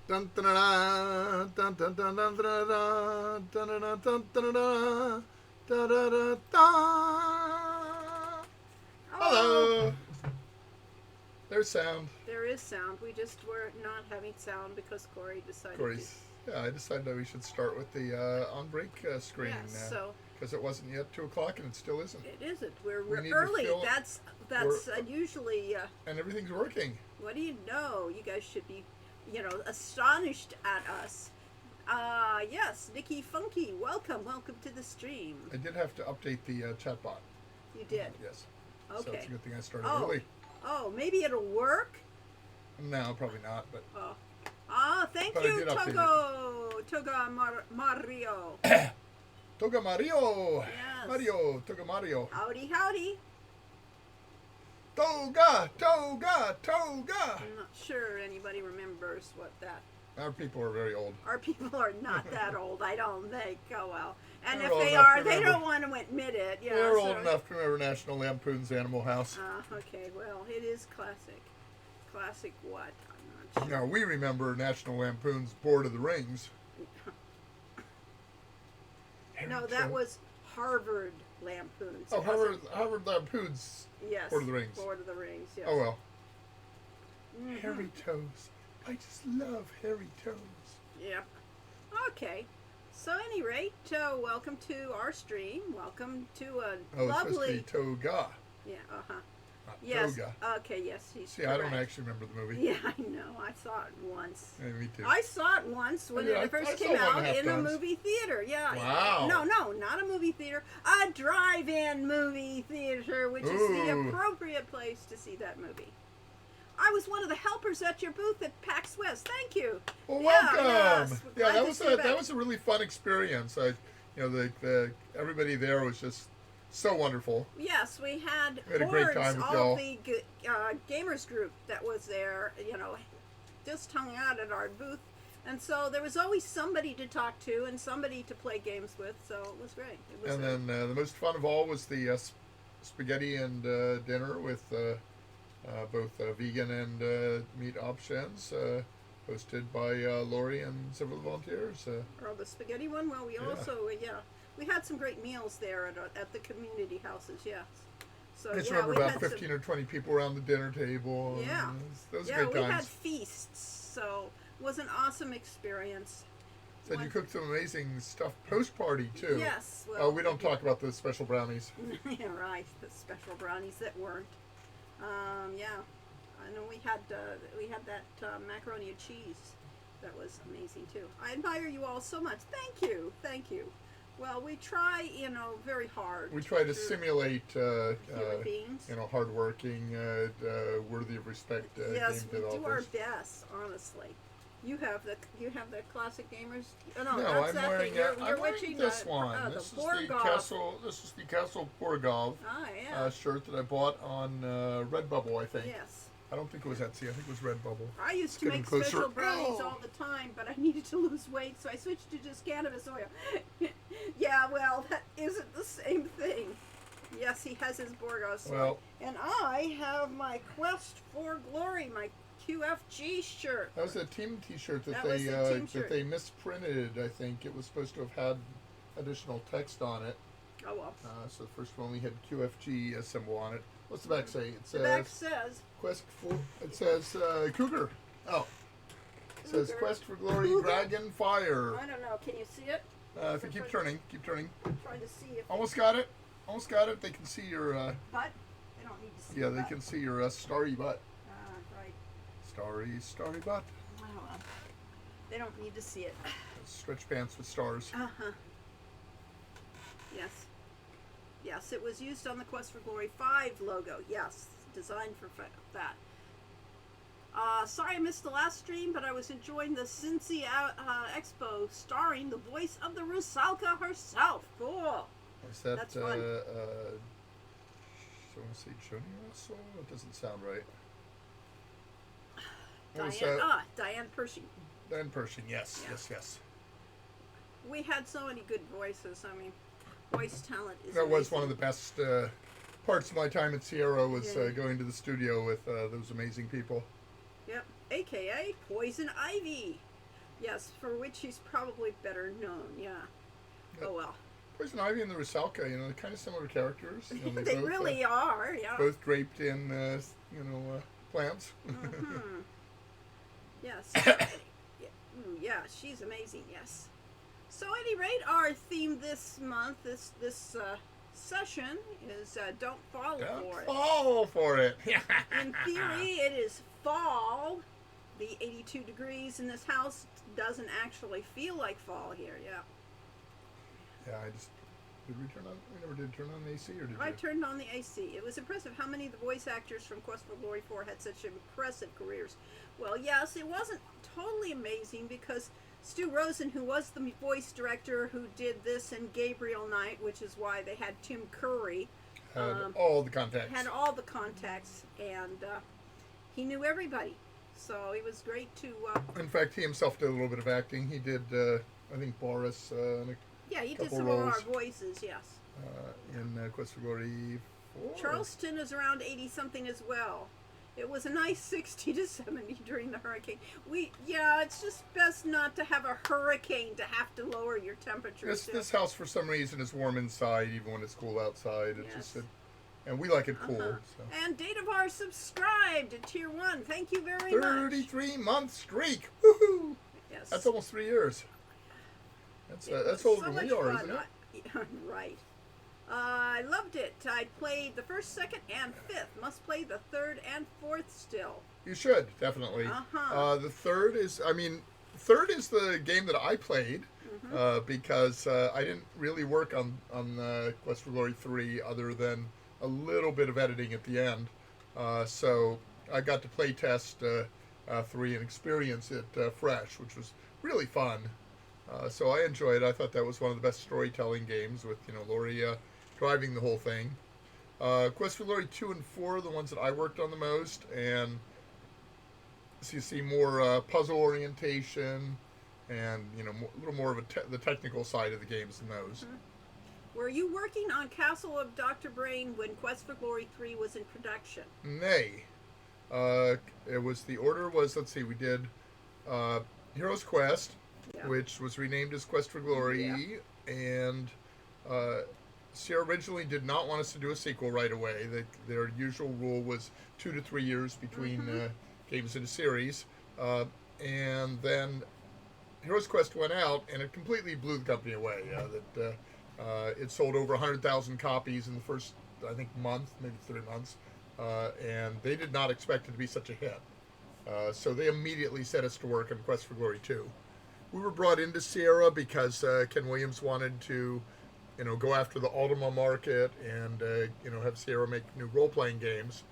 Dun, dun, dun, dun, dun, dun, dun, dun, dun, dun, dun, dun, dun, dun, dun, dun, dun, dun. Oh, Hello. There's sound. there is sound. We just were not having sound because Corey decided to. Corey's. Yeah, I decided that we should start with the on break screen Yes, so because it wasn't yet 2 o'clock and it still isn't. it isn't. We We're need to early. fill That's usually. and everything's working. What do you know? You guys should be, astonished at us. Yes, Nikki Funky, welcome to the stream. I did have to update the chat bot. You did. Yes. So it's Okay. a good thing I started Oh, early. oh, maybe it'll work. No, probably not. But Oh, thank But I you, did update Mario. Toga Mario. Yes. Mario. Toga Mario. Howdy, howdy. Toga. Toga. Toga. I'm not sure anybody remembers what that. Our people are very old. Our people are not that old, I don't think. Oh well. And They're if old they enough are, to they remember. don't want to admit it. Yeah. They're so- old enough to remember National Lampoon's Animal House. Okay, well, it is classic. Classic what? I'm not Now sure. we remember National Lampoon's Board of the Rings. No, that was Harvard Lampoons. Oh, It wasn't- Harvard Lampoon's Yes. Lord of the Rings. Lord of the Rings, yes. Oh well. Mhm. Hairy Toes. I just love Hairy Toes. Yep. Okay. So, any rate, welcome to our stream. Welcome to a Oh, it's supposed to lovely. be Toga, Yeah. not Yes. Toga. Okay. Yes, he's. See, I don't correct. actually remember the movie. Yeah, I know. I saw it once. Yeah, me too. I saw it once when Yeah, I it first saw came one and a out half in a times. movie theater. Yeah. Wow. No, not a movie theater. A drive-in movie theater, which is the Ooh. appropriate place to see that movie. I was one of the helpers at your booth at PAX West. Thank you. Well, Yeah, welcome. yes. Yeah, Glad that to was see you that back. was a really fun experience. The everybody there was just so wonderful. Yes, we had We had a great hordes, time with all y'all. the gamers group that was there, just hung out at our booth. And so there was always somebody to talk to and somebody to play games with, so it was great. It was And then the most fun of all was the spaghetti and dinner with both vegan and meat options, hosted by Lori and several volunteers. or the spaghetti one. Well, we Yeah. also, we had some great meals there at the community houses, yes. So, I just yeah, remember we about had 15 or 20 people around the dinner table. and Yeah. those yeah, great we had times. feasts, so it was an awesome experience. Said you cooked some amazing stuff post party too. Yes. Oh, Well, we don't talk about the special brownies. Yeah, right. The special brownies that weren't. Yeah, I know we had that macaroni and cheese. That was amazing too. I admire you all so much. Thank you. Well, we try, very hard. We try to simulate, human beings. hardworking, worthy of respect Yes, game we do our developers. best. Honestly, you have the classic gamers. Oh, no, No, that's I'm that wearing, thing. You're I'm watching wearing this the, one. the This is the Borgov. Castle. This is the Castle Borgov Yeah. shirt that I bought on Redbubble. I think. Yes. I don't think it was Etsy. I think it was Redbubble. I used to getting make closer. special brownies Oh. all the time, but I needed to lose weight, so I switched to just cannabis oil. Yeah, well, that isn't the same thing. Yes, he has his Borgos. Well, And I have my Quest for Glory, my QFG shirt. that was a team T-shirt that, That they was the team shirt. that they misprinted. I think it was supposed to have had additional text on it. Oh, well. So the first one only had QFG symbol on it. What's the back say? It The says back says, Quest for. It says Cougar. Oh, it says Cougar. Quest for Glory, Cougar. Dragon Fire. I don't know, can you see it? If you keep turning, keep turning. I'm trying to see if Almost got it. Almost got it. They can see your. butt. They don't need to see Yeah, the they butt. can see your starry butt. Right. Starry butt. Well, they don't need to see it. Stretch pants with stars. Uh-huh. Yes. Yes, it was used on the Quest for Glory 5 logo. Yes, designed for that. Sorry I missed the last stream, but I was enjoying the Cincy Expo starring the voice of the Rusalka herself. Cool. Is that That's fun. so I want to say Joni Russell? It doesn't sound right. What was Diane, that? Diane Pershing. Dan Pershing, yes, Yeah. yes. We had so many good voices. I mean, voice talent is That was amazing. one of the best parts of my time at Sierra was Yeah. going to the studio with those amazing people. Yep. AKA Poison Ivy. Yes, for which he's probably better known. Yeah. Yep. Oh well. Poison Ivy and the Rusalka, they're kind of similar characters. They both, really are. Yeah. both draped in, plants. Hmm. Yes. Yeah. Ooh, yeah, she's amazing. Yes. So, at any rate, our theme this month, this session, is "Don't Fall Don't for It." fall for it. In theory, it is fall. The 82 degrees in this house doesn't actually feel like fall here. Yeah. Yeah, did we turn on? We never did turn on the AC, or did I you? turned on the AC. It was impressive how many of the voice actors from Quest for Glory 4 had such impressive careers. Well, yes, it wasn't totally amazing because Stu Rosen, who was the voice director who did this and Gabriel Knight, which is why they had Tim Curry, Had all the contacts. had all the contacts, and he knew everybody. So it was great to. In fact, he himself did a little bit of acting. He did, I think, Boris Yeah, he did couple some roles. of our voices, yes. in Quest for Glory 4. Charleston is around 80 something as well. It was a nice 60 to 70 during the hurricane. It's just best not to have a hurricane to have to lower your temperature. This house, for some reason, is warm inside, even when it's cool outside. It's Yes. and we like it cool. Uh-huh. So. And Datavar subscribed to Tier 1. Thank you very much. 33-month streak. Woohoo! Yes. That's almost 3 years. It That's was older so than we much are, fun. isn't it? Right. I loved it. I played the first, second, and fifth. Must play the third and fourth still. You should, definitely. Uh-huh. The third is the game that I played because I didn't really work on Quest for Glory 3 other than a little bit of editing at the end. So I got to play test 3 and experience it fresh, which was really fun. So I enjoyed it. I thought that was one of the best storytelling games with, Laurie driving the whole thing. Quest for Glory 2 and 4 are the ones that I worked on the most, and so you see more puzzle orientation and, a little more of the technical side of the games than those. Were you working on Castle of Dr. Brain when Quest for Glory 3 was in production? Nay. It was, the order was, let's see, we did Heroes Quest, Yeah. which was renamed as Quest for Glory, and Sierra originally did not want us to do a sequel right away. Their usual rule was 2 to 3 years between games in a series, and then Heroes Quest went out, and it completely blew the company away. It sold over 100,000 copies in the first, I think, month, maybe 3 months, and they did not expect it to be such a hit. So they immediately set us to work on Quest for Glory 2. We were brought into Sierra because Ken Williams wanted to, go after the Ultima market and, have Sierra make new role-playing games.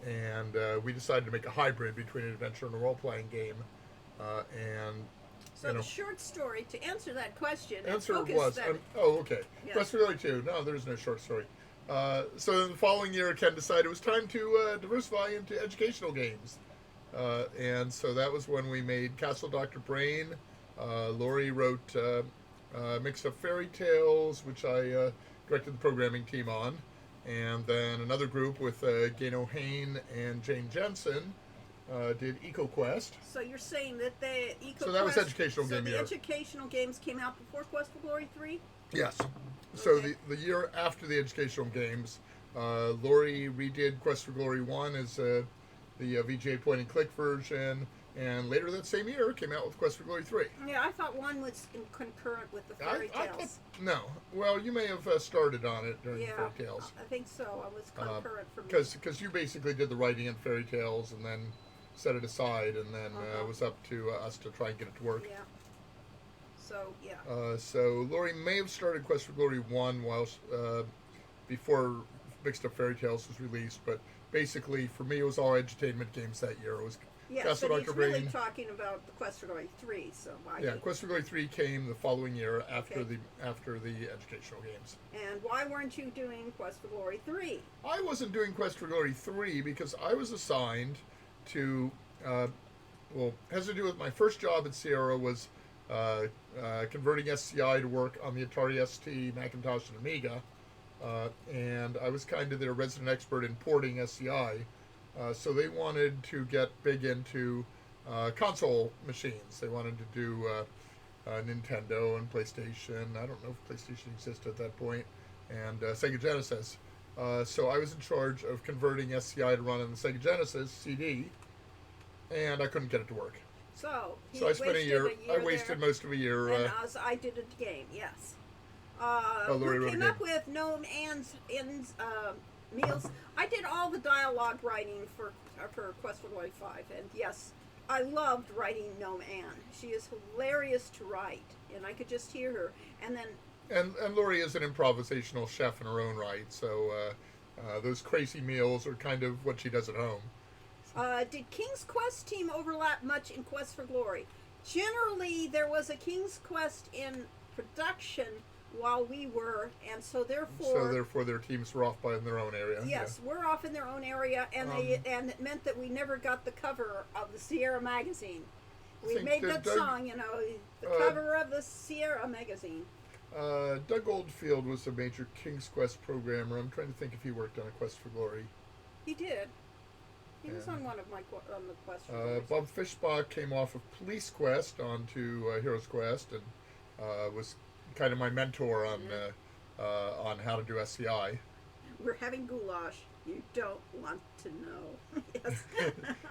And we decided to make a hybrid between an adventure and a role-playing game. So the short story, to answer that question, Answer focus was, that, okay. Yeah. Quest for Glory 2. No, there's no short story. So the following year, Ken decided it was time to diversify into educational games. And so that was when we made Castle Dr. Brain. Laurie wrote Mixed Up Fairy Tales, which I directed the programming team on. And then another group with Gano Hain and Jane Jensen did EcoQuest. so you're saying that the So that was educational game the year. educational games came out before Quest for Glory 3? Yes. So Okay. the year after the educational games, Laurie redid Quest for Glory 1 as the VGA point and click version, and later that same year came out with Quest for Glory 3. Yeah, I thought one was concurrent with the fairy I tales. no. Well, you may have started on it during Yeah, Fairy Tales. I think so. I was concurrent for me. Because you basically did the writing in Fairy Tales and then set it aside, and then it was up to us to try and get it to work. Yeah. So, yeah. So Laurie may have started Quest for Glory 1 before Mixed Up Fairy Tales was released, but basically for me it was all edutainment games that year. It was Yes, Castle but he's Dr. really Brain. talking about the Quest for Glory 3, so why? Yeah, Quest for Glory 3 came the following year after Okay. the educational games. And why weren't you doing Quest for Glory 3? I wasn't doing Quest for Glory 3 because I was assigned to, has to do with my first job at Sierra was converting SCI to work on the Atari ST, Macintosh, and Amiga. And I was kind of their resident expert in porting SCI. So they wanted to get big into console machines. They wanted to do Nintendo and PlayStation. I don't know if PlayStation existed at that point, and Sega Genesis. So I was in charge of converting SCI to run on the Sega Genesis CD, and I couldn't get it to work. So So I spent a year. I there, wasted most of a year. and as I did a game, yes. Lori Who wrote a came game. up with Gnome Ann's meals? I did all the dialogue writing for Quest for Glory 5, and yes, I loved writing Gnome Ann. She is hilarious to write, and I could just hear her. And then And Lori is an improvisational chef in her own right, so those crazy meals are kind of what she does at home. did King's Quest team overlap much in Quest for Glory? Generally, there was a King's Quest in production while we were, and so So therefore, their teams were off by in their own area. yes, we're off in their own area, and and it meant that we never got the cover of the Sierra magazine. We think made that that Doug- song, the cover of the Sierra magazine. Doug Oldfield was a major King's Quest programmer. I'm trying to think if he worked on a Quest for Glory. He did. He was Yeah. on one of my on the Quest for Glory. Bob Fishbach came off of Police Quest onto Heroes Quest and was kind of my mentor on how to do SCI. We're having goulash. You don't want to know.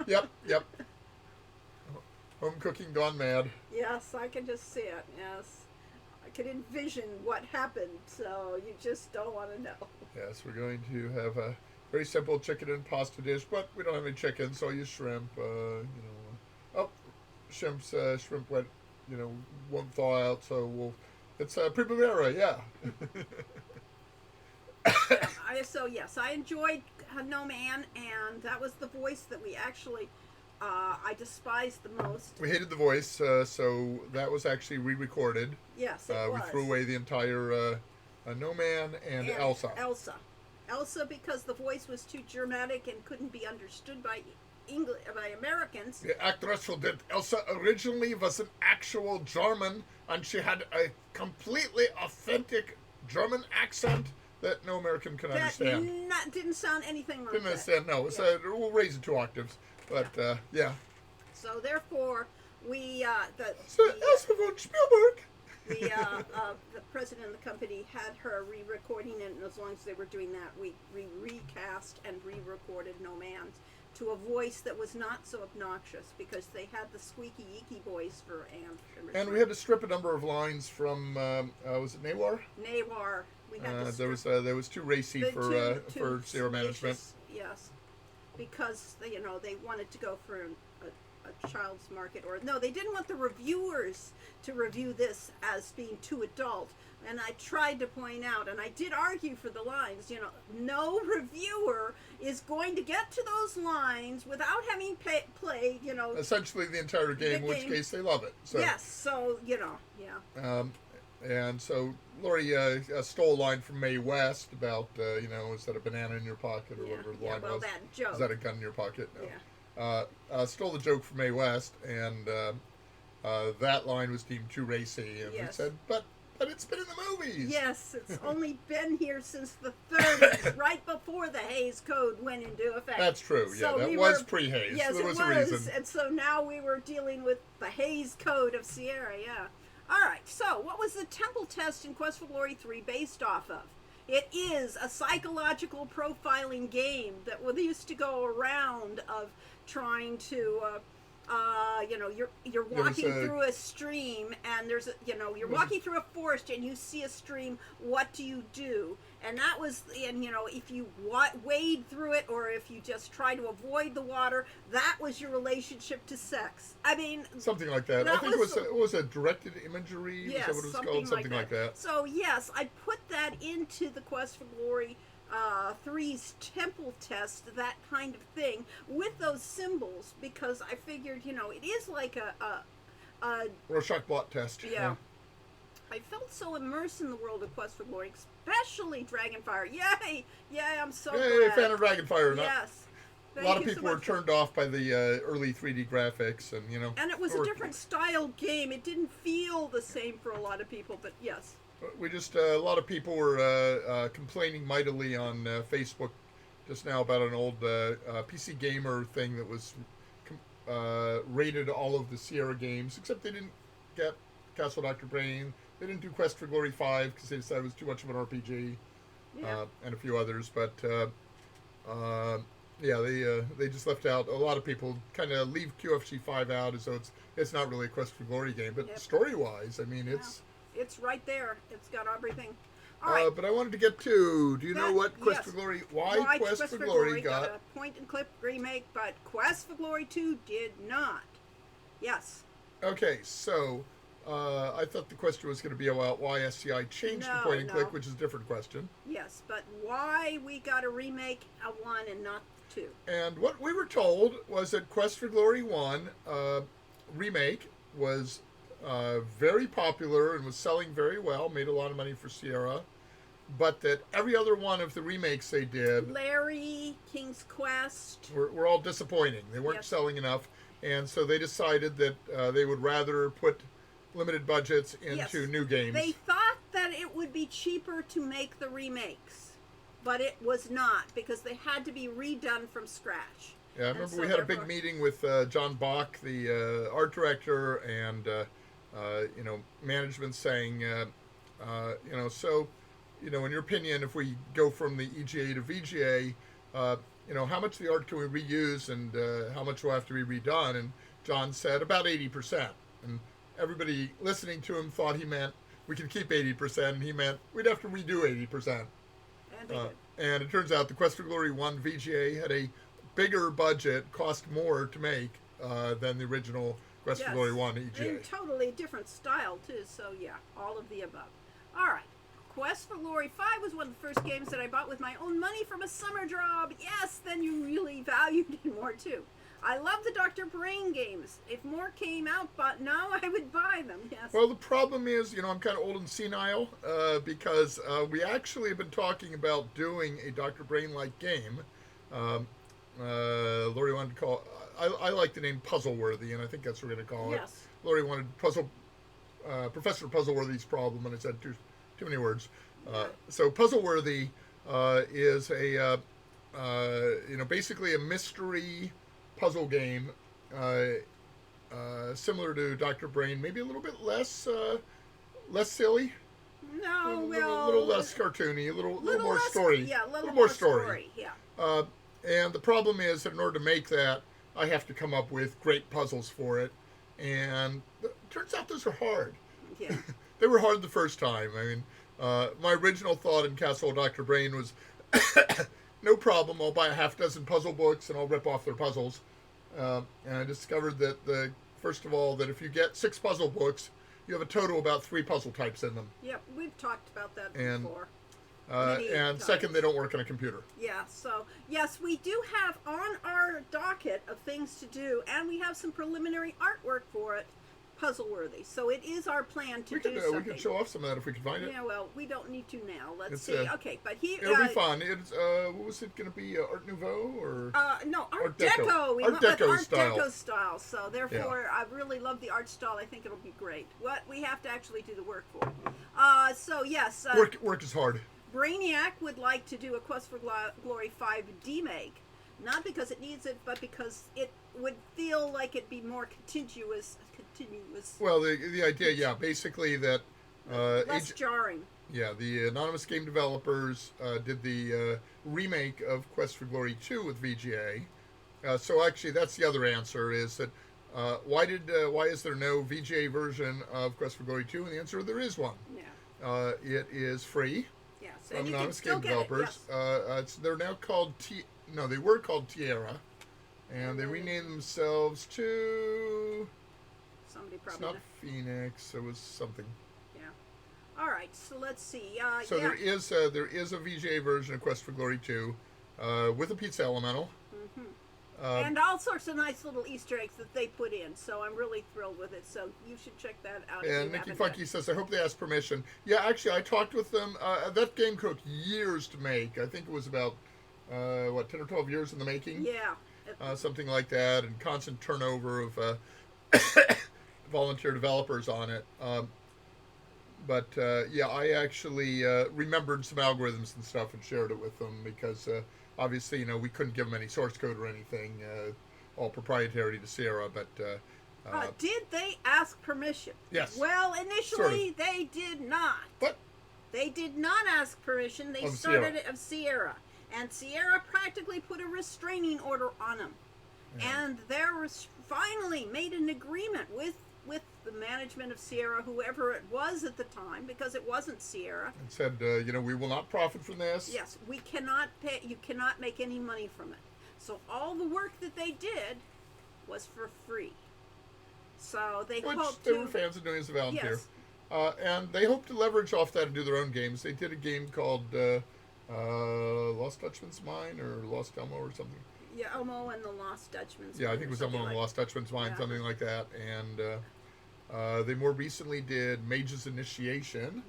Yes. Yep. Home cooking gone mad. Yes, I can just see it. Yes. I can envision what happened, so you just don't want to know. Yes, we're going to have a very simple chicken and pasta dish, but we don't have any chicken, so I use shrimp. Shrimp wet, won't thaw out, so it's Primavera, yeah. So yes, I enjoyed Gnome Ann, and that was the voice that we actually I despised the most. We hated the voice, so that was actually re-recorded. Yes, it We was. threw away the entire No Man and Elsa. Elsa, because the voice was too dramatic and couldn't be understood by by Americans. The actress who did Elsa originally was an actual German, and she had a completely authentic German accent that no American can understand. Didn't sound anything like Didn't that. understand, no. It's we'll raise it 2 octaves. But, yeah. So therefore, we So, Elsa von Spielberg! the president of the company had her re-recording it, and as long as they were doing that, we recast and re-recorded No Man's to a voice that was not so obnoxious, because they had the squeaky yeeky voice for Anne. And we had to strip a number of lines from, was it Nawar? Nawar. We had to strip There was too racy the for Sierra management. salacious, yes, because they wanted to go for a child's market, or no, they didn't want the reviewers to review this as being too adult. And I tried to point out, and I did argue for the lines. No reviewer is going to get to those lines without having played. Essentially the entire game, in which game. case they love it. So, Yes, so yeah. And so Lori stole a line from Mae West about, is that a banana in your pocket or whatever the line well, was. that joke. Is that a gun in your pocket? No. Yeah. Stole the joke from Mae West, and that line was deemed too racy. And we Yes. said, but it's been in the movies. Yes, it's only been here since the 30s, right before the Hays Code went into effect. That's true. So that we was were- pre-Hays. Yes, There it was was, a reason. and so now we were dealing with the Hays Code of Sierra. Yeah. All right. So, what was the temple test in Quest for Glory 3 based off of? It is a psychological profiling game that used to go around of trying to. You're walking through a stream, and there's you're walking through a forest and you see a stream. What do you do? And that was, if you wade through it, or if you just try to avoid the water, that was your relationship to sex. I mean, Something like that. I that think was- it was a directed imagery. yes, Is that what it was something called? Something like that. So yes, I put that into the Quest for Glory 3's temple test, that kind of thing, with those symbols, because I figured, it is like a Rorschach blot test. yeah. I felt so immersed in the world of Quest for Glory, especially Dragonfire. Yay! Yay, I'm so Yay, glad. fan of Dragonfire. Yes. A lot of Thank you so people were much. turned off by the early 3D graphics, and And it was a different style game. It didn't feel the same for a lot of people, but yes. We just a lot of people were complaining mightily on Facebook just now about an old PC Gamer thing that was rated all of the Sierra games, except they didn't get Castle Dr. Brain. They didn't do Quest for Glory 5 because they decided it was too much of an RPG, Yeah. and a few others. But yeah, they just left out. A lot of people kind of leave QFG 5 out as though it's not really a Quest for Glory game. But Yep. story wise, I mean, it's. It's right there. It's got everything. All right. But I wanted to get to. Do you know That- what Quest yes. for Glory? Why Quest for Glory got? a point and click remake, but Quest for Glory 2 did not. Yes. Okay, so I thought the question was going to be about why SCI changed to No, point and no. click, which is a different question. Yes, but why we got a remake of 1 and not 2? And what we were told was that Quest for Glory 1 remake was very popular and was selling very well, made a lot of money for Sierra, but that every other one of the remakes they did Larry, King's Quest. were all disappointing. They weren't Yes. selling enough, and so they decided that they would rather put limited budgets into Yes. new games. They thought that it would be cheaper to make the remakes, but it was not because they had to be redone from scratch. Yeah, I And remember so we had a therefore- big meeting with John Bach, the art director, and management saying, so, in your opinion, if we go from the EGA to VGA, how much of the art can we reuse, and how much will have to be redone? And John said about 80%, and everybody listening to him thought he meant we can keep 80%, and he meant we'd have to redo 80%. And they did. And it turns out the Quest for Glory 1 VGA had a bigger budget, cost more to make than the original Quest for Yes. Glory 1 EGA. And totally different style too. So yeah, all of the above. All right. Quest for Glory 5 was one of the first games that I bought with my own money from a summer job. Yes, then you really valued it more too. I love the Dr. Brain games. If more came out, but now I would buy them. Yes. Well, the problem is, I'm kind of old and senile because we actually have been talking about doing a Dr. Brain-like game. Lori wanted to call. I like the name Puzzleworthy, and I think that's what we're going to call it. Yes. Lori wanted Professor Puzzleworthy's problem, and I said too many words. So Puzzleworthy is a basically a mystery puzzle game, similar to Dr. Brain, maybe a little bit less silly, No, a well, little less cartoony, a little more less, story. Yeah, a little more story. Yeah. And the problem is that in order to make that, I have to come up with great puzzles for it, and it turns out those are hard. Yeah. They were hard the first time. I mean, my original thought in Castle of Dr. Brain was, no problem, I'll buy a half dozen puzzle books and I'll rip off their puzzles. And I discovered that first of all, that if you get 6 puzzle books, you have a total of about 3 puzzle types in them. Yep, we've talked about that And, before. And Many second, times. they don't work on a computer. Yeah, so yes, we do have on our docket of things to do, and we have some preliminary artwork for it, Puzzleworthy. So it is our plan to We do could something. show off some of that if we could find it. Yeah, well, we don't need to now. Let's It's, see. uh, Okay, but he. It'll be fun. It's what was it going to be? Art Nouveau or? No, Art Art Deco. Deco. We Art went with Deco Art style. Deco style. So therefore, I really love the art style. I think it'll be great. What we have to actually do the work for. So yes, Work is hard. Brainiac would like to do a Quest for Glory 5 demake, not because it needs it, but because it would feel like it'd be more continuous. Well, the idea, basically that Less jarring. the Anonymous Game Developers did the remake of Quest for Glory 2 with VGA. So actually, that's the other answer: is that why is there no VGA version of Quest for Glory 2? And the answer: there is one. Yeah. It is free Yes. from And you can Anonymous still Game get it. Developers. Yes. They're now called they were called Tierra, and they renamed themselves to. Somebody It's probably. not Phoenix. It was something. Yeah. All right. So let's see. So yeah. there is a VGA version of Quest for Glory 2 with a pizza elemental. And all sorts of nice little Easter eggs that they put in. So I'm really thrilled with it. So you should check that out. if And you Nikki haven't Funky yet. says, I hope they ask permission. Yeah, actually, I talked with them. That game took years to make. I think it was about, 10 or 12 years in the making? Yeah. Something like that, and constant turnover of volunteer developers on it. But I actually remembered some algorithms and stuff and shared it with them because obviously, we couldn't give them any source code or anything. all proprietary to Sierra, but Did they ask permission? yes, Well, initially they did not. but They did not ask permission. They Of started Sierra. it of Sierra, and Sierra practically put a restraining order on them. Yeah. And there was finally made an agreement with the management of Sierra, whoever it was at the time, because it wasn't Sierra. and said, we will not profit from this. Yes, we cannot pay. You cannot make any money from it. So all the work that they did was for free. So they Which hoped they to. were fans of doing as a volunteer. Yes. And they hope to leverage off that and do their own games. They did a game called Lost Dutchman's Mine or Lost Elmo or something. Yeah, Elmo and the Lost Dutchman's. Yeah, I Mine think it or was something Elmo and like- Lost Dutchman's Mine, Yeah. something like that. And they more recently did Mage's Initiation,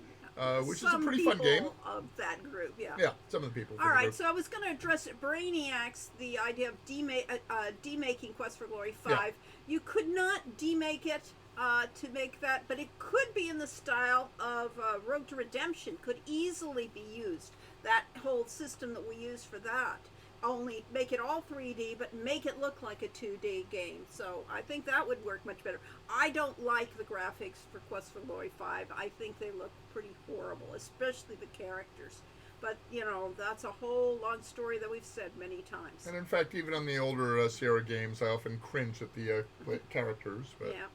which is a Some pretty fun game. people of that group, yeah. Yeah, some of the people. All right, so I was going to address Brainiacs, the idea of demaking Quest for Glory 5. Yeah. You could not demake it to make that, but it could be in the style of Road to Redemption, could easily be used. That whole system that we use for that. Only make it all 3D, but make it look like a 2D game. So I think that would work much better. I don't like the graphics for Quest for Glory 5. I think they look pretty horrible, especially the characters. But, that's a whole long story that we've said many times. And in fact, even on the older Sierra games, I often cringe at the characters. But Yeah.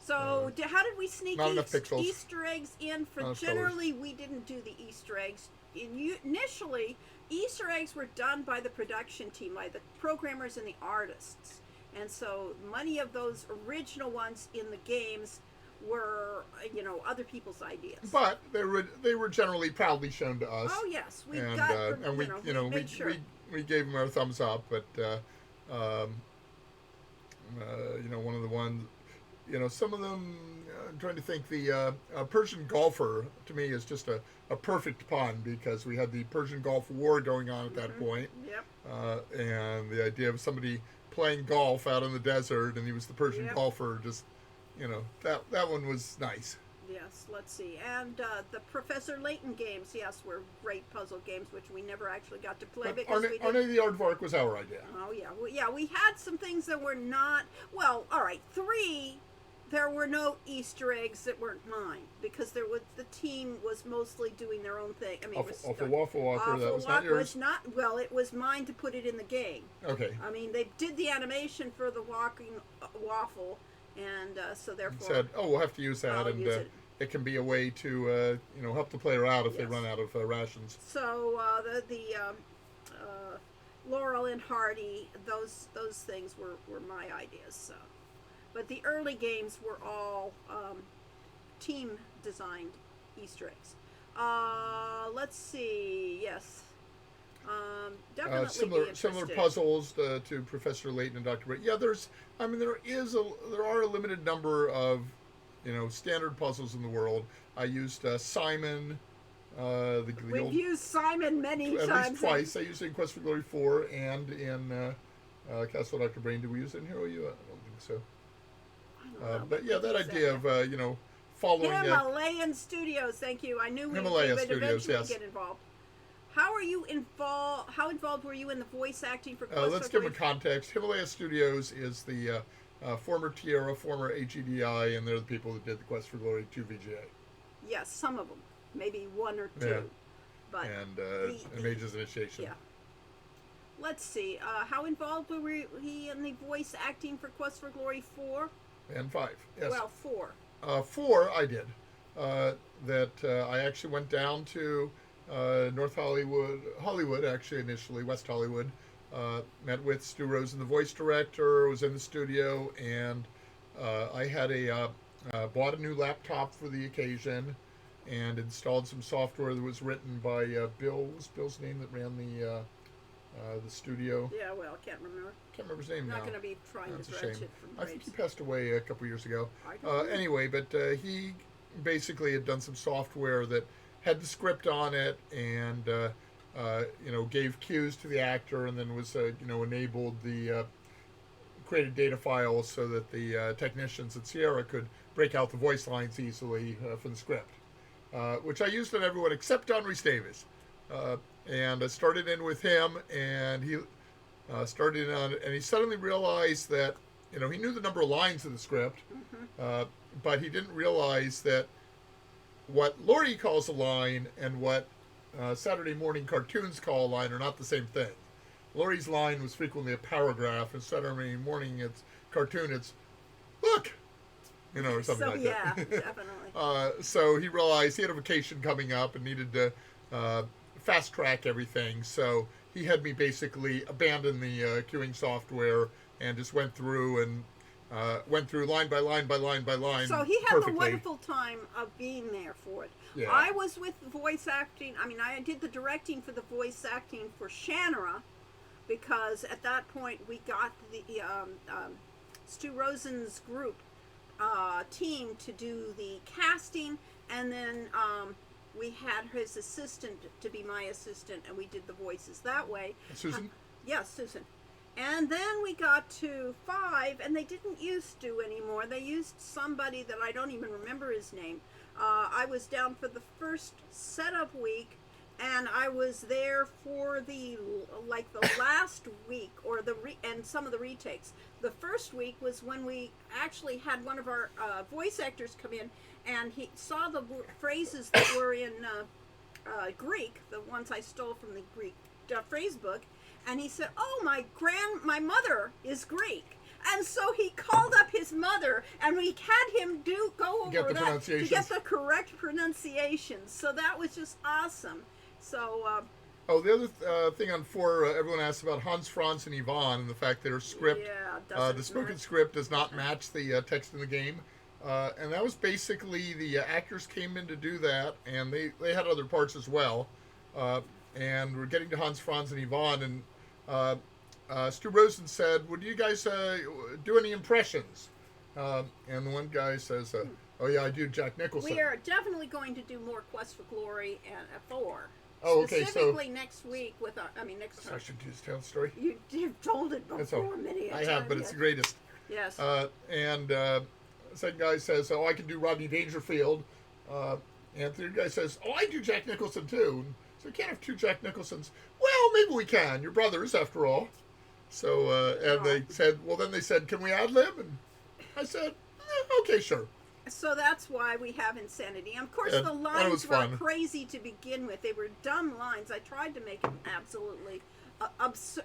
So how did we sneak not enough pixels. Easter eggs in? For Not enough generally, we didn't do the Easter eggs. Initially, Easter eggs were done by the production team, by the programmers and the artists. And so many of those original ones in the games were, other people's ideas. But they were generally proudly shown to us. Oh yes, we and got, and we made sure. we gave them our thumbs up. But one of the ones, some of them. I'm trying to think. The Persian golfer to me is just a perfect pun because we had the Persian Gulf War going on at that point. Yep. And the idea of somebody playing golf out in the desert and he was the Persian Yep. golfer, just that one was nice. Yes, let's see. And the Professor Layton games, yes, were great puzzle games, which we never actually got to play But because we didn't. Arne the Aardvark was our idea. Oh yeah, we had some things that were not. Well, all right, 3. There were no Easter eggs that weren't mine because the team was mostly doing their own thing. I mean, it was Awful Waffle Walker, that Awful was not Walk yours. was not. Well, it was mine to put it in the game. Okay. I mean, they did the animation for the walking waffle, and so therefore. Said, we'll have to use that, I'll and use it. it can be a way to help the player out if they Yes. run out of rations. So Laurel and Hardy, those things were my ideas. So, but the early games were all team designed Easter eggs. Let's see. Yes. Definitely Similar be interested. puzzles to Professor Layton and Dr. Britt. Yeah, there are a limited number of standard puzzles in the world. I used Simon, the We've old, used Simon many at times. least twice. I used it in Quest for Glory 4 and in Castle Dr. Brain. Did we use it in Hero U? I don't think so. I don't know, But yeah, that we used idea of following it. Himalayan Studios. Thank you. I knew we Himalaya would Studios, eventually yes. get involved. How are you involved? How involved were you in the voice acting for Quest Let's for give them a Glory? context. Himalaya Studios is the former Tierra, former HEDI, and they're the people that did the Quest for Glory 2 VGA. Yes, some of them, maybe 1 or 2, Yeah. but And Mage's Initiation. yeah. Let's see. How involved were he in the voice acting for Quest for Glory 4? And 5. Yes. Well, 4. 4 I did. I actually went down to North Hollywood actually initially, West Hollywood. Met with Stu Rosen, the voice director, was in the studio, and I had bought a new laptop for the occasion and installed some software that was written by Bill. What was Bill's name that ran the studio? Yeah, well, I can't remember. Can't remember his name I'm now. not going to be trying That's to a dredge shame. it from I think he graves. passed away a couple years ago. I don't know. Anyway, but he basically had done some software that had the script on it and gave cues to the actor, and then was enabled the created data files so that the technicians at Sierra could break out the voice lines easily from the script, which I used on everyone except Don Rhys Davis. And I started in with him, and started on it, and he suddenly realized that, he knew the number of lines of the script, but he didn't realize that what Laurie calls a line and what Saturday morning cartoons call a line are not the same thing. Laurie's line was frequently a paragraph, and Saturday morning it's cartoon. It's look, or something So like yeah, that. definitely. So he realized he had a vacation coming up and needed to fast track everything. So he had me basically abandon the queuing software and just went through line by line by line by line. So he had perfectly. the wonderful time of being there for it. Yeah. I was with voice acting. I mean, I did the directing for the voice acting for Shannara, because at that point we got the Stu Rosen's group team to do the casting, and then we had his assistant to be my assistant, and we did the voices that way. Susan? Yes, Susan. And then we got to 5, and they didn't use Stu anymore. They used somebody that I don't even remember his name. I was down for the first setup week, and I was there for the last week, or and some of the retakes. The first week was when we actually had one of our voice actors come in, and he saw the phrases that were in Greek, the ones I stole from the Greek phrase book, and he said, "Oh, my mother is Greek." And so he called up his mother, and we had him go over that to get the correct pronunciations. So that was just awesome. So. The other thing on 4, everyone asked about Hans, Franz, and Yvonne, and the fact that her script, the spoken script, does not match the text in the game. And that was basically the actors came in to do that, and they had other parts as well. And we're getting to Hans, Franz, and Yvonne, and Stu Rosen said, "Would you guys do any impressions?" And the one guy says, "Oh yeah, I do Jack Nicholson." We are definitely going to do more Quest for Glory and 4. Oh, okay. Specifically next week with next time. I should just tell the story. You've told it before many I have, but it's the greatest. Yes. And the second guy says, "Oh, I can do Rodney Dangerfield." And the third guy says, "Oh, I do Jack Nicholson too." So we can't have 2 Jack Nicholsons. Well, maybe we can. You're brothers, after all. So, they said, "Can we ad lib?" And I said, "Okay, sure." So that's why we have Insanity. And of course, the lines were crazy to begin with. They were dumb lines. I tried to make them absolutely absurd.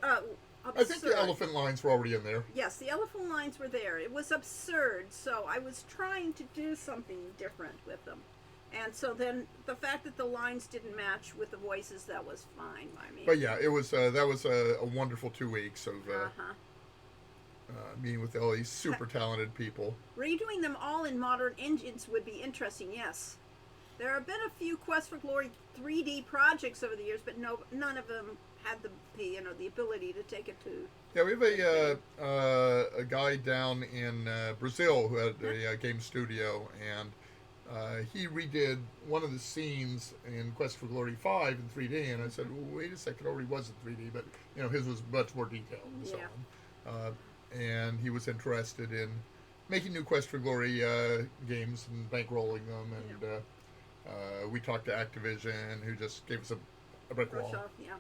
I think the elephant lines were already in there. Yes, the elephant lines were there. It was absurd. So I was trying to do something different with them. And so then the fact that the lines didn't match with the voices, that was fine by me. But yeah, it was that was a wonderful 2 weeks of meeting with all these super talented people. Redoing them all in modern engines would be interesting, yes. There have been a few Quest for Glory 3D projects over the years, but none of them had the ability to take it to. Yeah, we have a guy down in Brazil who had a game studio, and he redid one of the scenes in Quest for Glory 5 in 3D, and I said, well, wait a second, it already was in 3D, but his was much more detailed and so on. And he was interested in making new Quest for Glory games and bankrolling them, and we talked to Activision, who just gave us a brick wall. Yeah.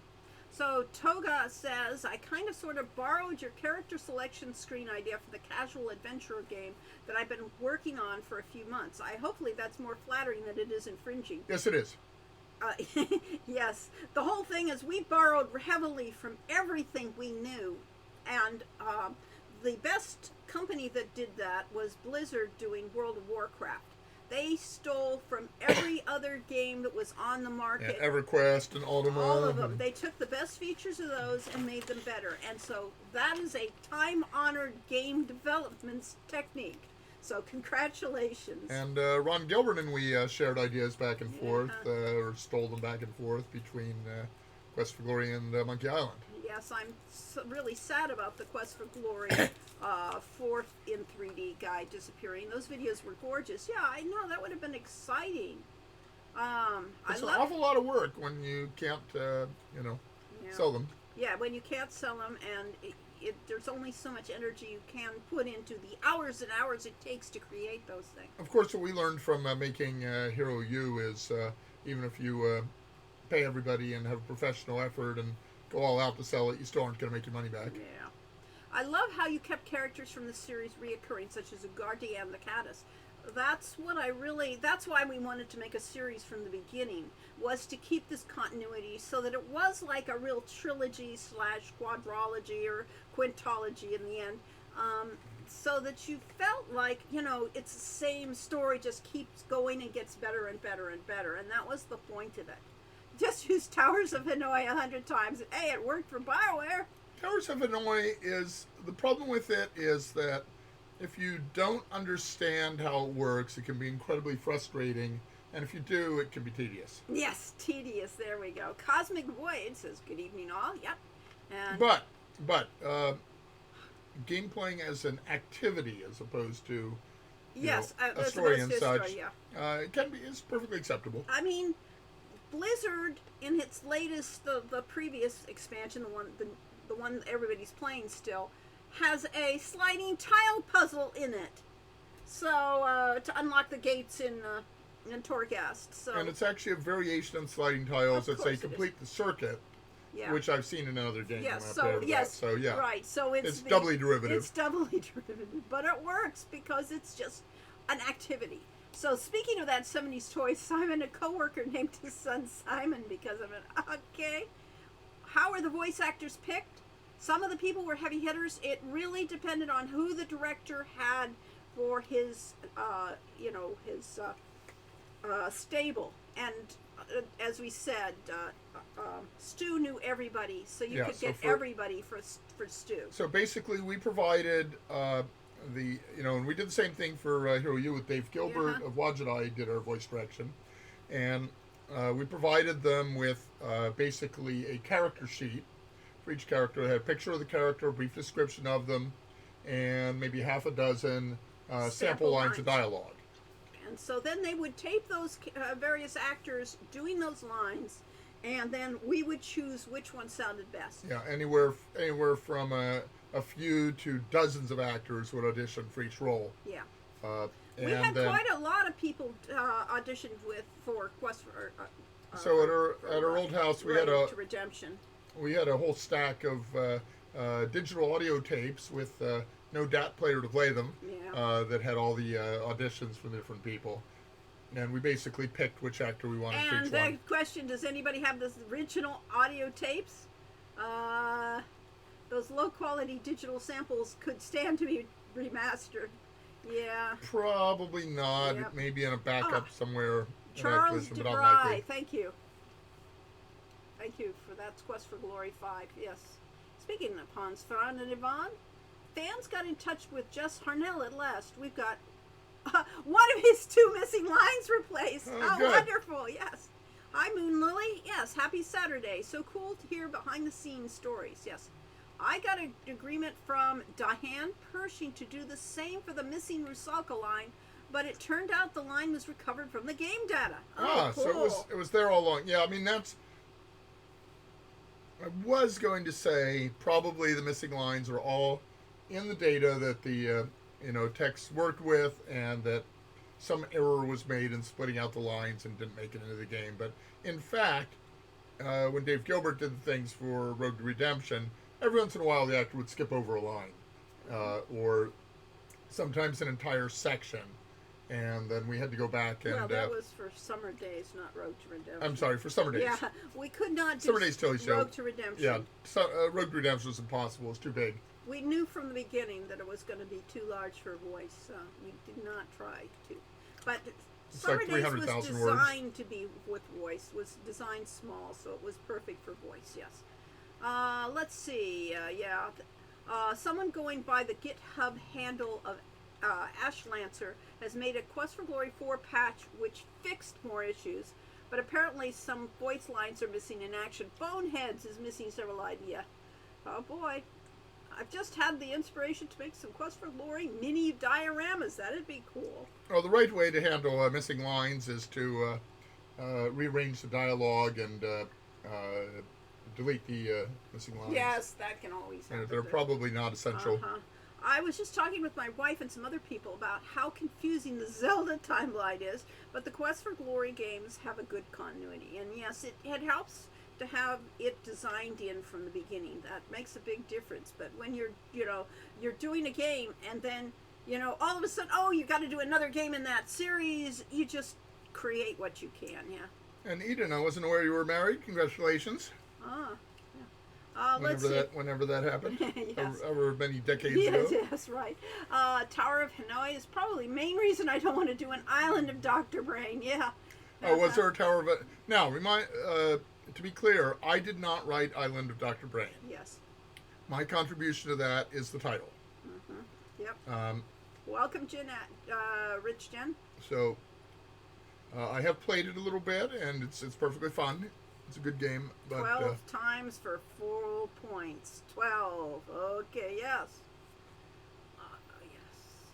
So Toga says, I kind of sort of borrowed your character selection screen idea for the casual adventure game that I've been working on for a few months. Hopefully that's more flattering than it is infringing. Yes, it is. Yes. The whole thing is we borrowed heavily from everything we knew. And the best company that did that was Blizzard doing World of Warcraft. They stole from every other game that was on the market. Yeah, EverQuest and Ultima. All of them. They took the best features of those and made them better. And so that is a time-honored game development technique. So congratulations. And Ron Gilbert and we shared ideas back and forth, or stole them back and forth between Quest for Glory and Monkey Island. Yes, I'm really sad about the Quest for Glory 4th in 3D guide disappearing. Those videos were gorgeous. Yeah, I know. That would have been exciting. It's an awful lot of work when you can't, sell them. Yeah, when you can't sell them, and there's only so much energy you can put into the hours and hours it takes to create those things. Of course, what we learned from making Hero U is even if you pay everybody and have a professional effort and go all out to sell it, you still aren't going to make your money back. Yeah. I love how you kept characters from the series reoccurring, such as Ugardi and the Caddis. That's why we wanted to make a series from the beginning, was to keep this continuity so that it was like a real trilogy slash quadrology or quintology in the end. So that you felt like, it's the same story, just keeps going and gets better and better and better. And that was the point of it. Just use Towers of Hanoi 100 times. And, hey, it worked for BioWare. Towers of Hanoi the problem with it is that if you don't understand how it works, it can be incredibly frustrating. And if you do, it can be tedious. Yes, tedious. There we go. Cosmic Void says, good evening all. Yep. And But game playing as an activity as opposed to yes, a story and such, story, yeah. it's perfectly acceptable. I mean, Blizzard in its latest, the previous expansion, the one everybody's playing still, has a sliding tile puzzle in it. So to unlock the gates in Torghast. So And it's actually a variation on sliding tiles Of that say course it complete the circuit, yeah. which I've seen in another game. Yes, I'm so not proud of yes, that. So yeah, right. So it's doubly derivative. It's doubly derivative, but it works because it's just an activity. So speaking of that 70s toy, Simon, a coworker named his son Simon because of it. Okay, how are the voice actors picked? Some of the people were heavy hitters. It really depended on who the director had for his, stable. And as we said, Stu knew everybody, so you could get everybody for Stu. So basically, we provided and we did the same thing for Hero U with Dave Gilbert of Wajidai did our voice direction, and we provided them with basically a character sheet for each character. It had a picture of the character, a brief description of them, and maybe half a dozen sample lines of dialogue. And so then they would tape those various actors doing those lines, and then we would choose which one sounded best. Yeah, anywhere from a few to dozens of actors would audition for each role. Yeah. We had quite a lot of people auditioned for Quest for. So at our old house, we had to Redemption. We had a whole stack of digital audio tapes with no DAT player to play them. Yeah. That had all the auditions from the different people, and we basically picked which actor we wanted for And each the one. question: does anybody have those original audio tapes? Those low-quality digital samples could stand to be remastered. Yeah. Probably not. Yep. It may be in a backup somewhere. Charles but DeVry, unlikely. thank you. Thank you for that Quest for Glory 5, yes. Speaking of Hans Thron and Yvonne, fans got in touch with Jess Harnell at last. We've got one of his 2 missing lines replaced. Oh, How good. wonderful, yes. Hi, Moon Lily. Yes, happy Saturday. So cool to hear behind-the-scenes stories, yes. I got an agreement from Diane Pershing to do the same for the missing Rusalka line, but it turned out the line was recovered from the game data. Oh, cool. So it was there all along. Yeah, I mean I was going to say probably the missing lines are all in the data that the techs worked with, and that some error was made in splitting out the lines and didn't make it into the game. But in fact, when Dave Gilbert did the things for Road to Redemption, every once in a while the actor would skip over a line, or sometimes an entire section, and then we had to go back and. Well, that was for Summer Days, not Road to Redemption. I'm sorry, for Summer Days. Yeah, we could not do Summer Days Tilly Show. Road to Redemption. Yeah, Road to Redemption was impossible. It's too big. We knew from the beginning that it was going to be too large for voice, so we did not try to. But It's Summer like Days 300,000 was words. designed to be with voice, was designed small, so it was perfect for voice, yes. Let's see, someone going by the GitHub handle of Ash Lancer has made a Quest for Glory 4 patch which fixed more issues, but apparently some voice lines are missing in action. Boneheads is missing several ideas. Oh boy. I've just had the inspiration to make some Quest for Glory mini dioramas. That'd be cool. Well, the right way to handle missing lines is to rearrange the dialogue and delete the missing lines. Yes, that can always happen. They're probably not essential. I was just talking with my wife and some other people about how confusing the Zelda timeline is, but the Quest for Glory games have a good continuity. And yes, it helps to have it designed in from the beginning. That makes a big difference. But when you're doing a game and then, all of a sudden, oh, you got to do another game in that series, you just create what you can, yeah. And Eden, I wasn't aware you were married. Congratulations. Ah, yeah. Let's see. Whenever that happened. Yes. Over many decades Yes, ago. yes, right. Tower of Hanoi is probably the main reason I don't want to do an Island of Dr. Brain, yeah. Oh, was there a Tower of... Now, to be clear, I did not write Island of Dr. Brain. Yes. My contribution to that is the title. Mm-hmm. Yep. Um, Welcome, Rich Jen. So, I have played it a little bit, and it's perfectly fun. It's a good game. But, 12 times for 4 points. 12. Okay, yes. Yes.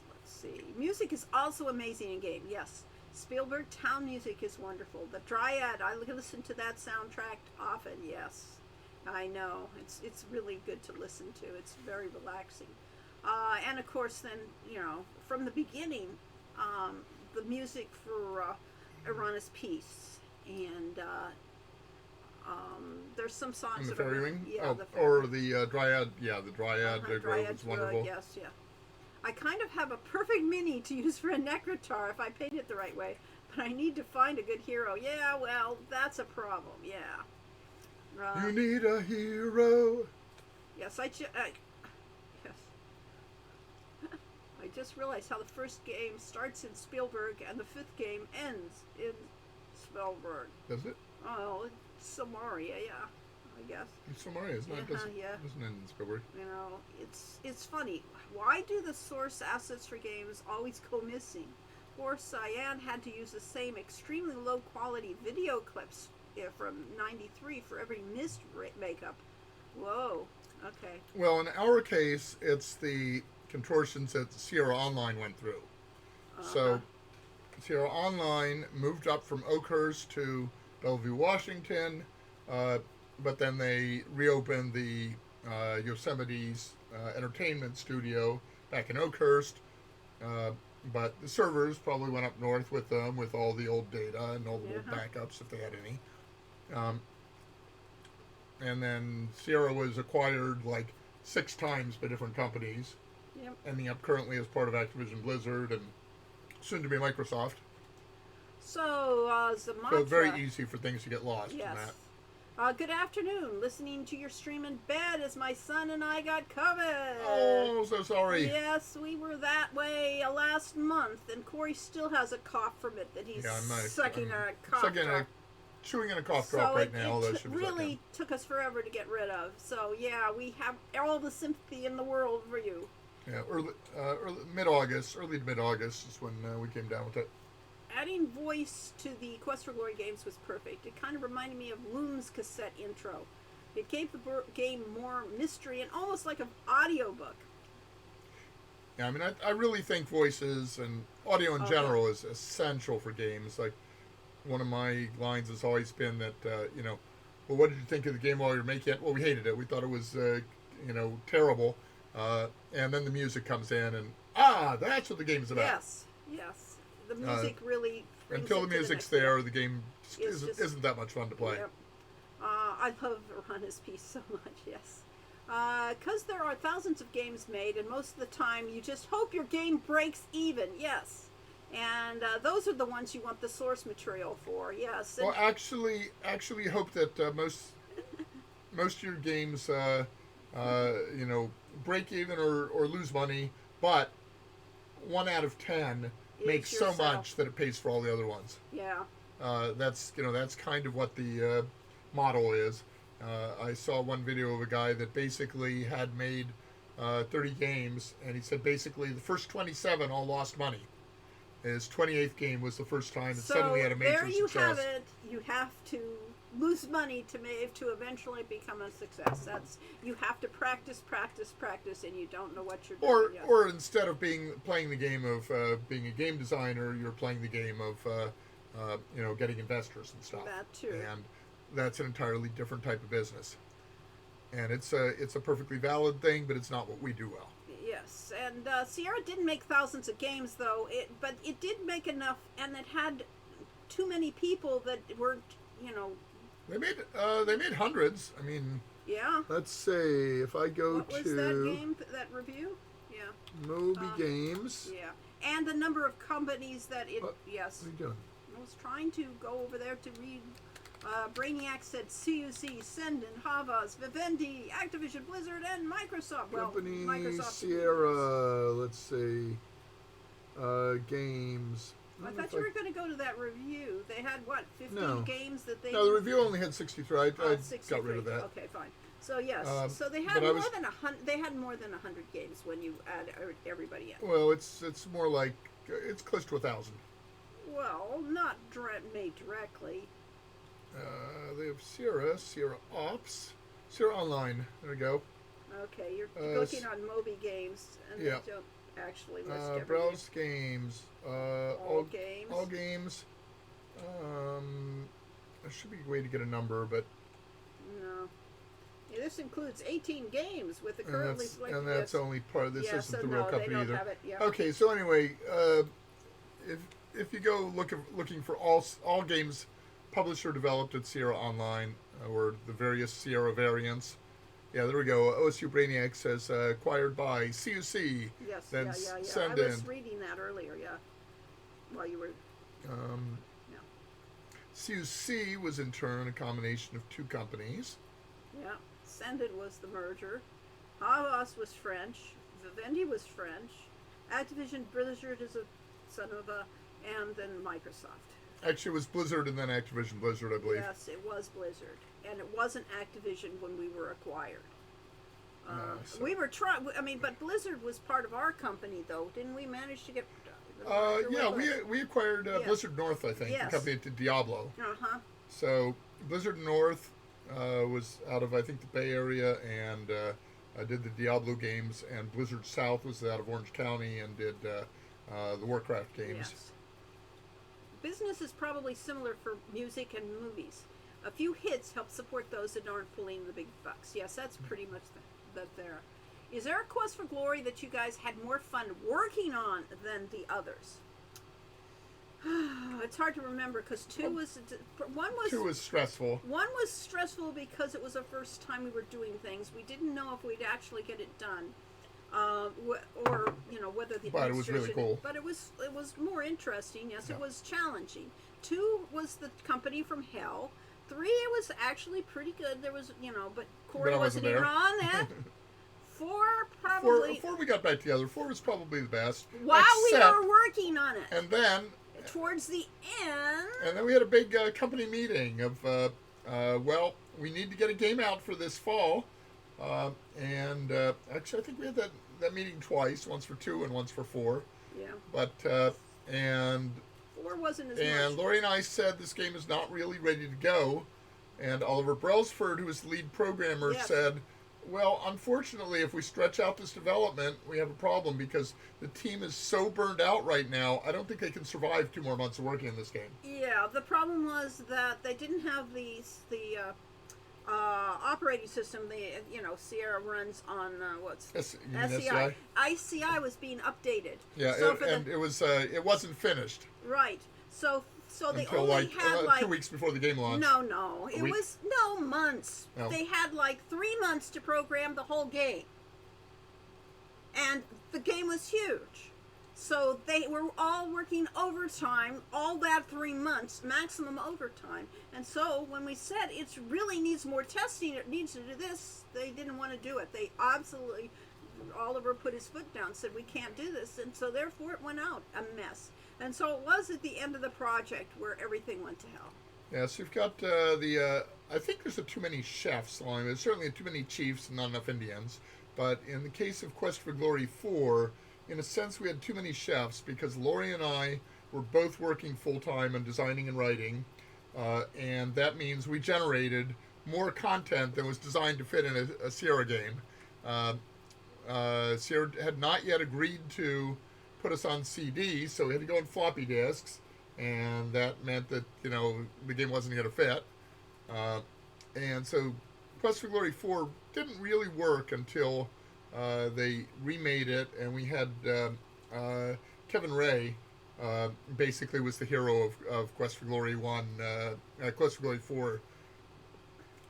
Let's see. Music is also amazing in game. Yes. Spielberg town music is wonderful. The Dryad, I listen to that soundtrack often. Yes. I know. It's really good to listen to. It's very relaxing. And of course, then, from the beginning, the music for Iranis Peace, and there's some songs. And the that are, Fairy Ring? yeah, the or the Dryad. Yeah, the Dryad Grove Dryad's is wonderful. yes, yeah. I kind of have a perfect mini to use for a Necrotar if I paint it the right way, but I need to find a good hero. Yeah, well, that's a problem. Yeah. You need a hero. Yes, yes. I just realized how the first game starts in Spielberg and the 5th game ends in Spielberg. Does it? Oh, it's Samaria, yeah, I guess. It's Samaria, isn't it? Yeah. Doesn't end in Spielberg. It's funny. Why do the source assets for games always go missing? Poor Cyan had to use the same extremely low quality video clips from '93 for every mist makeup. Whoa. Okay. Well, in our case, it's the contortions that Sierra Online went through. So, Sierra Online moved up from Oakhurst to Bellevue, Washington, but then they reopened the Yosemite's entertainment studio back in Oakhurst. But the servers probably went up north with them with all the old data and all the old backups if they had any. And then Sierra was acquired like 6 times by different companies. Yep. Ending up currently as part of Activision Blizzard and soon to be Microsoft. So, Zamatra. So it's very easy for things to get lost in Yes. that. Good afternoon. Listening to your stream in bed as my son and I got COVID. Oh, so sorry. Yes, we were that way last month, and Corey still has a cough from it that he's sucking a cough drop. Chewing in a cough drop right now. It really took us forever to get rid of. So, yeah, we have all the sympathy in the world for you. Yeah, early to mid-August is when we came down with it. Adding voice to the Quest for Glory games was perfect. It kind of reminded me of Loom's cassette intro. It gave the game more mystery and almost like an audiobook. Yeah, I mean, I really think voices and audio in general is essential for games. Like, one of my lines has always been that, well, what did you think of the game while you were making it? Well, we hated it. We thought it was, terrible. And then the music comes in and, that's what the game's about. Yes. The music really... Until the music's there, the game isn't that much fun to play. Yep. I love Iranis Peace so much, yes. Because there are thousands of games made, and most of the time you just hope your game breaks even, yes. And those are the ones you want the source material for, yes. Well, actually hope that most of your games, break even or lose money, but 1 out of 10 makes so much that it pays for all the other ones. Yeah. That's kind of what the model is. I saw one video of a guy that basically had made 30 games, and he said basically the first 27 all lost money. His 28th game was the first time it suddenly had a major success. So there you have it. You have to lose money to eventually become a success. You have to practice, and you don't know what you're doing. Or instead of playing the game of being a game designer, you're playing the game of getting investors and stuff. That too. And that's an entirely different type of business. And it's a perfectly valid thing, but it's not what we do well. Yes, and Sierra didn't make thousands of games though. But it did make enough, and it had too many people that weren't They made hundreds. I mean, Yeah. let's say if I go What was to that game? That review? Yeah. Moby Uh, Games. Yeah. And the number of companies that it. What Yes. are you doing? I was trying to go over there to read. Brainiac said CUC, Sendon, Havas, Vivendi, Activision, Blizzard, and Microsoft. Well, Company Microsoft. Sierra. Let's say games. I thought you were going to go to that review. They had what, 15 No. games that they. No, the review only had 63. I got 63. rid of that. Okay, fine. So yes, so they had but I more was- than 100. They had more than 100 games when you add everybody in. Well, it's more like it's close to 1,000. Well, not made directly. They have Sierra Ops, Sierra Online. There we go. Okay, you're Uh, looking on Moby Games, and yeah. they don't actually list every Browse games. all games. All games. There should be a way to get a number, but No. Yeah, this includes 18 games with the and currently that's, selected. and that's only part. This yeah, isn't so the no, real they company don't either. have it. Yeah. Okay, so anyway, if you go looking for all games published or developed at Sierra Online or the various Sierra variants, yeah, there we go. OSU Brainiac says acquired by CUC. Yes. Then yeah. send I was in. reading that earlier. Yeah. While you were. Um, Yeah. CUC was in turn a combination of two companies. Yeah. Sended was the merger. Havas was French. Vivendi was French. Activision Blizzard is a son of a, and then Microsoft. Actually, it was Blizzard and then Activision Blizzard, I believe. Yes, it was Blizzard, and it wasn't Activision when we were acquired. So- We were trying. I mean, but Blizzard was part of our company, though. Didn't we manage to get? the merger Yeah, with we acquired Yes. Blizzard North, I think, Yes. the company that did Diablo. Uh-huh. So Blizzard North was out of, I think, the Bay Area and did the Diablo games, and Blizzard South was out of Orange County and did the Warcraft games. Yes. Business is probably similar for music and movies. A few hits help support those that aren't pulling the big bucks. Yes, that's pretty much that there. Is there a quest for glory that you guys had more fun working on than the others? It's hard to remember because two was Stressful. one was stressful because it was the first time we were doing things. We didn't know if we'd actually get it done, or whether the But it was really administration- cool. But it was more interesting. Yes, Yeah. it was challenging. 2 was the company from hell. 3 it was actually pretty good. There was but Corey But I wasn't even there. on that. 4 probably Four we got back together. 4 was probably the best. while we except- were working on it. And then Towards the end. we had a big company meeting of, well, we need to get a game out for this fall. And actually, I think we had that meeting twice, once for 2 and once for 4. Yeah. But, and 4 wasn't as And much. Lori and I said this game is not really ready to go. And Oliver Brailsford, who is the lead programmer, Yes. said, well, unfortunately, if we stretch out this development, we have a problem because the team is so burned out right now, I don't think they can survive 2 more months of working on this game. Yeah, the problem was that they didn't have the operating system. Sierra runs on You mean SCI. ICI was being updated. Yeah, So and it was it wasn't finished right. So they until only had 2 weeks before the game launched. No, it week? was months. Oh. They had 3 months to program the whole game, and the game was huge. So they were all working overtime, all that 3 months, maximum overtime. And so when we said it really needs more testing, it needs to do this, they didn't want to do it. They absolutely, Oliver put his foot down, said we can't do this. And so therefore it went out, a mess. And so it was at the end of the project where everything went to hell. Yeah, so you've got I think there's too many chefs along. There's certainly too many chiefs and not enough Indians. But in the case of Quest for Glory 4, in a sense, we had too many chefs because Lori and I were both working full-time on designing and writing, and that means we generated more content than was designed to fit in a Sierra game. Sierra had not yet agreed to put us on CD, so we had to go on floppy disks, and that meant that, the game wasn't going to fit. And so Quest for Glory 4 didn't really work until they remade it, and we had Kevin Ray basically was the hero of Quest for Glory 1, Quest for Glory 4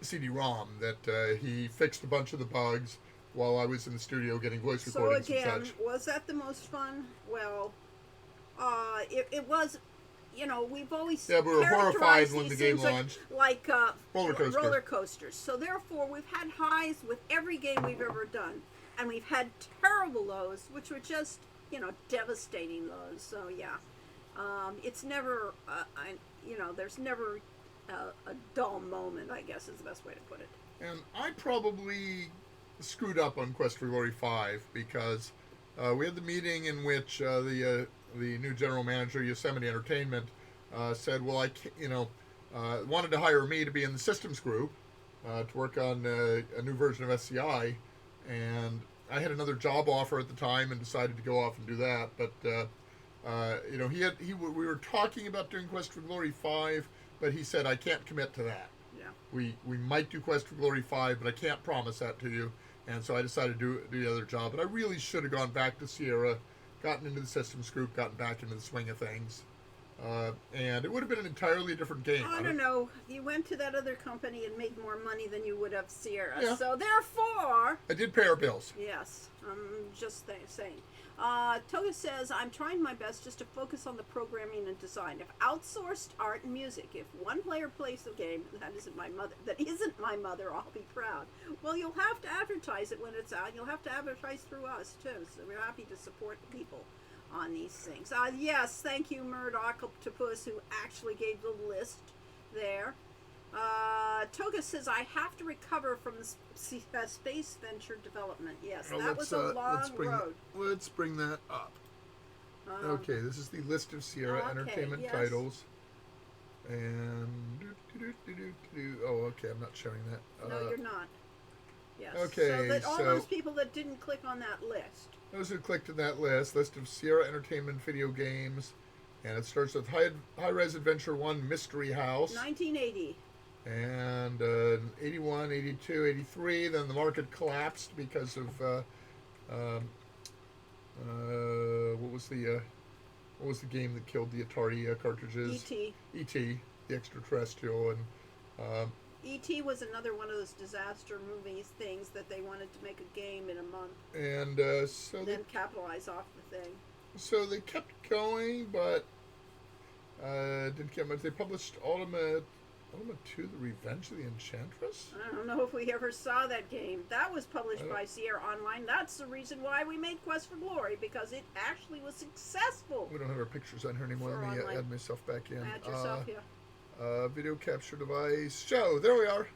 CD-ROM that he fixed a bunch of the bugs while I was in the studio getting voice So recordings again, and such. was that the most fun? Well, it was. You know, we've always Yeah, we were horrified characterized when the these game things launched. like Roller coaster. coasters. So therefore, we've had highs with every game we've ever done, and we've had terrible lows, which were just devastating lows. So yeah, it's never there's never a dull moment. I guess is the best way to put it. And I probably screwed up on Quest for Glory 5 because we had the meeting in which the new general manager, Yosemite Entertainment, said, "Well, wanted to hire me to be in the systems group to work on a new version of SCI, and I had another job offer at the time and decided to go off and do that. But we were talking about doing Quest for Glory 5, but he said I can't commit to that. Yeah. We might do Quest for Glory 5, but I can't promise that to you." And so I decided to do the other job. But I really should have gone back to Sierra, gotten into the systems group, gotten back into the swing of things. And it would have been an entirely different game. I don't know. You went to that other company and made more money than you would have Sierra. Yeah. So therefore, I did pay our bills. yes, I'm just saying. Toga says, I'm trying my best just to focus on the programming and design. If outsourced art and music, if one player plays the game that isn't my mother, I'll be proud. Well, you'll have to advertise it when it's out. You'll have to advertise through us, too. So we're happy to support the people on these things. Yes, thank you, Murdoch Octopus, who actually gave the list there. Toga says, I have to recover from the space venture development. Yes, Well, that was a long road. Let's bring that up. Okay, this is the list of Sierra okay, Entertainment yes. titles. And okay, I'm not showing that. No, you're not. Yes. Okay, So that all so- those people that didn't click on that list. Those who clicked on that list of Sierra Entertainment video games, and it starts with High Res Adventure 1 Mystery House. 1980. And 81, 82, 83, then the market collapsed because of what was the game that killed the Atari cartridges? E.T. E.T., the extraterrestrial, and E.T. was another one of those disaster movies things that they wanted to make a game in a month, so then capitalize off the thing. they kept going, but didn't get much. They published Ultima 2, The Revenge of the Enchantress? I don't know if we ever saw that game. That was published by Sierra Online. That's the reason why we made Quest for Glory, because it actually was successful. We don't have our pictures on here anymore. For Let me online. add myself back in. Add yourself, Video capture device. Show. There we are.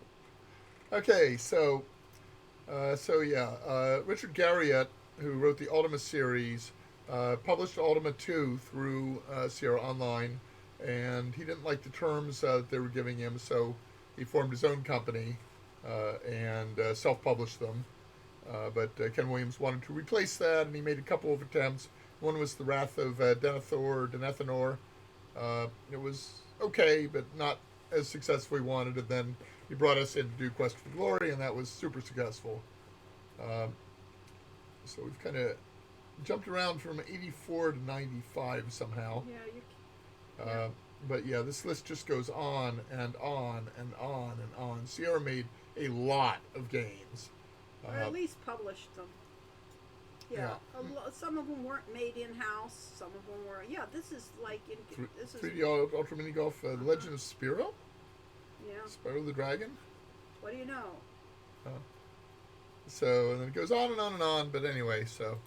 Okay, so Richard Garriott, who wrote the Ultima series, published Ultima 2 through Sierra Online, and he didn't like the terms that they were giving him, so he formed his own company and self-published them. But Ken Williams wanted to replace that, and he made a couple of attempts. One was The Wrath of Denethor. It was okay, but not as successful as we wanted, and then he brought us in to do Quest for Glory, and that was super successful. So we've kind of jumped around from 84 to 95 somehow. Yeah, But yeah, this list just goes on and on and on and on. Sierra made a lot of games. or at least published them. Yeah, some of them weren't made in-house. Some of them were. Yeah, this is like this is 3D Ultra Mini Golf, The Legend of Spyro? yeah. Spyro the Dragon? What do you know? So, and then it goes on and on and on, but anyway, so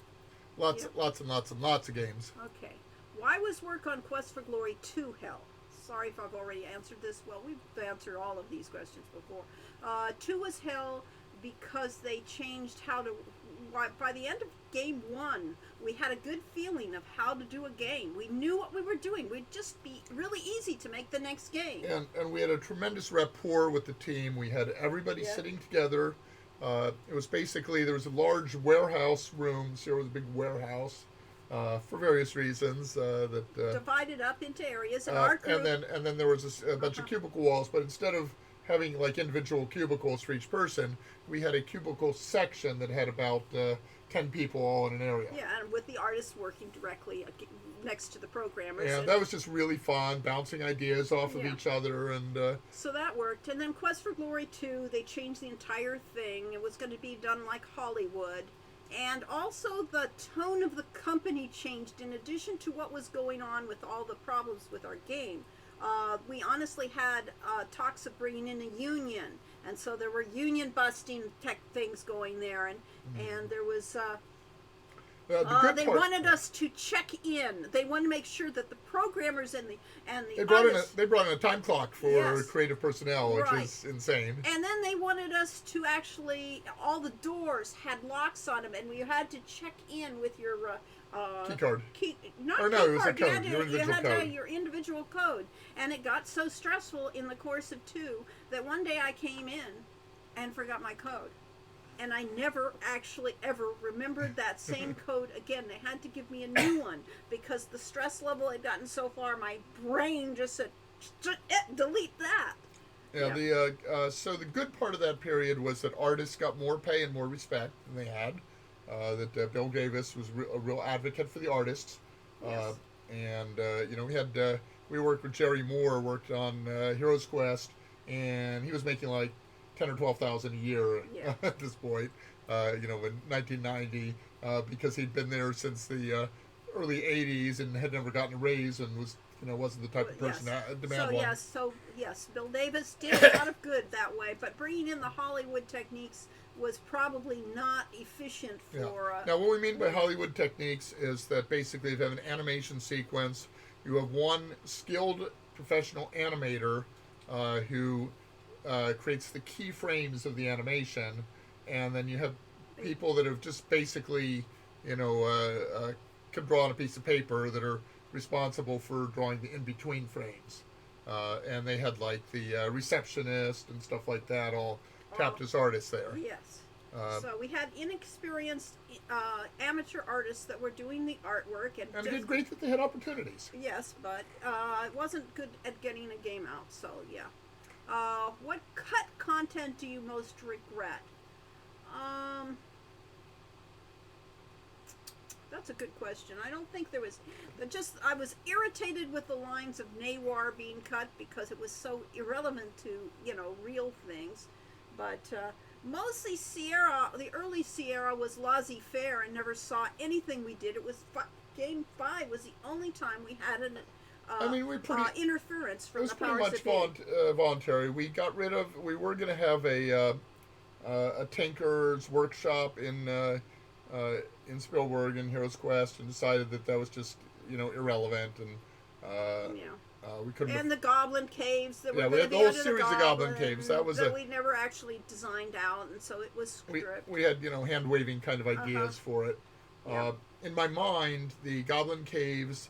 lots and lots of games. Okay. Why was work on Quest for Glory 2 hell? Sorry if I've already answered this. Well, we've answered all of these questions before. 2 was hell because they changed how to... By the end of game 1, we had a good feeling of how to do a game. We knew what we were doing. We'd just be really easy to make the next game. And we had a tremendous rapport with the team. We had everybody sitting together. It was basically, there was a large warehouse room. Sierra was a big warehouse. For various reasons Divided up into areas, and our group... and then there was a bunch of cubicle walls, but instead of having like individual cubicles for each person, we had a cubicle section that had about 10 people all in an area. Yeah, and with the artists working directly next to the programmers. And that was just really fun, bouncing ideas off of Yeah. each other. And So that worked. And then Quest for Glory 2, they changed the entire thing. It was going to be done like Hollywood. And also the tone of the company changed in addition to what was going on with all the problems with our game. We honestly had talks of bringing in a union. And so there were union busting tech things going there. And there was... the good they part, wanted us to check in. They wanted to make sure that the programmers and the they brought artists, in a time clock for Yes. creative personnel, which Right. is insane. and then they wanted us to actually, all the doors had locks on them, and we had to check in with your Key card. not Or no, key it was a card. You code, had to, your individual you had code. your individual code, and it got so stressful in the course of 2 that one day I came in and forgot my code. And I never actually ever remembered that same code again. They had to give me a new one because the stress level had gotten so far, my brain just said, delete that. Yeah, Yeah. so the good part of that period was that artists got more pay and more respect than they had. That Bill Davis was a real advocate for the artists. Yes. And we worked with Jerry Moore, worked on Heroes Quest, and he was making like 10 or 12,000 a year Yeah. at this point. In 1990, because he'd been there since the early 80s and had never gotten a raise and wasn't the type of person to demand one. So yes, Bill Davis did a lot of good that way, but bringing in the Hollywood techniques was probably not efficient Yeah. for. Now, what we mean by Hollywood techniques is that basically, if you have an animation sequence, you have one skilled professional animator who creates the keyframes of the animation, and then you have people that have just basically, can draw on a piece of paper that are responsible for drawing the in-between frames. And they had like the receptionist and stuff like that all tapped as artists there. Yes. Uh, So we had inexperienced amateur artists that were doing the artwork, and it did great that they had opportunities. Yes, but it wasn't good at getting a game out. So yeah. What cut content do you most regret? That's a good question. I don't think there was. I was irritated with the lines of Nawar being cut because it was so irrelevant to real things. But mostly Sierra, the early Sierra was laissez-faire and never saw anything we did. It was Game 5 was the only time we had an interference It from was the pretty powers much that be. voluntary. We got rid of. We were going to have a tinker's workshop in Spielberg in Heroes Quest, and decided that was just irrelevant, and we couldn't. And the Goblin Caves that Yeah, were we had going to the be whole under series of Goblin Caves. That was we never actually designed out, and so it was script. we had hand waving kind of ideas for it. Yeah. In my mind, the Goblin Caves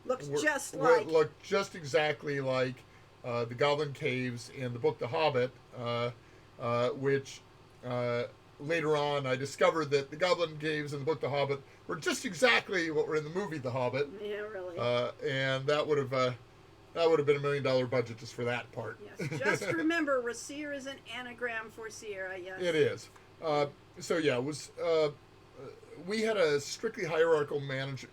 Looks looked just exactly like the Goblin Caves in the book The Hobbit, which later on I discovered that the Goblin Caves in the book The Hobbit were just exactly what were in the movie The Hobbit. Yeah, really. And that would have been $1 million budget just for that part. Yes. Just remember, Rasir is an anagram for Sierra. Yes. It is. So yeah, it was. We had a strictly hierarchical that's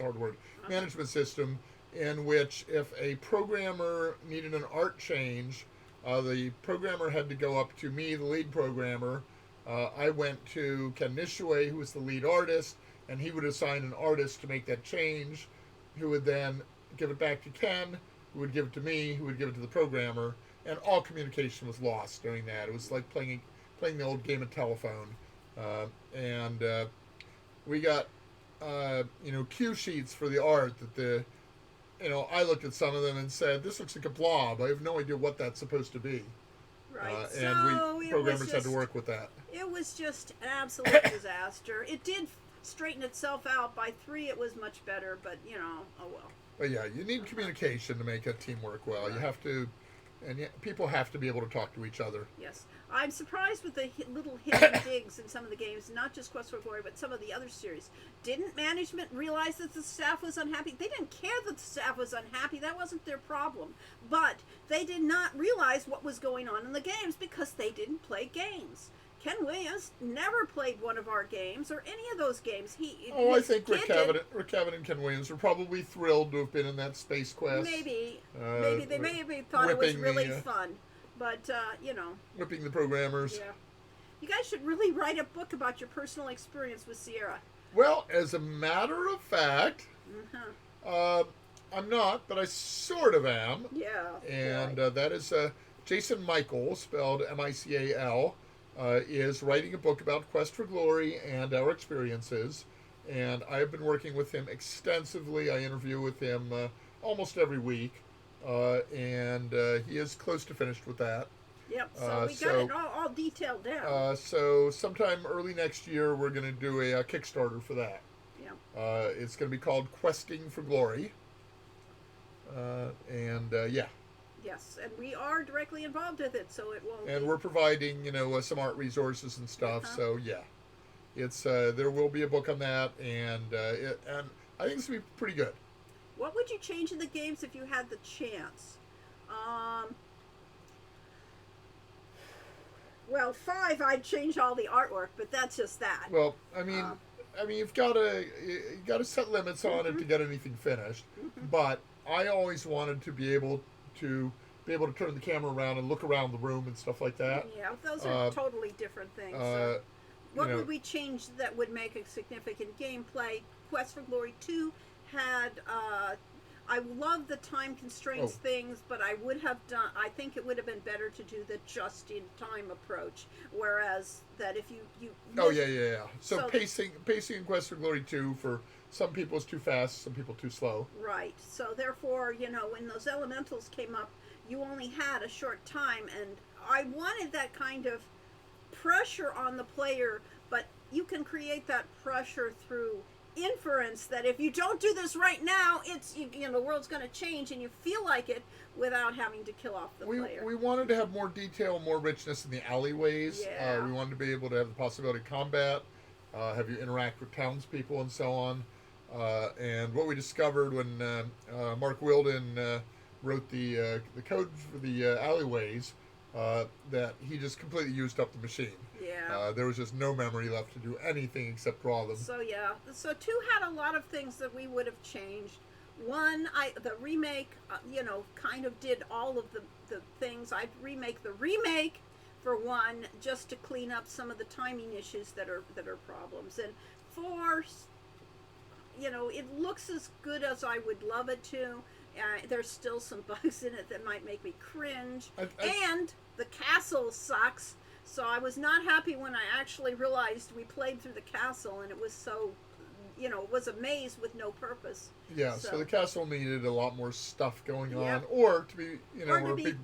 a hard word, management system in which if a programmer needed an art change, the programmer had to go up to me, the lead programmer. I went to Ken Nishue, who was the lead artist, and he would assign an artist to make that change, who would then give it back to Ken, who would give it to me, who would give it to the programmer, and all communication was lost during that. It was like playing the old game of telephone. And we got cue sheets for the art that I looked at some of them and said, this looks like a blob. I have no idea what that's supposed to be. Right. And we programmers had to work with that. It was just an absolute disaster. It did straighten itself out. By 3, it was much better, but oh well. But yeah, you need communication to make a team work well. You have to And yet people have to be able to talk to each other. Yes. I'm surprised with the little hidden digs in some of the games, not just Quest for Glory, but some of the other series. Didn't management realize that the staff was unhappy? They didn't care that the staff was unhappy. That wasn't their problem. But they did not realize what was going on in the games because they didn't play games. Ken Williams never played one of our games or any of those games. I think Rick Cavett and Ken Williams were probably thrilled to have been in that Space Quest. Maybe they may have thought it was really fun, but whipping the programmers. Yeah, you guys should really write a book about your personal experience with Sierra. Well, as a matter of fact, I'm not, but I sort of am. Yeah, and that is Jason Michael, spelled Mical. Is writing a book about Quest for Glory and our experiences, and I've been working with him extensively. I interview with him almost every week, and he is close to finished with that. Yep, so we got it all detailed down. So sometime early next year, we're going to do a Kickstarter for that. Yeah. It's going to be called Questing for Glory, yeah. Yes, and we are directly involved with it, so it will. And we're providing, some art resources and stuff. So yeah, it's there will be a book on that, and I think this will be pretty good. What would you change in the games if you had the chance? Well, 5, I'd change all the artwork, but that's just that. Well, I mean, you've got to set limits on it to get anything finished. But I always wanted to be able to turn the camera around and look around the room and stuff like that. Yeah, those are totally different things. What would we change that would make a significant gameplay? Quest for Glory 2 had, I love the time constraints things, but I think it would have been better to do the just-in-time approach, whereas that if you So pacing in Quest for Glory 2 for some people is too fast, some people too slow. Right. So therefore, when those elementals came up, you only had a short time, and I wanted that kind of pressure on the player, but you can create that pressure through inference that if you don't do this right now, it's the world's going to change, and you feel like it without having to kill off the player. We wanted to have more detail, more richness in the alleyways. Yeah. We wanted to be able to have the possibility of combat, have you interact with townspeople and so on. And what we discovered when Mark Wilden wrote the code for the alleyways, that he just completely used up the machine. Yeah. There was just no memory left to do anything except draw them. So 2 had a lot of things that we would have changed. 1, the remake, kind of did all of the things. I'd remake the remake for 1 just to clean up some of the timing issues that are problems. And 4. It looks as good as I would love it to. There's still some bugs in it that might make me cringe. And the castle sucks. So I was not happy when I actually realized we played through the castle and it was so, it was a maze with no purpose. Yeah, so the castle needed a lot more stuff going on, or to be,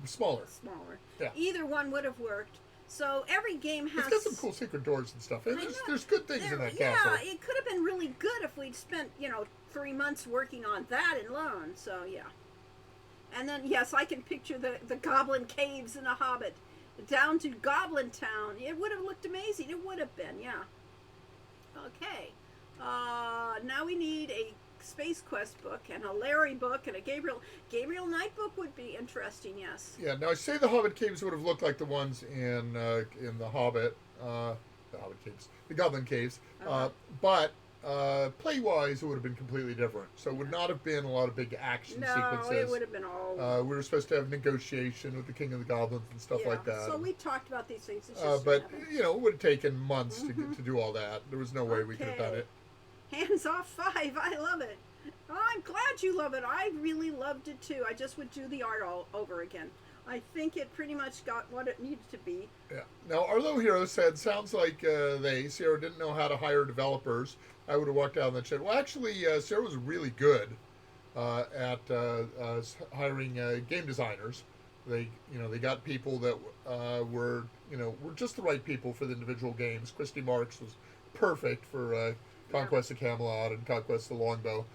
smaller. Smaller. Yeah. Either one would have worked. So every game has... It's got some cool secret doors and stuff. There's good things in that castle. Yeah, it could have been really good if we'd spent, 3 months working on that alone. So, yeah. And then, yes, I can picture the goblin caves in The Hobbit. Down to Goblin Town. It would have looked amazing. It would have been, yeah. Okay. Now we need a Space Quest book and a Larry book and a Gabriel Knight book would be interesting, yes. Yeah, now I say the Hobbit caves would have looked like the ones in the Hobbit, the Goblin Caves, but play-wise it would have been completely different. So it would not have been a lot of big action sequences. No, it would have been all... we were supposed to have negotiation with the King of the Goblins and stuff like that. So we talked about these things. It's just but, it would have taken months to do all that. There was no way we could have done it. Hands Off 5, I love it. Oh, I'm glad you love it. I really loved it too. I just would do the art all over again. I think it pretty much got what it needed to be. Yeah. Now, Arlo Hero said, sounds like Sierra didn't know how to hire developers. I would have walked out and said, well, actually, Sierra was really good at hiring game designers. They got people that were just the right people for the individual games. Christy Marks was perfect for Conquest of Camelot and Conquest of the Longbow.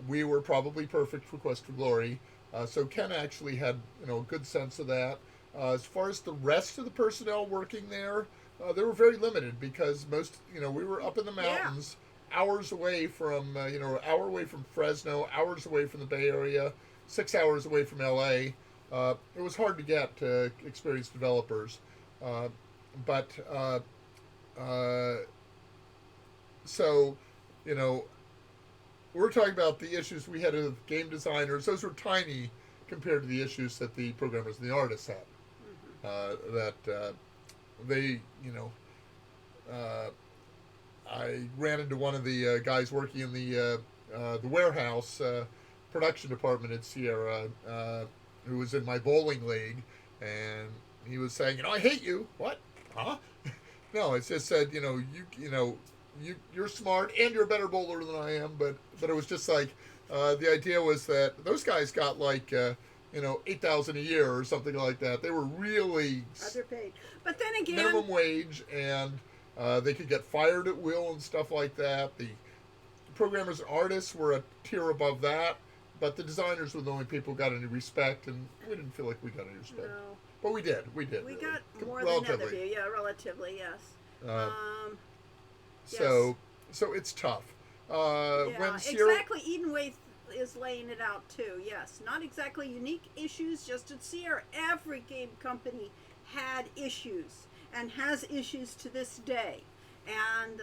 We were probably perfect for Quest for Glory. So Ken actually had a good sense of that. As far as the rest of the personnel working there, they were very limited because most we were up in the Yeah. mountains, hours away from an hour away from Fresno, hours away from the Bay Area, 6 hours away from LA. It was hard to get experienced developers, but so you know we're talking about the issues we had with game designers. Those were tiny compared to the issues that the programmers and the artists had. That they, uh, I ran into one of the guys working in the warehouse production department at Sierra, who was in my bowling league, and he was saying, I hate you. What? Huh? No, it's just said, you're smart and you're a better bowler than I am, but it was just like the idea was that those guys got like 8,000 a year or something like that. They were really Underpaid. But then again, minimum wage, and they could get fired at will and stuff like that. The programmers and artists were a tier above that, but the designers were the only people who got any respect, and we didn't feel like we got any respect. no. But we did. We We got more than other people. Yeah, relatively, yes. Uh, Yes. So it's tough. Yeah, When Sierra, exactly. Edenwaith is laying it out too. Yes, not exactly unique issues. Just at Sierra, every game company had issues and has issues to this day, and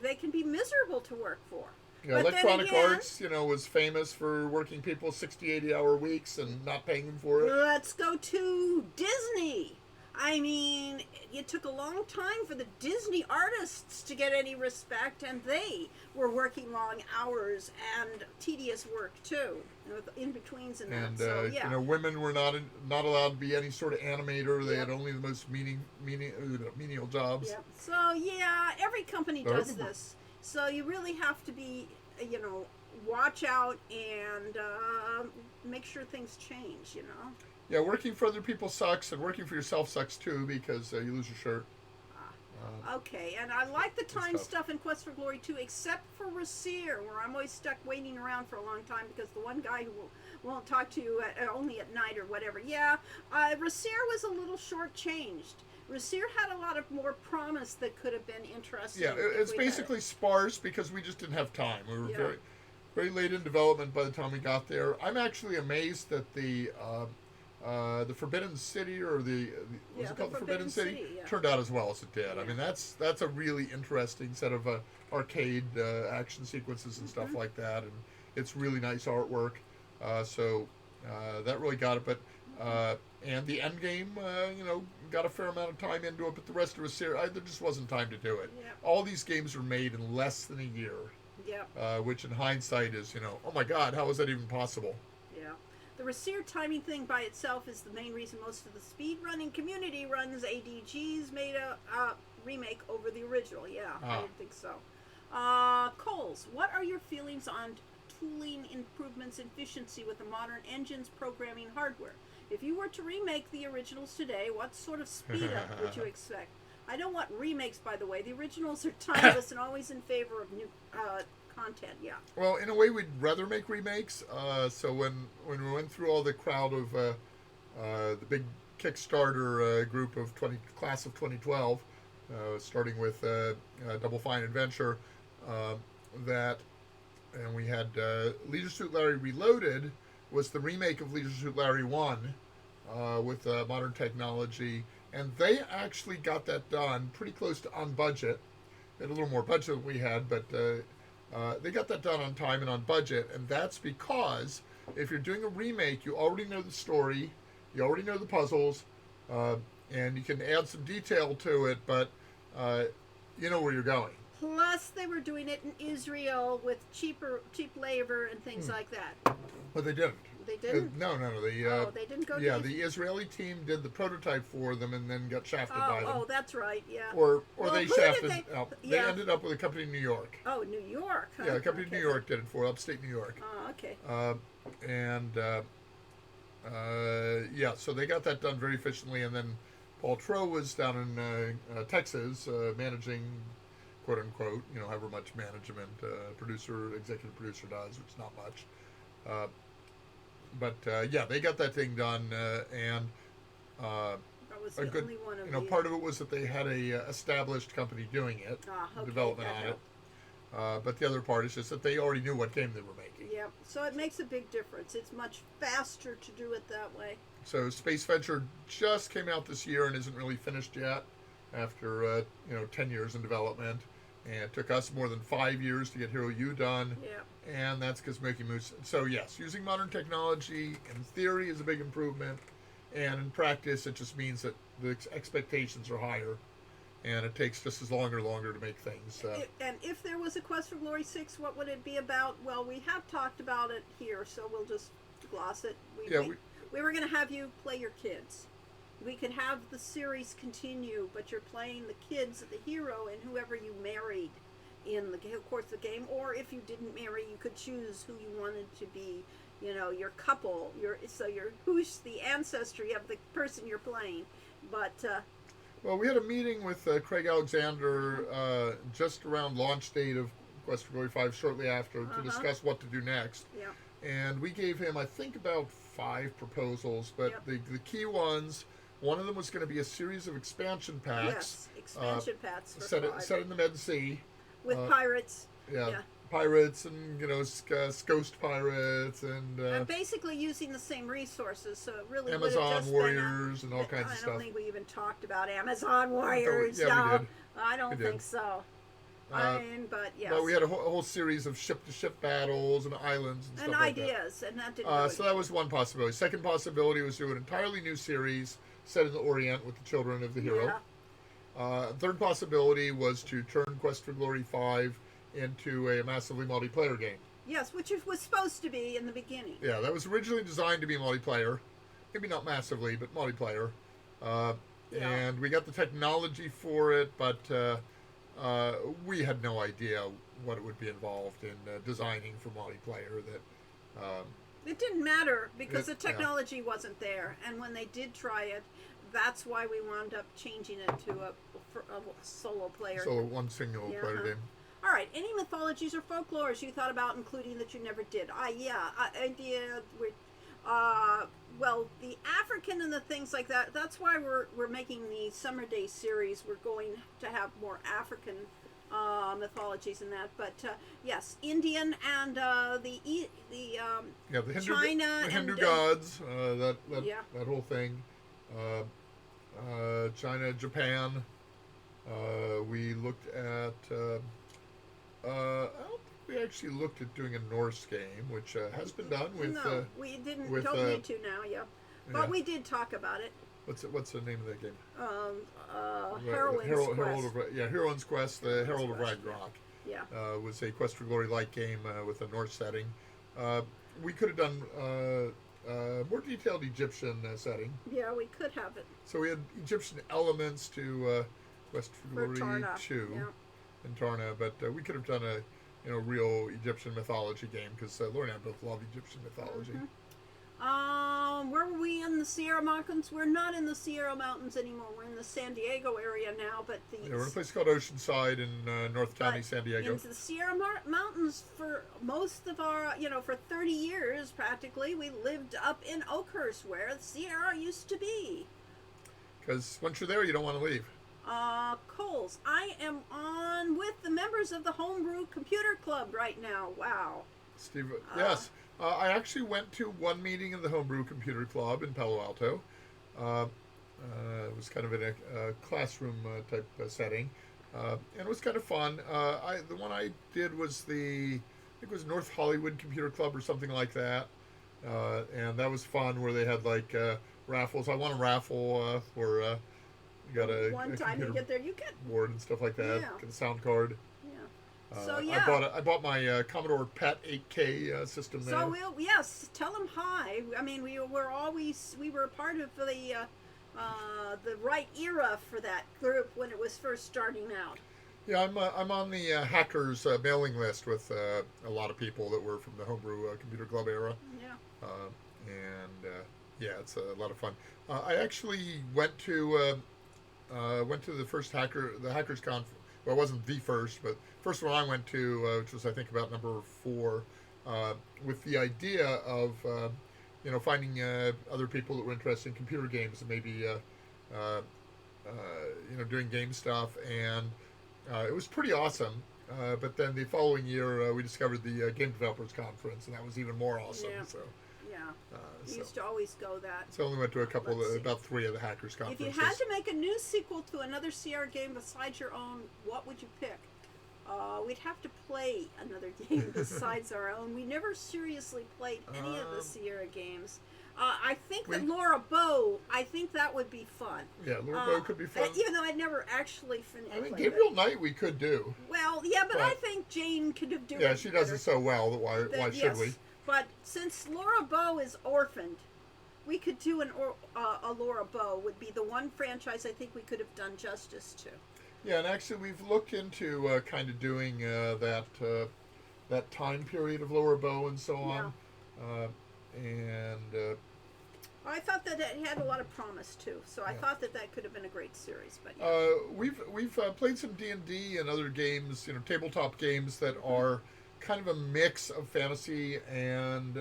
they can be miserable to work for. But then Electronic again, Arts, was famous for working people 60, 80-hour weeks and not paying them for it. let's go to Disney. I mean, it took a long time for the Disney artists to get any respect, and they were working long hours and tedious work too, with in betweens and that. And So yeah, women were not allowed to be any sort of animator. They had only the most menial jobs. yeah. So yeah, every company So does everybody- this. So you really have to be, watch out and make sure things change. Yeah, working for other people sucks, and working for yourself sucks too because you lose your shirt. Okay, and I like the time tough. stuff in Quest for Glory too, except for Rasir, where I'm always stuck waiting around for a long time because the one guy who won't talk to you only at night or whatever. Yeah, Rasir was a little shortchanged. Rasir had a lot of more promise that could have been interesting. Yeah, if it's we'd had it. basically sparse because we just didn't have time. We were Yeah. very, very late in development by the time we got there. I'm actually amazed that the Forbidden City or was Yeah, it called the the Forbidden Forbidden City? City, yeah. Turned out as well as it did. I Yeah. mean, that's a really interesting set of arcade action sequences and stuff like that, and it's really nice artwork. So that really got it. But and the end game, got a fair amount of time into it, but the rest of us here, there just wasn't time to do it. Yeah. All these games were made in less than a year, Yeah, which in hindsight is, oh my God, how was that even possible? yeah. The Rasir timing thing by itself is the main reason most of the speedrunning community runs ADGs made a remake over the original. Yeah, I didn't think so. Coles, what are your feelings on tooling improvements and efficiency with the modern engines, programming, hardware? If you were to remake the originals today, what sort of speed up would you expect? I don't want remakes, by the way. The originals are timeless and always in favor of new content. Yeah. Well, in a way, we'd rather make remakes. So when we went through all the crowd of the big Kickstarter group of class of 2012, starting with Double Fine Adventure, and we had Leisure Suit Larry Reloaded was the remake of Leisure Suit Larry 1 with modern technology, and they actually got that done pretty close to on budget. They had a little more budget than we had, but they got that done on time and on budget, and that's because if you're doing a remake, you already know the story, you already know the puzzles, and you can add some detail to it, but you know where you're going. Plus, they were doing it in Israel with cheap labor and things like that. But they didn't. They didn't. No. They didn't go. Yeah, to the Israeli team did the prototype for them and then got shafted by them. Oh, that's right. Yeah. Or Well, they who did shafted. they- They yeah. ended up with a company in New York. Oh, New York. Huh? Yeah, a company in Okay. New York did it for upstate New York. Oh, okay. Yeah, so they got that done very efficiently, and then Paul Tro was down in Texas managing quote unquote, however much management executive producer does, which is not much. But yeah, they got that thing done, and That was a the good, only one of the. part of it was that they had a established company doing it, Okay, development that on helped. it. But the other part is just that they already knew what game they were making. Yep. So it makes a big difference. It's much faster to do it that way. So Space Venture just came out this year and isn't really finished yet, after 10 years in development, and it took us more than 5 years to get Hero U done. Yeah. And that's because Mickey Mouse. So yes, using modern technology in theory is a big improvement, and in practice it just means that the expectations are higher, and it takes just as longer to make things. And if there was a Quest for Glory 6, what would it be about? Well, we have talked about it here, so we'll just gloss it. We were going to have you play your kids. We could have the series continue, but you're playing the kids of the hero and whoever you married in the course of the game. Or if you didn't marry, you could choose who you wanted to be, your couple. Who's the ancestry of the person you're playing. But well, we had a meeting with Craig Alexander just around launch date of Quest for Glory 5, shortly after, to discuss what to do next. yeah. And we gave him, I think, about 5 proposals, but Yep. the key ones, one of them was going to be a series of expansion packs. Yes, expansion packs for set 5. in the Med Sea. With uh, pirates. Yeah, pirates and, ghost pirates and And basically using the same resources, so it really would have Amazon just warriors and all kinds of I stuff. don't think we even talked about Amazon warriors. Yeah, we no, did. I don't We did. think so. Uh, But yes. But we had a whole series of ship-to-ship battles and islands and and stuff like that. ideas, and that didn't. Really So that was one possibility. Second possibility was to do an entirely new series set in the Orient with the children of the hero. Yeah. Third possibility was to turn Quest for Glory 5 into a massively multiplayer game. Yes, which it was supposed to be in the beginning. Yeah, that was originally designed to be multiplayer. Maybe not massively, but multiplayer. Yeah. And we got the technology for it, but we had no idea what it would be involved in designing for multiplayer. It didn't matter because It- the technology wasn't there, and when they did try it, that's why we wound up changing it to a solo player. So one single Yeah, player game. All right. Any mythologies or folklores you thought about including that you never did? Idea. Well, the African and the things like that. That's why we're making the Summer Day series. We're going to have more African mythologies in that. But yes, Indian and the Hindu, China the Hindu and, gods. Yeah. That whole thing. China, Japan. We looked at. I don't think we actually looked at doing a Norse game, which has been done with. no, we didn't. with, Don't need to now. Yeah, but yeah. we did talk about it. What's the name of that game? Heroine's Quest. Heroine's Quest, the Herald of Quest, Ragnarok. Yeah. Was a Quest for Glory-like game with a Norse setting. We could have done more detailed Egyptian setting. Yeah, we could have it So we had Egyptian elements to Quest for for Glory Tarna. 2 Yeah. and Tarna, but we could have done a real Egyptian mythology game because Lauren and I both love Egyptian mythology. Mm-hmm. Where were we in the Sierra Mountains? We're not in the Sierra Mountains anymore. We're in the San Diego area now, but Yeah, we're in a place called Oceanside in North County, but San Diego. into the Sierra Mountains for most of our, for 30 years practically, we lived up in Oakhurst where the Sierra used to be. Because once you're there, you don't want to leave. Coles, I am on with the members of the Homebrew Computer Club right now. Wow. Steve, yes. I actually went to one meeting of the Homebrew Computer Club in Palo Alto. It was kind of in a classroom type setting, and it was kind of fun. The one I did was I think it was North Hollywood Computer Club or something like that, and that was fun where they had like raffles. I won a raffle where you got a One time you computer get there, you get. board and stuff like that. Yeah. Get a sound card. Yeah. So yeah. I bought my Commodore PET 8K system there. So yes, tell them hi. I mean, we were a part of the right era for that group when it was first starting out. Yeah, I'm on the hackers mailing list with a lot of people that were from the Homebrew Computer Club era. Yeah. Yeah, it's a lot of fun. I actually went to the first the Hackers Conf. well, it wasn't the first, but first one I went to, which was I think about number 4, with the idea of finding other people that were interested in computer games and maybe uh, doing game stuff, and it was pretty awesome. But then the following year, we discovered the Game Developers Conference, and that was even more awesome. Yeah. So, Yeah. We so, used to always go that. so I only went to a couple, Let's see. about 3 of the Hackers If Conferences. you had to make a new sequel to another Sierra game besides your own, what would you pick? We'd have to play another game besides our own. We never seriously played any of the Sierra games. I think that Laura Bow, I think that would be fun. Yeah, Laura Bow could be fun. Even though I'd never actually finished. I mean, Gabriel Knight we could do. Well, yeah, but I think Jane could have done it. Yeah, she does better. it so well that why should we? But since Laura Bow is orphaned, we could do a Laura Bow would be the one franchise I think we could have done justice to. Yeah, and actually we've looked into kind of doing that time period of Laura Bow and so on, and I thought that it had a lot of promise too, so I thought that could have been a great series. But we've played some D&D and other games, tabletop games that are kind of a mix of fantasy and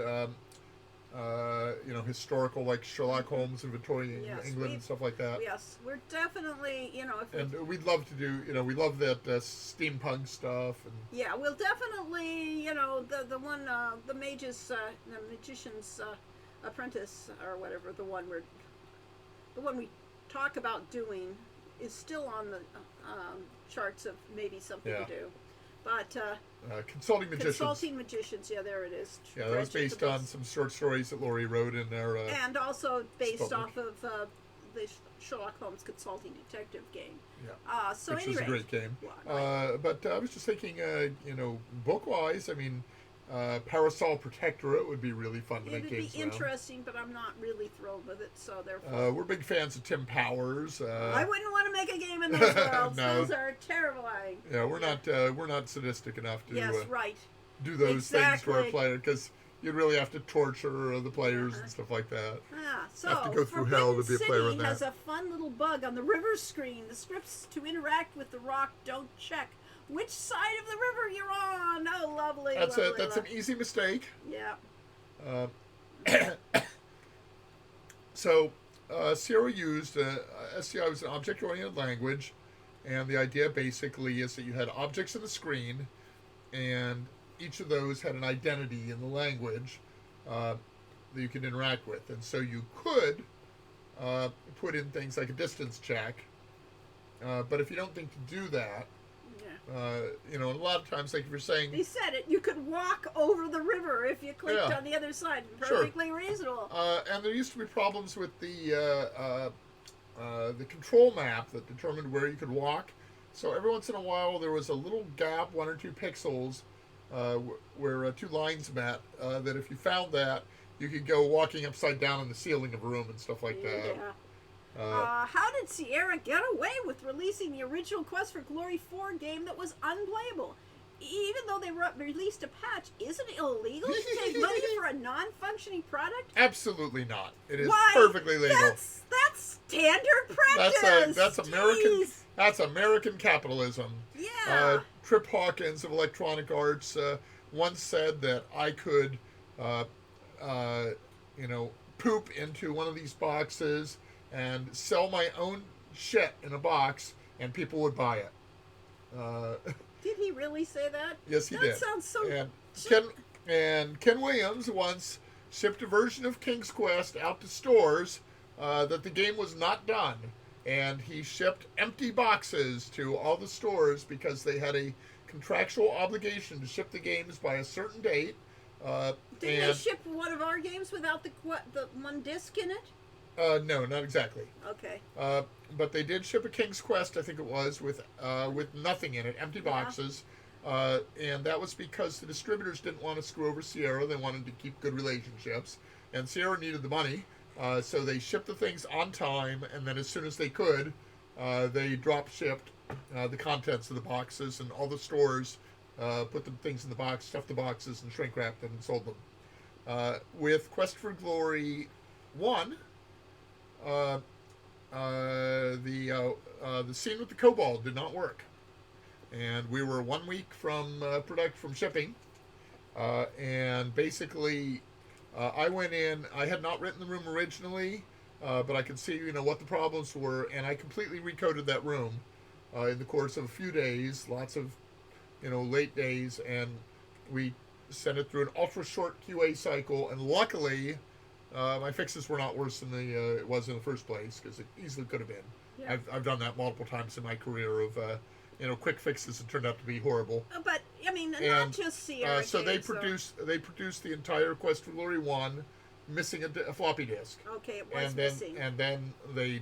historical, like Sherlock Holmes and Victorian England and stuff like that. Yes, we're definitely, and we'd love to do, we love that steampunk stuff. And yeah, we'll definitely, the one, the magician's apprentice or whatever, the one we talk about doing is still on the charts of maybe something to do. But Consulting Magicians, yeah, there it is. Yeah, that was based on some short stories that Laurie wrote in their and also based off of the Sherlock Holmes Consulting Detective game. Yeah, so which is a great game. But I was just thinking, book-wise, I mean, Parasol Protectorate would be really fun to make games around. It would be interesting, but I'm not really thrilled with it, so therefore... we're big fans of Tim Powers. I wouldn't want to make a game in those worlds. No. Those are terrifying. Yeah, we're not sadistic enough to do those things to our player, because you'd really have to torture the players and stuff like that. So have to go through hell to be a player in that. has a fun little bug on the river screen. The scripts to interact with the rock don't check which side of the river you're on. Oh, lovely. That's an easy mistake. Yeah. So Sierra used SCI was an object-oriented language, and the idea basically is that you had objects on the screen, and each of those had an identity in the language that you could interact with, and so you could put in things like a distance check, but if you don't think to do that, a lot of times, like if you're saying... He said it. You could walk over the river if you clicked on the other side. Perfectly reasonable. And there used to be problems with the control map that determined where you could walk. So every once in a while, there was a little gap, 1 or 2 pixels, where 2 lines met, that if you found that, you could go walking upside down in the ceiling of a room and stuff like that. Yeah. How did Sierra get away with releasing the original Quest for Glory 4 game that was unplayable? Even though they released a patch, isn't it illegal to take money for a non-functioning product? Absolutely not. It is perfectly legal. That's standard practice. That's American. Jeez. That's American capitalism. Yeah. Trip Hawkins of Electronic Arts once said that I could, poop into one of these boxes and sell my own shit in a box, and people would buy it. Did he really say that? Yes, he did. That sounds so... And Ken Williams once shipped a version of King's Quest out to stores that the game was not done, and he shipped empty boxes to all the stores because they had a contractual obligation to ship the games by a certain date. Didn't they ship one of our games without the one disc in it? No, not exactly. Okay. But they did ship a King's Quest, I think it was, with nothing in it, empty boxes. And that was because the distributors didn't want to screw over Sierra. They wanted to keep good relationships. And Sierra needed the money. So they shipped the things on time, and then as soon as they could, they drop-shipped the contents of the boxes, and all the stores put the things in the box, stuffed the boxes, and shrink-wrapped them and sold them. With Quest for Glory 1... the scene with the kobold did not work and we were 1 week from from shipping, and basically, I went in. I had not written the room originally, but I could see what the problems were, and I completely recoded that room in the course of a few days. Lots of late days, and we sent it through an ultra short QA cycle, and luckily my fixes were not worse than it was in the first place, because it easily could have been. Yeah. I've done that multiple times in my career of quick fixes that turned out to be horrible. But I mean, not And just Sierra. so they games, produced the entire Quest for Glory 1, missing a floppy disk, Okay, it was missing. and then they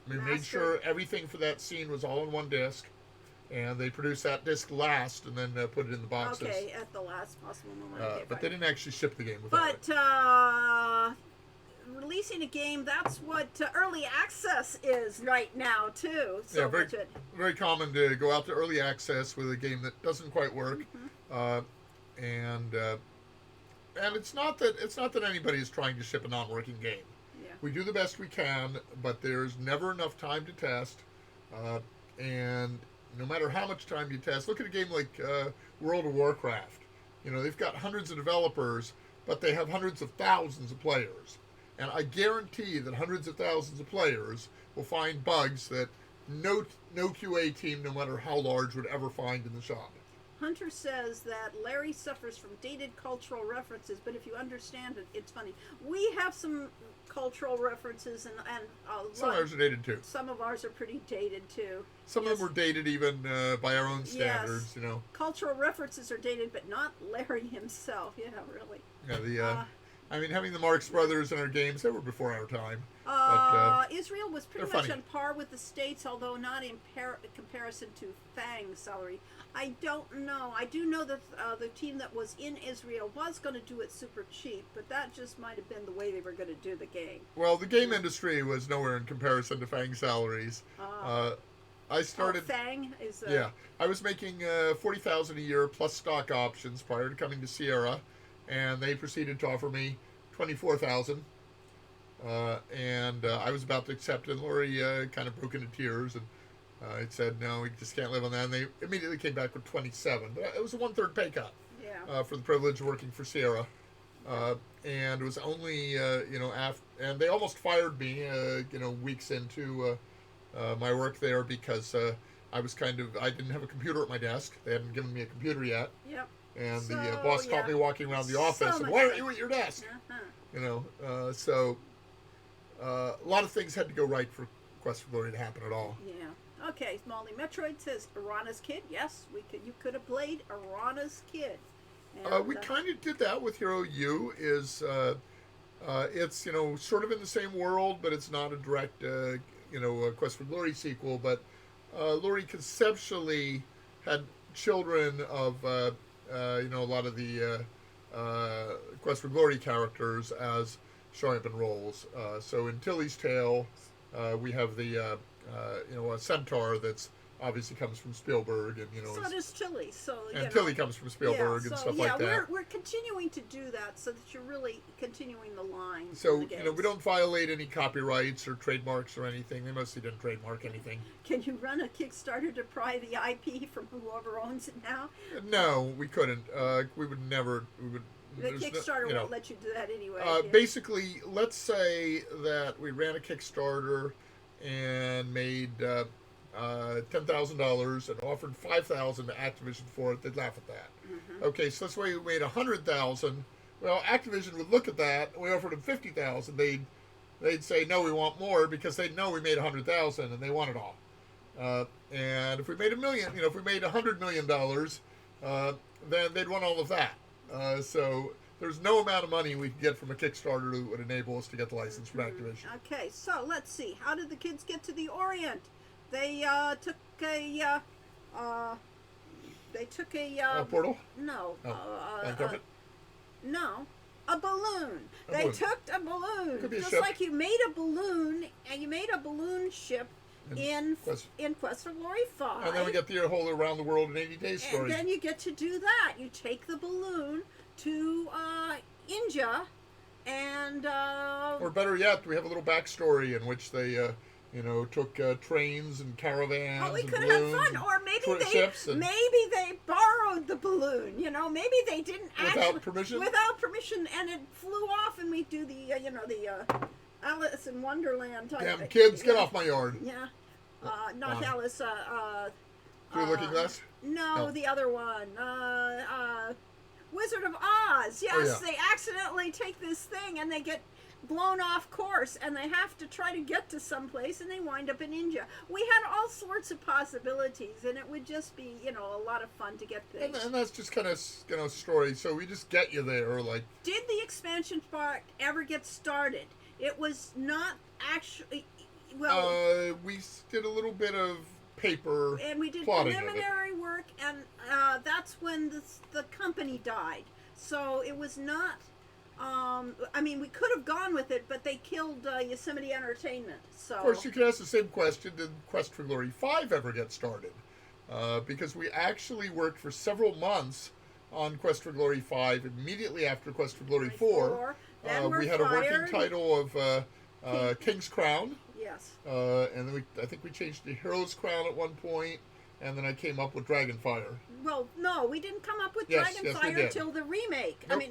made Master. sure everything for that scene was all in one disc, and they produced that disc last, and then put it in the boxes. Okay, at the last possible moment. Okay, But fine. they didn't actually ship the game without it. But releasing a game, that's what early access is right now too. So Yeah, very- much it. Very common to go out to early access with a game that doesn't quite work, and it's not that anybody is trying to ship a non-working game. Yeah. We do the best we can, but there's never enough time to test, and no matter how much time you test, look at a game like World of Warcraft. They've got hundreds of developers, but they have hundreds of thousands of players. And I guarantee that hundreds of thousands of players will find bugs that no QA team, no matter how large, would ever find in the shop. Hunter says that Larry suffers from dated cultural references, but if you understand it, it's funny. We have some cultural references, and Some of ours are dated too. some of ours are pretty dated too. Some of them were dated even by our own standards. Yes. Cultural references are dated, but not Larry himself. Yeah, really. Yeah, having the Marx Brothers in our games, they were before our time. Israel was pretty they're much funny. on par with the States, although not in comparison to Fang's salary. I don't know. I do know that the team that was in Israel was going to do it super cheap, but that just might have been the way they were going to do the game. Well, the game industry was nowhere in comparison to Fang's salaries. I started. Fang is. Yeah, I was making $40,000 a year plus stock options prior to coming to Sierra, and they proceeded to offer me $24,000. And I was about to accept, and Lori kind of broke into tears, and it said, "No, we just can't live on that." And they immediately came back with 27. But it was a 1/3 pay cut Yeah. for the privilege of working for Sierra, and it was only after, and they almost fired me, weeks into my work there, because I didn't have a computer at my desk. They hadn't given me a computer yet. Yep. And the So, boss yeah. caught me walking around the office, So and much why aren't fun. you at your desk? Uh-huh. So a lot of things had to go right for Quest for Glory to happen at all. Yeah. Okay. Molly Metroid says Arana's Kid. Yes, you could have played Arana's Kid. And, We kind of did that with Hero U. It's sort of in the ssome world, but it's not a direct a Quest for Glory sequel. But Lori conceptually had children of a lot of the Quest for Glory characters as showing up in roles. So in Tilly's Tale, we have the a centaur that's obviously comes from Spielberg, and so does Tilly. So and Tilly comes from Spielberg and stuff like that. We're continuing to do that so that you're really continuing the line. So in the games. we don't violate any copyrights or trademarks or anything. They mostly didn't trademark anything. Can you run a Kickstarter to pry the IP from whoever owns it now? No, we couldn't. We would never. We would. The there's no- Kickstarter won't let you do that anyway. Basically, let's say that we ran a Kickstarter and made $10,000 and offered $5,000 to Activision for it. They'd laugh at that. Mm-hmm. Okay, so let's say we made $100,000. Well, Activision would look at that. And we offered them $50,000. They'd say no, we want more, because they know we made $100,000 and they want it all. And if we made $1 million, if we made $100 million, then they'd want all of that. So there's no amount of money we could get from a Kickstarter that would enable us to get the license from Activision. Okay, so let's see. How did the kids get to the Orient? They took a. They took a. Portal? No. Land carpet? No. A balloon. A They balloon. took a balloon. Could be a Just ship. like you made a balloon, and you made a balloon ship in Quest for Glory 5. And then we get the whole around the world in 80 days And story. then you get to do that. You take the balloon to India, and Or better yet, we have a little backstory in which they took trains and caravans Oh, we and could have balloons fun, or and ships and maybe they borrowed the balloon. Maybe they didn't without permission. without permission, and it flew off, and we do the Alice in Wonderland type. Damn kids, get off my yard. Yeah, not Alice. Good Looking Glass. No, the other one. Wizard of Oz. Yes, Oh, yeah. they accidentally take this thing and they get blown off course and they have to try to get to someplace and they wind up in India. We had all sorts of possibilities and it would just be, a lot of fun to get things. And that's just kind of story. So we just get you there, like. Did the expansion part ever get started? It was not actually. Well, we did a little bit of paper and we did plotting preliminary work, and that's when the company died. So it was not. We could have gone with it, but they killed Yosemite Entertainment. So Of course, you could ask the same question: did Quest for Glory 5 ever get started? Because we actually worked for several months on Quest for Glory 5 immediately after Quest for Glory 4. Then We had a working title of King's Crown. Yes. And then I think we changed to Hero's Crown at one point, and then I came up with Dragonfire. Well, no, we didn't come up with Yes, we Dragonfire did. until the remake. Nope.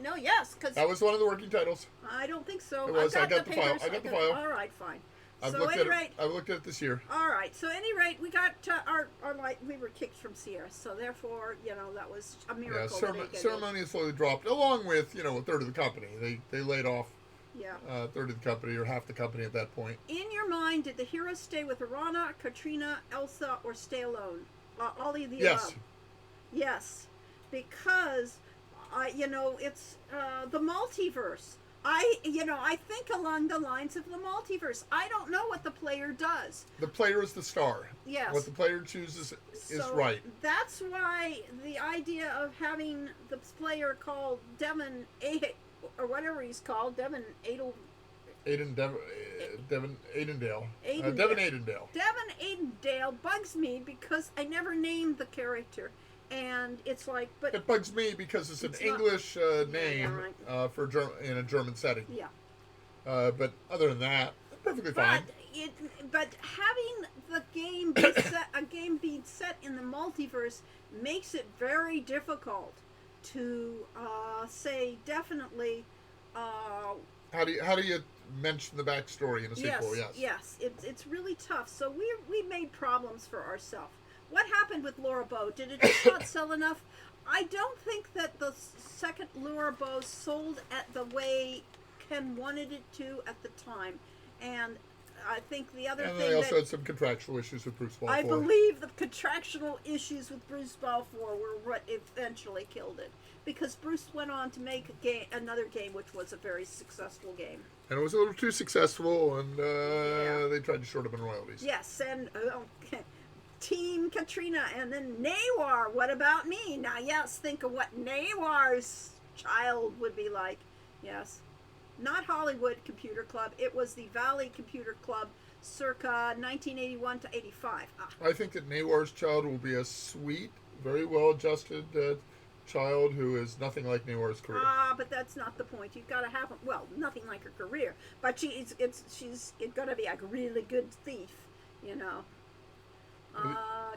Because That was one of the working titles. I don't think so. It was. I I got the file. papers. I got the file. All right, fine. I've So looked at at any rate, it. I've looked at it this year. all right. So at any rate, we got our light. We were kicked from Sierra, so therefore, that was a Yeah, miracle. that they get it. ceremoniously dropped, along with a third of the company. They laid off Yeah. a third of the company or half the company at that point. In your mind, did the heroes stay with Rana, Katrina, Elsa, or stay alone? All of the Yes. above. Yes, because it's the multiverse. I think along the lines of the multiverse. I don't know what the player does. The player is the star. Yes. What the player chooses is So right. That's why the idea of having the player called Devon or whatever he's called, Devon Adel. Devon Aidendale. Aidendale. Devon Aidendale. Devon Aidendale bugs me because I never named the character, and it's like, but It bugs me because it's an It's not- English name right. for in a German setting. yeah. But other than that, perfectly fine. But having the game a game being set in the multiverse makes it very difficult to say definitely. How do you mention the backstory in a sequel? Yes. It's really tough. So we made problems for ourselves. What happened with Laura Bow? Did it just not sell enough? I don't think that the second Laura Bow sold at the way Ken wanted it to at the time, and I think the other And thing they also that had some contractual issues with Bruce Balfour. I believe the contractual issues with Bruce Balfour were what eventually killed it, because Bruce went on to make another game, which was a very successful game. And it was a little too successful, and they tried to short him in royalties. Yes, and Team Katrina, and then Nawar. What about me? Now, yes, think of what Nawar's child would be like. Yes. Not Hollywood Computer Club. It was the Valley Computer Club circa 1981 to 85. I think that Nawar's child will be a sweet, very well-adjusted child who is nothing like Nawar's career. But that's not the point. You've got to have, nothing like her career. But she's going to be a really good thief,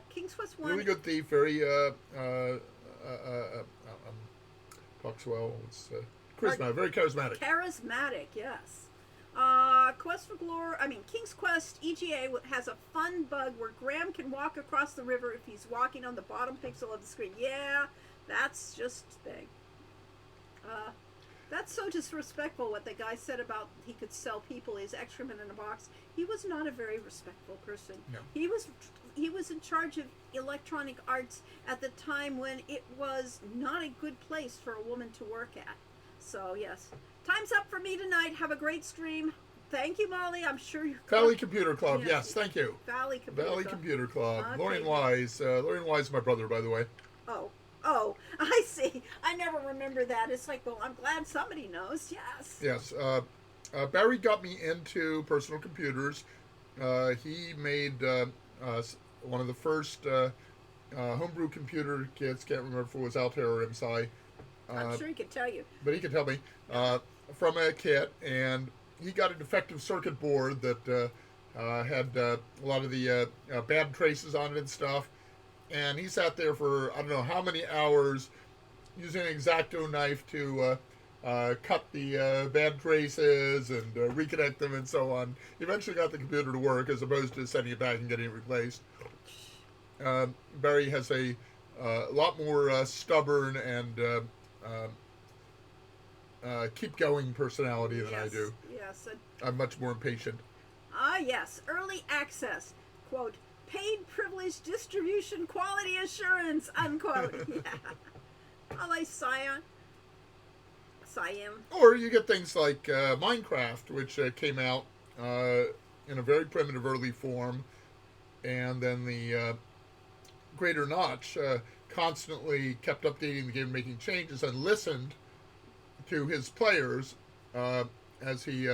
King's Quest 1. Really good thief, very, talks well, charismatic, very charismatic. Charismatic, yes. Quest for Glory, King's Quest EGA has a fun bug where Graham can walk across the river if he's walking on the bottom pixel of the screen. Yeah, that's just thing. That's so disrespectful what the guy said about he could sell people his excrement in a box. He was not a very respectful person. No. He was in charge of Electronic Arts at the time when it was not a good place for a woman to work at. So, yes. Time's up for me tonight. Have a great stream. Thank you, Molly. I'm sure you... Valley Computer Club, Yes. yes, thank you. Valley Computer Club. Computer Club. Okay. Lorian Wise. Lorian Wise is my brother, by the way. Oh, I see. I never remember that. It's like, well, I'm glad somebody knows. Yes. Yes. Barry got me into personal computers. He made one of the first homebrew computer kits. Can't remember if it was Altair or MSI. I'm sure he could tell you. But he could tell me from a kit, and he got a defective circuit board that had a lot of the bad traces on it and stuff. And he sat there for I don't know how many hours using an X-Acto knife to cut the bad traces and reconnect them and so on. Eventually got the computer to work as opposed to sending it back and getting it replaced. Barry has a lot more stubborn and keep going personality than I Yes, do. yes. I'm much more impatient. Yes. Early access. Quote, paid privilege distribution quality assurance, unquote. Yeah. I like Siam. Or you get things like Minecraft, which came out in a very primitive early form, and then the Greater Notch constantly kept updating the game, making changes, and listened to his players as he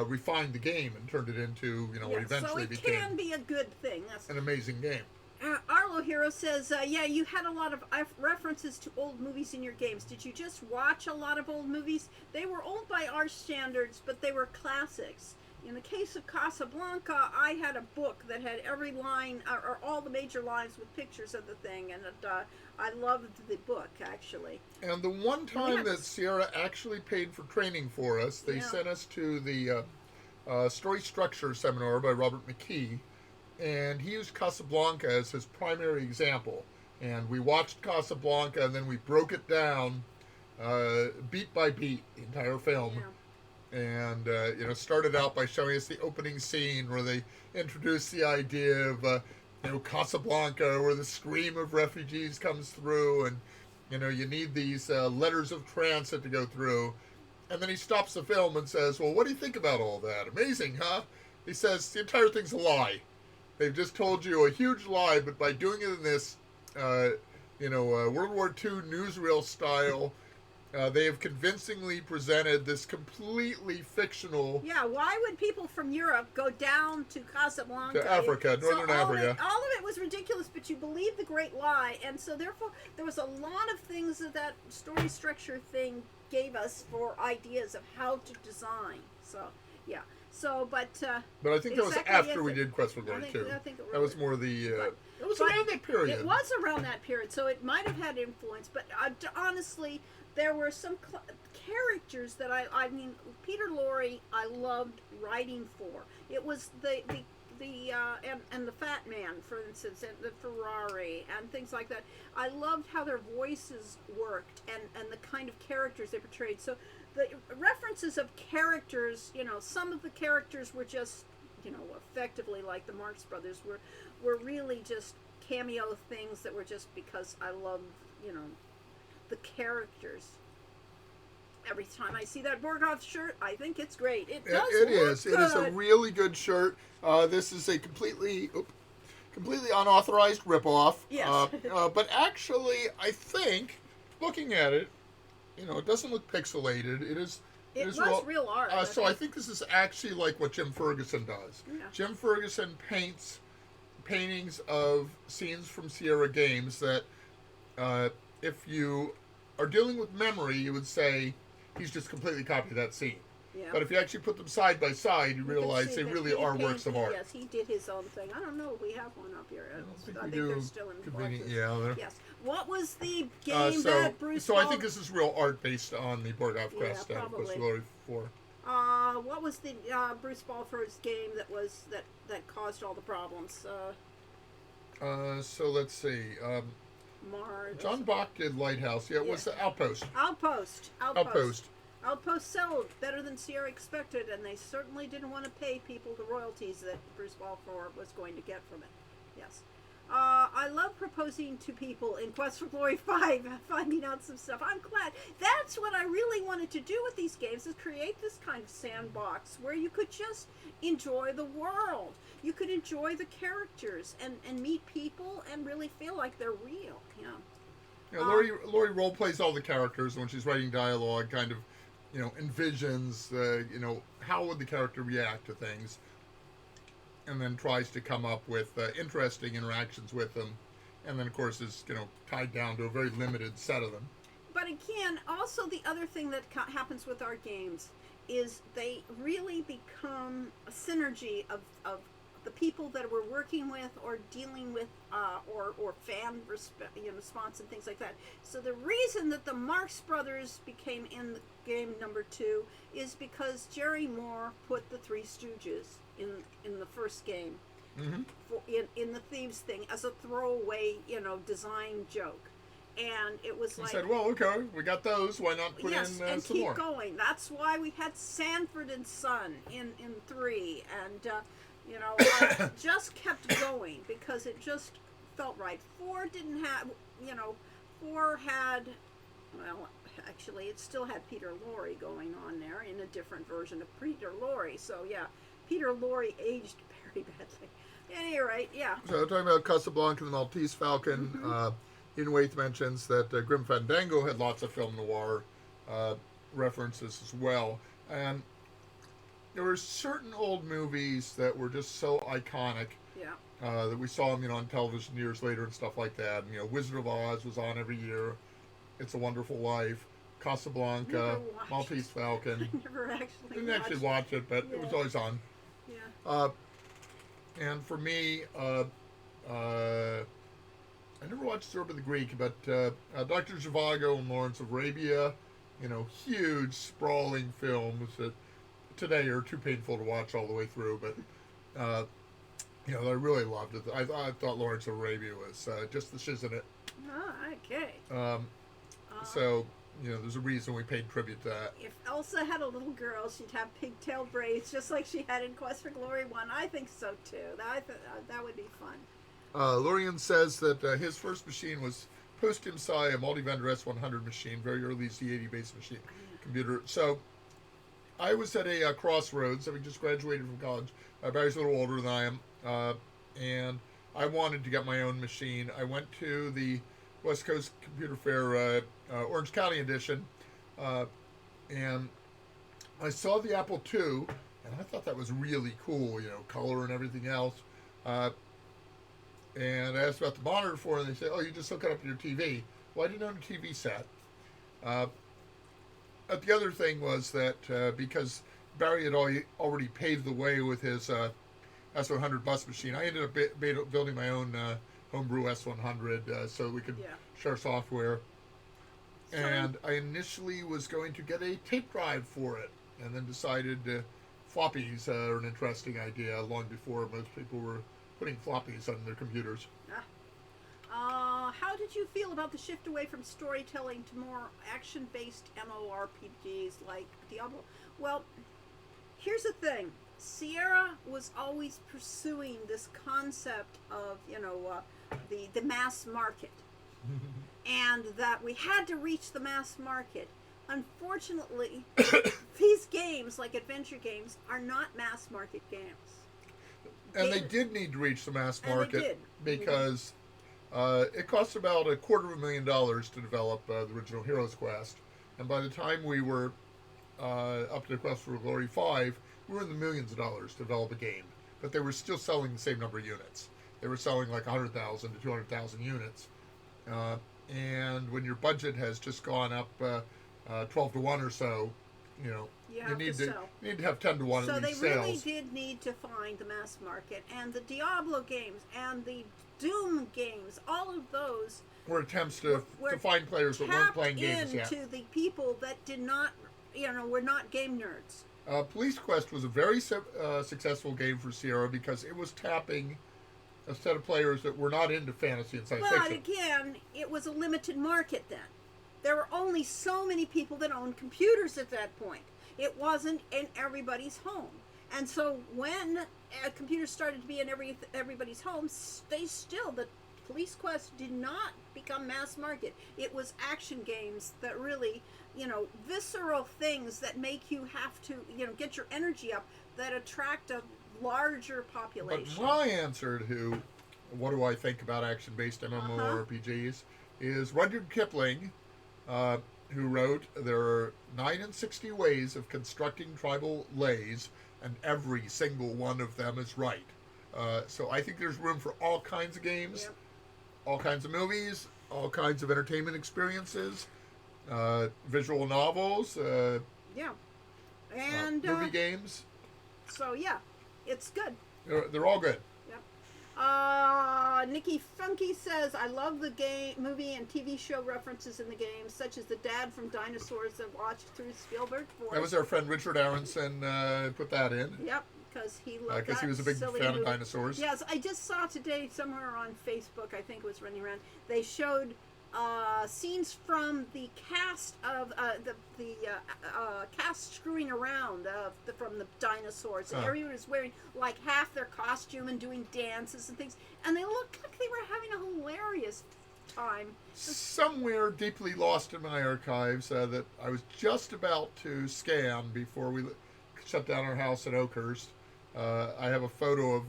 refined the game and turned it into what Yeah, so eventually it became can be a good thing. That's an amazing game. Arlo Hero says, yeah, you had a lot of references to old movies in your games. Did you just watch a lot of old movies? They were old by our standards, but they were classics. In the case of Casablanca, I had a book that had every line, or all the major lines with pictures of the thing, and I loved the book, actually. And the one time that Sierra actually paid for training for us, they sent us to the story structure seminar by Robert McKee, and he used Casablanca as his primary example. And we watched Casablanca, and then we broke it down beat by beat, the entire film. Yeah. And started out by showing us the opening scene where they introduced the idea of Casablanca, where the scream of refugees comes through, and you need these letters of transit to go through. And then he stops the film and says, "Well, what do you think about all that? Amazing, huh?" He says the entire thing's a lie. They've just told you a huge lie, but by doing it in this, World War II newsreel style. They have convincingly presented this completely fictional. Yeah, why would people from Europe go down to Casablanca? To Africa, northern Africa. All of it was ridiculous, but you believed the great lie, and so therefore there was a lot of things that story structure thing gave us for ideas of how to design. So, yeah. So, but I think that was after we did Quest for Glory too. I think it really that was more the. It was around that period. It was around that period, so it might have had influence. But honestly, there were some characters that I mean, Peter Lorre, I loved writing for. It was the and the Fat Man, for instance, and the Ferrari and things like that. I loved how their voices worked and the kind of characters they portrayed. So the references of characters, some of the characters were just, effectively like the Marx Brothers were really just cameo things that were just because I loved, the characters. Every time I see that Borgoff shirt, I think it's great. It does. It look is. good. It is a really good shirt. This is a completely unauthorized ripoff. Yes. But actually, I think looking at it, it doesn't look pixelated. It is. It was real art. So I think this is actually like what Jim Ferguson does. Yeah. Jim Ferguson paints paintings of scenes from Sierra games that, if you are dealing with memory, you would say he's just completely copied that scene. Yeah. But if you actually put them side by side, you realize they really are works of art. Yes, he did his own thing. I don't know if we have one up here. I think do. they're still in Convenient, boxes. yeah. Yes. What was the game that Bruce? So I think this is real art based on the Borgoff Quest Yeah, and Quest probably. Glory 4. What was the Bruce Balfour's game that caused all the problems? So let's see. Mars. John Bach did Lighthouse. Yeah, it was Outpost. Outpost. Outpost sold better than Sierra expected, and they certainly didn't want to pay people the royalties that Bruce Balfour was going to get from it. Yes. I love proposing to people in Quest for Glory 5, finding out some stuff. I'm glad. That's what I really wanted to do with these games, is create this kind of sandbox where you could just enjoy the world. You could enjoy the characters and meet people and really feel like they're real. Yeah. Yeah, Lori role plays all the characters when she's writing dialogue, kind of, envisions, how would the character react to things, and then tries to come up with interesting interactions with them, and then of course is tied down to a very limited set of them. But again, also the other thing that happens with our games is they really become a synergy of the people that we're working with or dealing with, or fan response and things like that. So the reason that the Marx Brothers became in the game number 2 is because Jerry Moore put the Three Stooges in the first game, Mm-hmm. in the thieves thing as a throwaway, design joke. And it was He like, said, "Well, okay, we got those. Why not put yes, in and some keep more?" going. That's why we had Sanford and Son in 3, and just kept going because it just felt right. 4 didn't have, 4 had, well, actually, it still had Peter Lorre going on there in a different version of Peter Lorre. So yeah, Peter Lorre aged very badly. At any rate, yeah. So talking about Casablanca and the Maltese Falcon, Ian Waite mentions that Grim Fandango had lots of film noir references as well, and there were certain old movies that were just so iconic Yeah. that we saw them, on television years later and stuff like that. And, Wizard of Oz was on every year. It's a Wonderful Life, Casablanca, Never watched. Maltese Falcon. I never actually Didn't actually watch it, but it was Yeah. always on. Yeah. And for me, I never watched Zorba the Greek, but Dr. Zhivago and Lawrence of Arabia, huge, sprawling films that today are too painful to watch all the way through, but, I really loved it. I thought Lawrence of Arabia was just the shiz in it. Ah, okay. So, there's a reason we paid tribute to that. If Elsa had a little girl, she'd have pigtail braids just like she had in Quest for Glory 1. I think so too. That would be fun. Lorian says that his first machine was Post-Im Psi, a multi-vendor S100 machine, very early Z80 based machine computer. So I was at a crossroads, having just graduated from college. Barry's a little older than I am, and I wanted to get my own machine. I went to the West Coast Computer Fair Orange County edition, and I saw the Apple II, and I thought that was really cool, color and everything else. And I asked about the monitor for it, and they said, "Oh, you just hook it up to your TV." Well, I didn't own a TV set. But the other thing was that because Barry had already paved the way with his S100 bus machine, I ended up building my own homebrew S100 so we could share software. And I initially was going to get a tape drive for it, and then decided floppies are an interesting idea long before most people were putting floppies on their computers. How did you feel about the shift away from storytelling to more action-based MMORPGs like Diablo? Well, here's the thing. Sierra was always pursuing this concept of, the mass market. And that we had to reach the mass market. Unfortunately, these games, like adventure games, are not mass market games. And they did need to reach the mass market because it cost about $250,000 to develop the original Heroes Quest. And by the time we were up to Quest for Glory 5, we were in the millions of dollars to develop a game. But they were still selling the same number of units. They were selling like 100,000 to 200,000 units. And when your budget has just gone up 12 to 1 or so, you need to have 10 to 1 so at least they really sales. did need to find the mass market, and the Diablo games and the Doom games, all of those were attempts to find players that weren't playing games yet. into the people that did not, were not game nerds. Police Quest was a very successful game for Sierra because it was tapping a set of players that were not into fantasy and science But fiction. again, it was a limited market then. There were only so many people that owned computers at that point. It wasn't in everybody's home. And so when computers started to be in everybody's homes, the Police Quest did not become mass market. It was action games that really, visceral things that make you have to, get your energy up, that attract a larger population. But my answer to what do I think about action-based MMORPGs is Rudyard Kipling, who wrote, "There are 69 ways of constructing tribal lays, and every single one of them is right." So I think there's room for all kinds of games, all kinds of movies, all kinds of entertainment experiences, visual novels. And movie games. so yeah, it's good. They're all good. Nikki Funky says, I love the game, movie, and TV show references in the game, such as the dad from Dinosaurs that watched through Spielberg voice. That was our friend Richard Aronson put that in. Yep, because he loved that. Because he was a big silly fan movie. of dinosaurs. Yes, I just saw today somewhere on Facebook, I think it was running around, they showed scenes from the cast of the cast screwing around from the dinosaurs. And everyone was wearing like half their costume and doing dances and things, and they looked like they were having a hilarious time. Somewhere deeply lost in my archives that I was just about to scan before we shut down our house at Oakhurst. I have a photo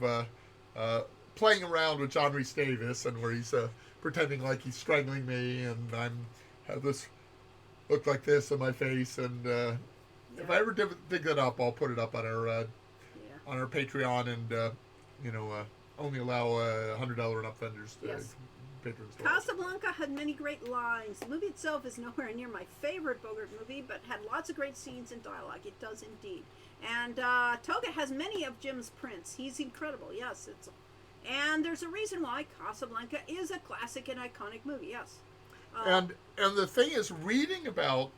of playing around with John Rhys Davis, and where he's pretending like he's strangling me, and have this look like this on my face. And if I ever dig that up, I'll put it up on our Patreon, and only allow $100 and up vendors to patrons. Casablanca had many great lines. The movie itself is nowhere near my favorite Bogart movie, but had lots of great scenes and dialogue. It does indeed. And Toga has many of Jim's prints. He's incredible. Yes, and there's a reason why Casablanca is a classic and iconic movie. Yes. And the thing is, reading about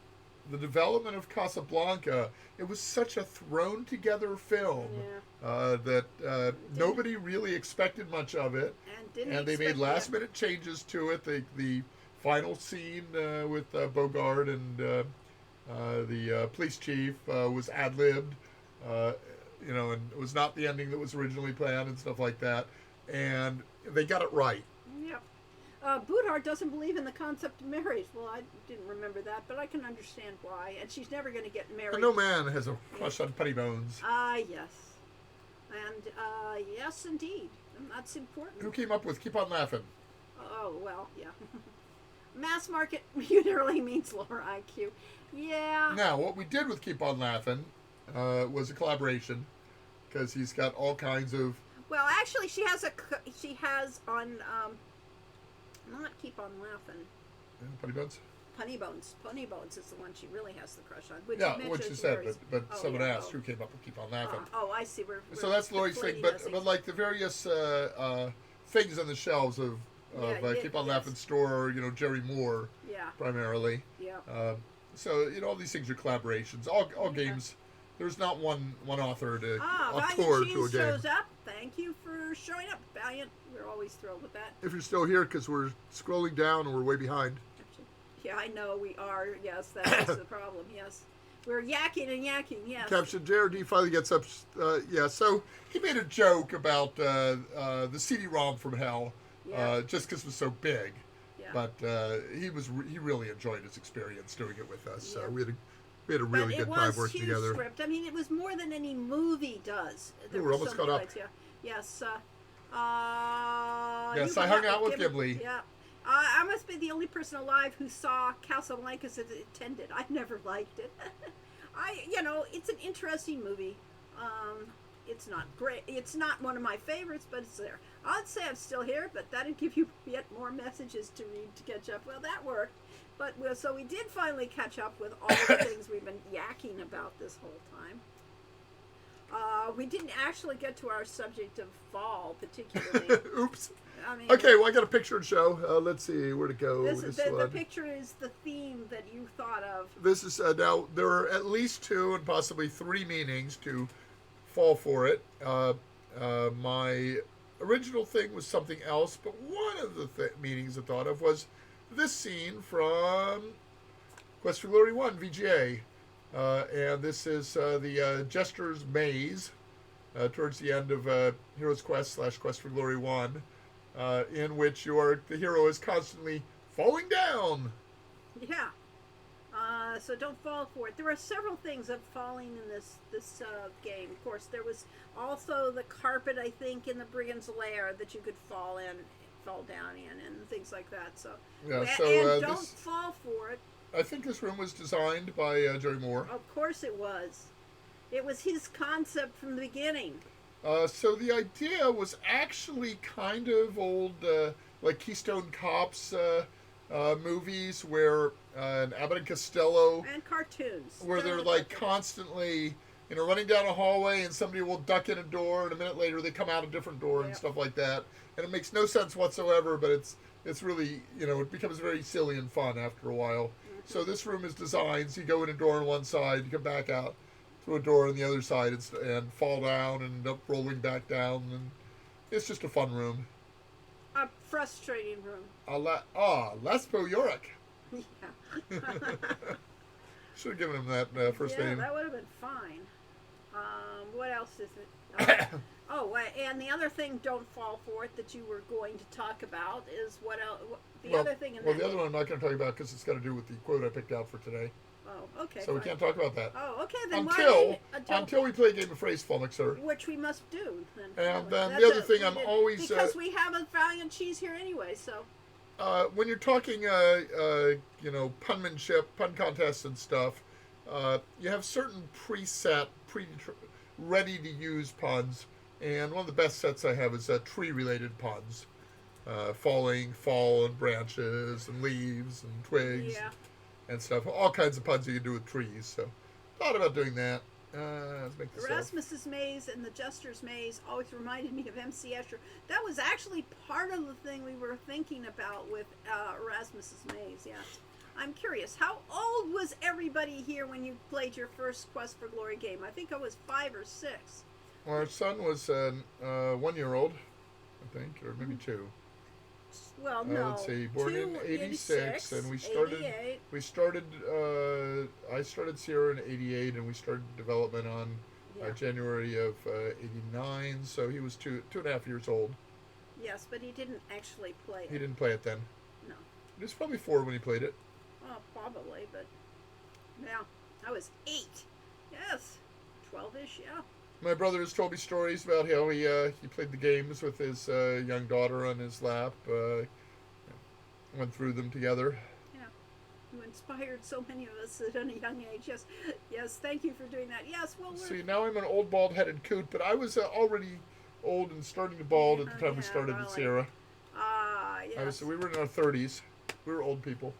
the development of Casablanca, it was such a thrown together film that nobody really expected much of it. And they made last minute changes to it. The final scene with Bogart and the police chief was ad-libbed, and it was not the ending that was originally planned and stuff like that. And they got it right. Yep. Boodhart doesn't believe in the concept of marriage. Well, I didn't remember that, but I can understand why. And she's never going to get married. And no man has a crush on Puttybones. Yes. And yes, indeed. And that's important. Who came up with Keep On Laughing? Oh, well, yeah. Mass market usually means lower IQ. Yeah. Now, what we did with Keep On Laughing was a collaboration, because he's got all kinds of... Well, actually, she has on, not Keep On Laughing. Puttybones? Puttybones is the one she really has the crush on. Which what you said, but someone asked who came up with Keep On Laughing. I see. So that's Lori's thing, but like the various things on the shelves of Keep On Laughing store, Jerry Moore, primarily. Yeah. So all these things are collaborations. All games. There's not one author to Valiant author Cheese to a game. shows up. Thank you for showing up, Valiant. We're always thrilled with that. If you're still here, because we're scrolling down and we're way behind. Yeah, I know we are. Yes, that's the problem. Yes, we're yakking and yakking. Yes. Caption JRD finally gets up. So he made a joke about the CD-ROM from Hell, just because it was so big. Yeah. But he really enjoyed his experience doing it with us. So we had a really good time working together. Script. I mean, it was more than any movie does. We're almost caught up. Yes. Yes, I hung out with Ghibli. Yeah. I must be the only person alive who saw Casablanca as it intended. I never liked it. It's an interesting movie. It's not great. It's not one of my favorites, but it's there. I'd say I'm still here, but that'd give you yet more messages to read to catch up. Well, that worked. But so we did finally catch up with all the things we've been yakking about this whole time. We didn't actually get to our subject of fall, particularly. Oops. I mean, okay, well, I got a picture to show. Let's see where to go. The picture is the theme that you thought of. This is now there are at least 2 and possibly 3 meanings to fall for it. My original thing was something else, but one of the meanings I thought of was this scene from Quest for Glory 1 VGA. And this is the Jester's Maze towards the end of Hero's Quest / Quest for Glory 1, in which the hero is constantly falling down. Yeah. So don't fall for it. There are several things of falling in this game. Of course, there was also the carpet, I think, in the Brigand's Lair that you could fall down in, and things like that. So don't fall for it. I think this room was designed by Jerry Moore. Of course it was. It was his concept from the beginning. So the idea was actually kind of old, like Keystone Cops movies where an Abbott and Costello, And cartoons. where they're like constantly, running down a hallway and somebody will duck in a door, and a minute later they come out a different door and Yep. stuff like that. And it makes no sense whatsoever, but it's really, it becomes very silly and fun after a while. So this room is designed so you go in a door on one side, you come back out through a door on the other side, and fall down and end up rolling back down, and it's just a fun room. A frustrating room. Lespo Yorick. Yeah. Should have given him that first Yeah, name. that would have been fine. What else is it? And the other thing, don't fall for it, that you were going to talk about is what else? The other thing in Well, that. the other one I'm not going to talk about because it's got to do with the quote I picked out for today. Oh, okay. So we fine. can't talk about that. Oh, okay. Then Until we play a game of phrase flummoxer. which we must do. Then. And then That's the other it. thing We I'm did- always because we have a Valiant cheese here anyway. So when you're talking punmanship, pun contests and stuff, you have certain preset, ready to use puns, and one of the best sets I have is tree related puns. Fallen branches and leaves and twigs yeah. and stuff. All kinds of puns you can do with trees. So thought about doing that. Let's make this up. Erasmus's Maze and the Jester's Maze always reminded me of MC Escher. That was actually part of the thing we were thinking about with Erasmus's Maze, yes. I'm curious, how old was everybody here when you played your first Quest for Glory game? I think I was 5 or 6. Our son was 1 year old, I think, or maybe 2. Well, no. Let's see, born in 86, and we started. 88. We started. I started Sierra in '88, and we started development on Yeah. January of '89. So he was 2.5 years old. Yes, but he didn't actually play it. He didn't play it then. No. He was probably 4 when he played it. Well, probably, but yeah, I was 8. Yes, 12ish. Yeah. My brother has told me stories about how he played the games with his young daughter on his lap. Went through them together. You inspired so many of us at a young age. Yes, yes. Thank you for doing that. Yes. Well, See, now I'm an old bald-headed coot, but I was already old and starting to bald at the time we Yeah, started at really. Sierra. Yes. We were in our 30s. We were old people.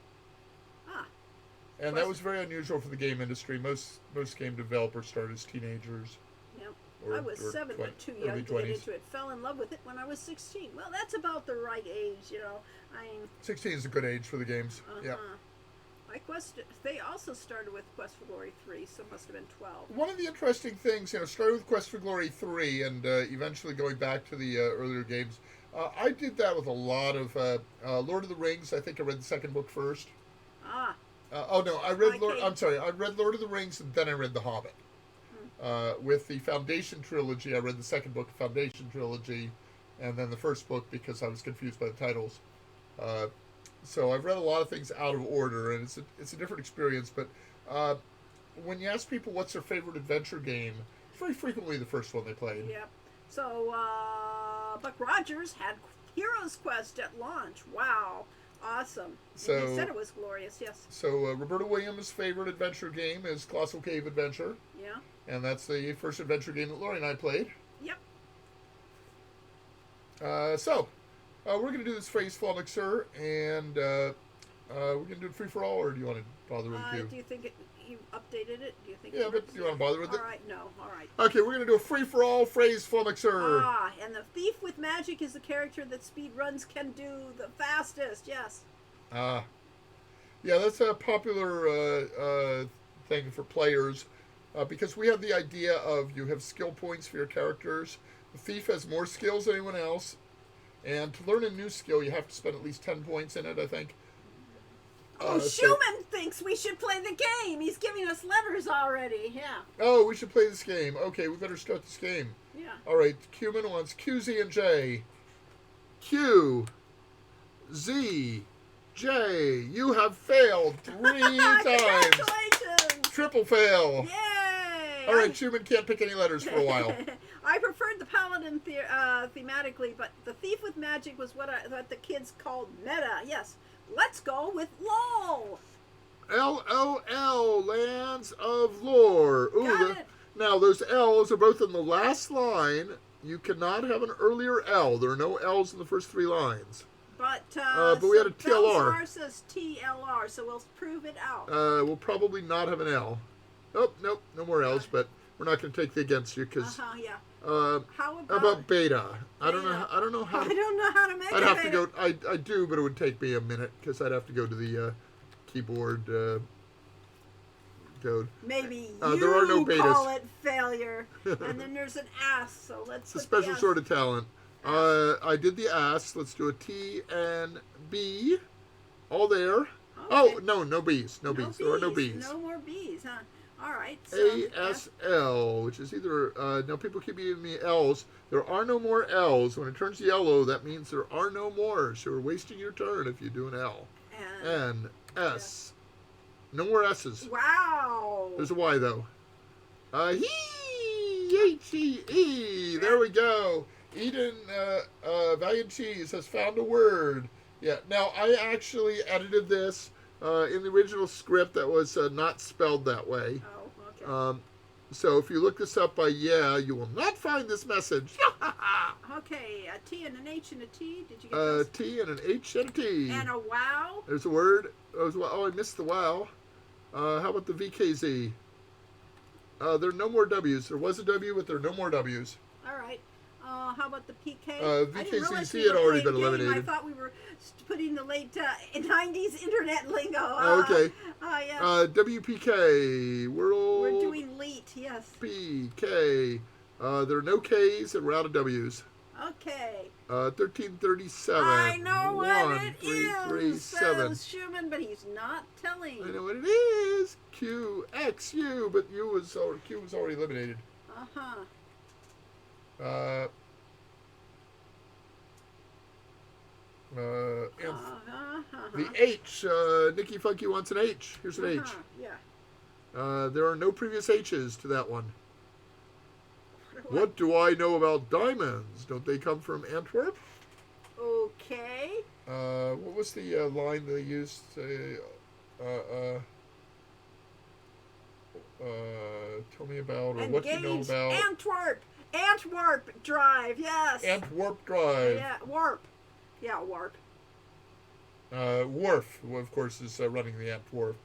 And that was very unusual for the game industry. Most game developers start as teenagers. Yep. Or- I was or 7, but too early young to 20s. get into it. Fell in love with it when I was 16. Well, that's about the right age, I mean, 16 is a good age for the games. Yeah. My they also started with Quest for Glory 3, so it must have been 12. One of the interesting things, started with Quest for Glory 3 and eventually going back to the earlier games. I did that with a lot of Lord of the Rings. I think I read the second book first. I read I read Lord of the Rings and then I read The Hobbit. With the Foundation trilogy, I read the second book, Foundation trilogy, and then the first book because I was confused by the titles. So I've read a lot of things out of order, and it's a different experience. But when you ask people what's their favorite adventure game, it's very frequently the first one they played. Yep. So, Buck Rogers had Heroes Quest at launch. Wow. Awesome. So- And he said it was glorious, yes. So Roberta Williams' favorite adventure game is Colossal Cave Adventure, Yeah. and that's the first adventure game that Lori and I played. Yep. We're going to do this phrase flummoxer, and we're going to do it free for all, or do you want to bother with it? Do you think you updated it? Do you think? Yeah, it but works? do you want to bother with it? All right. No. All right. Okay, we're going to do a free for all phrase flummoxer. And the thief with magic is the character that speed runs can do the fastest. Yes. Yeah, that's a popular thing for players because we have the idea of you have skill points for your characters. The thief has more skills than anyone else, and to learn a new skill, you have to spend at least 10 points in it, I think. Schumann thinks we should play the game. He's giving us letters already. Yeah. Oh, we should play this game. Okay, we better start this game. Yeah. All right, Cuman wants Q, Z, and J. Q, Z, J. You have failed 3 times. Congratulations! Triple fail. Yay! All right, Schumann can't pick any letters for a while. I preferred the paladin thematically, but the thief with magic was what the kids called meta. Yes, let's go with LOL. LOL, Lands of Lore. Got it. Now, those L's are both in the last line. You cannot have an earlier L. There are no L's in the first 3 lines. But we had a TLR. Belsar says TLR, so we'll prove it out. We'll probably not have an L. Oh, nope, no more L's, but we're not going to take the against you because. Yeah. How How about beta? I don't know. Beta? I don't know how. I don't know how to make I'd it. have to go. I do, but it would take me a minute because I'd have to go to the keyboard code. Maybe there are no betas. call it failure, and then there's an ass. So let's. It's a special sort of talent. I did the ass. Let's do a T and B. All there. Okay. Oh no B's. No B's. There are no B's. No more B's, huh? All right. So, ASL, which is either now people keep giving me L's. There are no more L's. When it turns yellow, that means there are no more. So you're wasting your turn if you do an L. N S. No more S's. Wow. There's a Y though. H-E-E. There we go. Eden Valiant Cheese has found a word. Yeah. Now I actually edited this in the original script that was not spelled that way. Oh, okay. So if you look this up by you will not find this message. Okay, a T and an H and a T. Did you get those? T and an H and a T. And a wow. There's a word. Oh, I missed the wow. How about the VKZ? There are no more W's. There was a W, but there are no more W's. All right. How about the PK? VKCC had already been eliminated. I thought we were putting the late 90s internet lingo. Okay. Yes. WPK. We're doing leet, yes. PK. There are no K's and we're out of W's. Okay. 1337. I know what it is, 1337. says Schumann, but he's not telling. I know what it is. QXU, but Q was already eliminated. Uh-huh. The H. Nikki Funky wants an H. Here's an H. Yeah. There are no previous H's to that one. What do I know about diamonds? Don't they come from Antwerp? Okay. What was the line they used? Tell me about or what you know about Antwerp Drive. Yes. Antwerp Drive. Yeah, warp. Yeah, warp. Wharf, of course, is running the Antwerp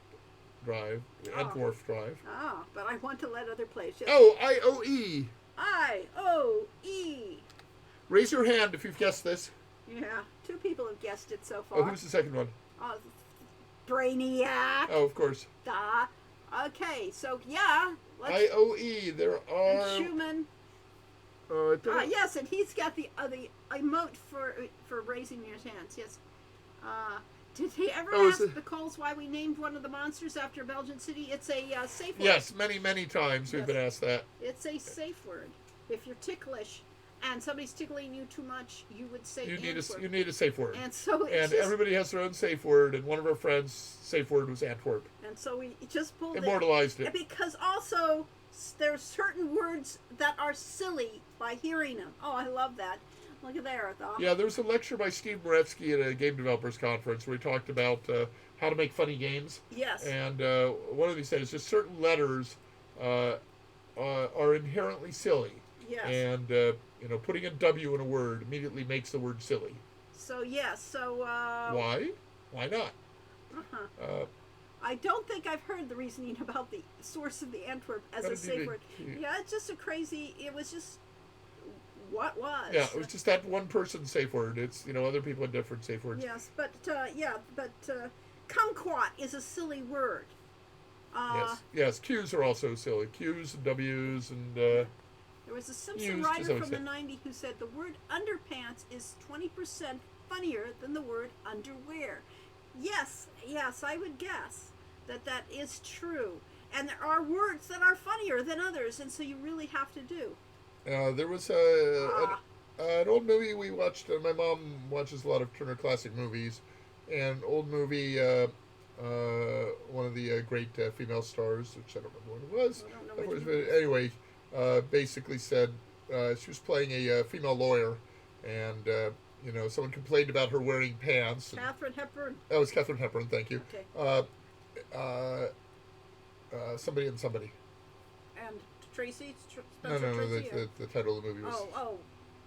Drive. Antwerp Drive. Oh, but I want to let other players. Yes. Oh, IOE. IOE. Raise your hand if you've guessed this. Yeah, 2 people have guessed it so far. Oh, who's the second one? Brainiac. Oh, of course. Duh. Okay, so yeah. IOE. There are. And Schumann. Yes, and he's got the emote for raising your hands. Yes. Did he ever ask the Coles why we named one of the monsters after Belgian city? It's a safe word. Yes, many times we've been asked that. It's a safe word. If you're ticklish and somebody's tickling you too much, you would say you need a safe word. And so everybody has their own safe word, and one of our friends' safe word was Antwerp. And so we just pulled immortalized it. Because also there's certain words that are silly by hearing them. Oh, I love that. Look at there. Yeah, there was a lecture by Steve Moretsky at a game developers conference where he talked about how to make funny games. Yes. And one of these said is just certain letters are inherently silly. Yes. And putting a W in a word immediately makes the word silly. So yes. So why? Why not? I don't think I've heard the reasoning about the source of the Antwerp as a safe word. Yeah, it's just it was just what was. Yeah, it was just that one person's safe word. It's, other people have different safe words. Yes, but kumquat is a silly word. Yes, Q's are also silly. Q's and W's and... there was a Simpson writer from the 90s who said the word underpants is 20% funnier than the word underwear. Yes, I would guess that is true. And there are words that are funnier than others, and so you really have to do. There was an old movie we watched. My mom watches a lot of Turner Classic movies. An old movie, one of the great female stars, which I don't remember what it was. I don't know Anyway, basically said she was playing a female lawyer, and someone complained about her wearing pants. Katharine Hepburn. That was Katharine Hepburn. Thank you. Okay. Somebody and somebody. And Tracy. No. The title of the movie was.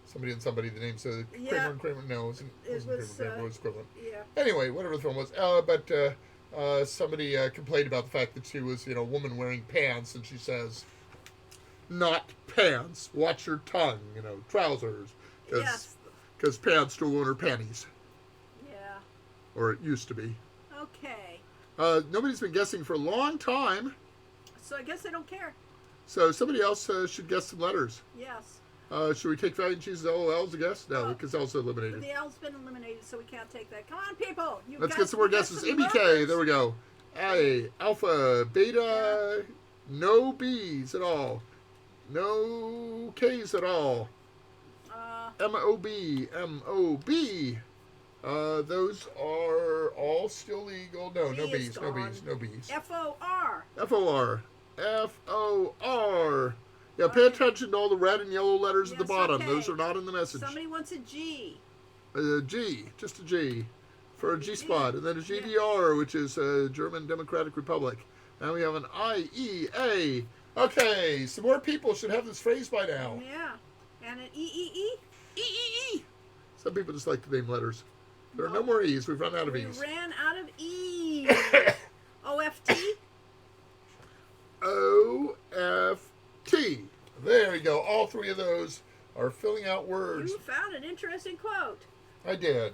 somebody and somebody. The name's Kramer Yeah. and Kramer. No, it wasn't was, Kramer. Kramer was equivalent. Yeah. Anyway, whatever the film was. But somebody complained about the fact that she was, a woman wearing pants, and she says, "Not pants. Watch your tongue. Trousers." Yes. Because pants don't own her panties, Yeah. or it used to be. Okay. Nobody's been guessing for a long time, So I guess they don't care. so somebody else should guess some letters. Yes. Should we take Valiant Cheese's L's a guess? No, Oh. because L's eliminated. The L's been eliminated, so we can't take that. Come on, people. Let's get some more guesses. ABK, there we go. A, Alpha, Beta, no B's at all. No K's at all. MOB, MOB. Those are all still legal. No, B no is B's, no gone. B's, no B's. FOR. FOR. FOR. Yeah, pay Okay. attention to all the red and yellow letters at the Yes, bottom. okay. Those are not in the message. Somebody wants a G. G, just a G, for a G. G-spot. And then a GDR, which is German Democratic Republic. And we have an IEA. Okay, some more people should have this phrase by now. Yeah. And an EEE. EEE. Some people just like to name letters. There are no No. more E's. We've run out of We E's. ran out of E. OFT. OFT. There you go. All three of those are filling out words. You found an interesting quote. I did.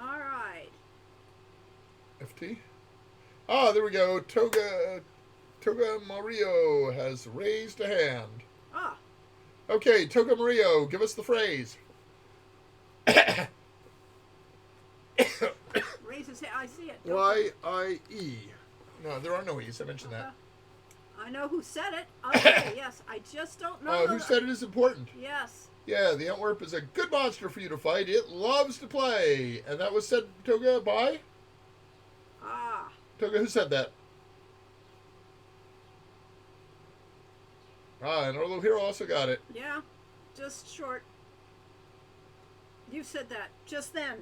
All right. FT. Ah, there we go. Toga Mario has raised a hand. Ah. Okay, Toga Mario, give us the phrase. Raise his hand. I see it. YIE. No, there are no E's. I mentioned that. I know who said it. Okay, yes. I just don't know. Who said it is important? Yes. Yeah, the Antwerp is a good monster for you to fight. It loves to play. And that was said, Toga, by? Ah. Toga, who said that? Ah, and our little hero also got it. Yeah. Just short. You said that just then.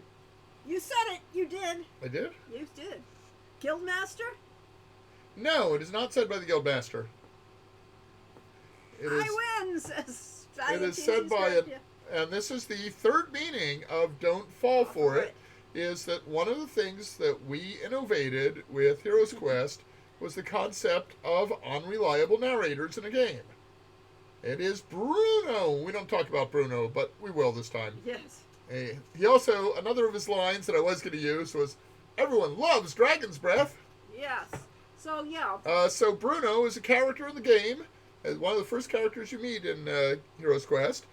You said it. You did. I did? You did. Guildmaster? No, it is not said by the Guildmaster. It is, I win, says it is said by it, and this is the third meaning of "don't fall for it," is that one of the things that we innovated with Heroes Quest was the concept of unreliable narrators in a game. It is Bruno. We don't talk about Bruno, but we will this time. Yes. He also, another of his lines that I was going to use was, "Everyone loves Dragon's Breath." Yes. So, yeah. So Bruno is a character in the game, one of the first characters you meet in Heroes Quest,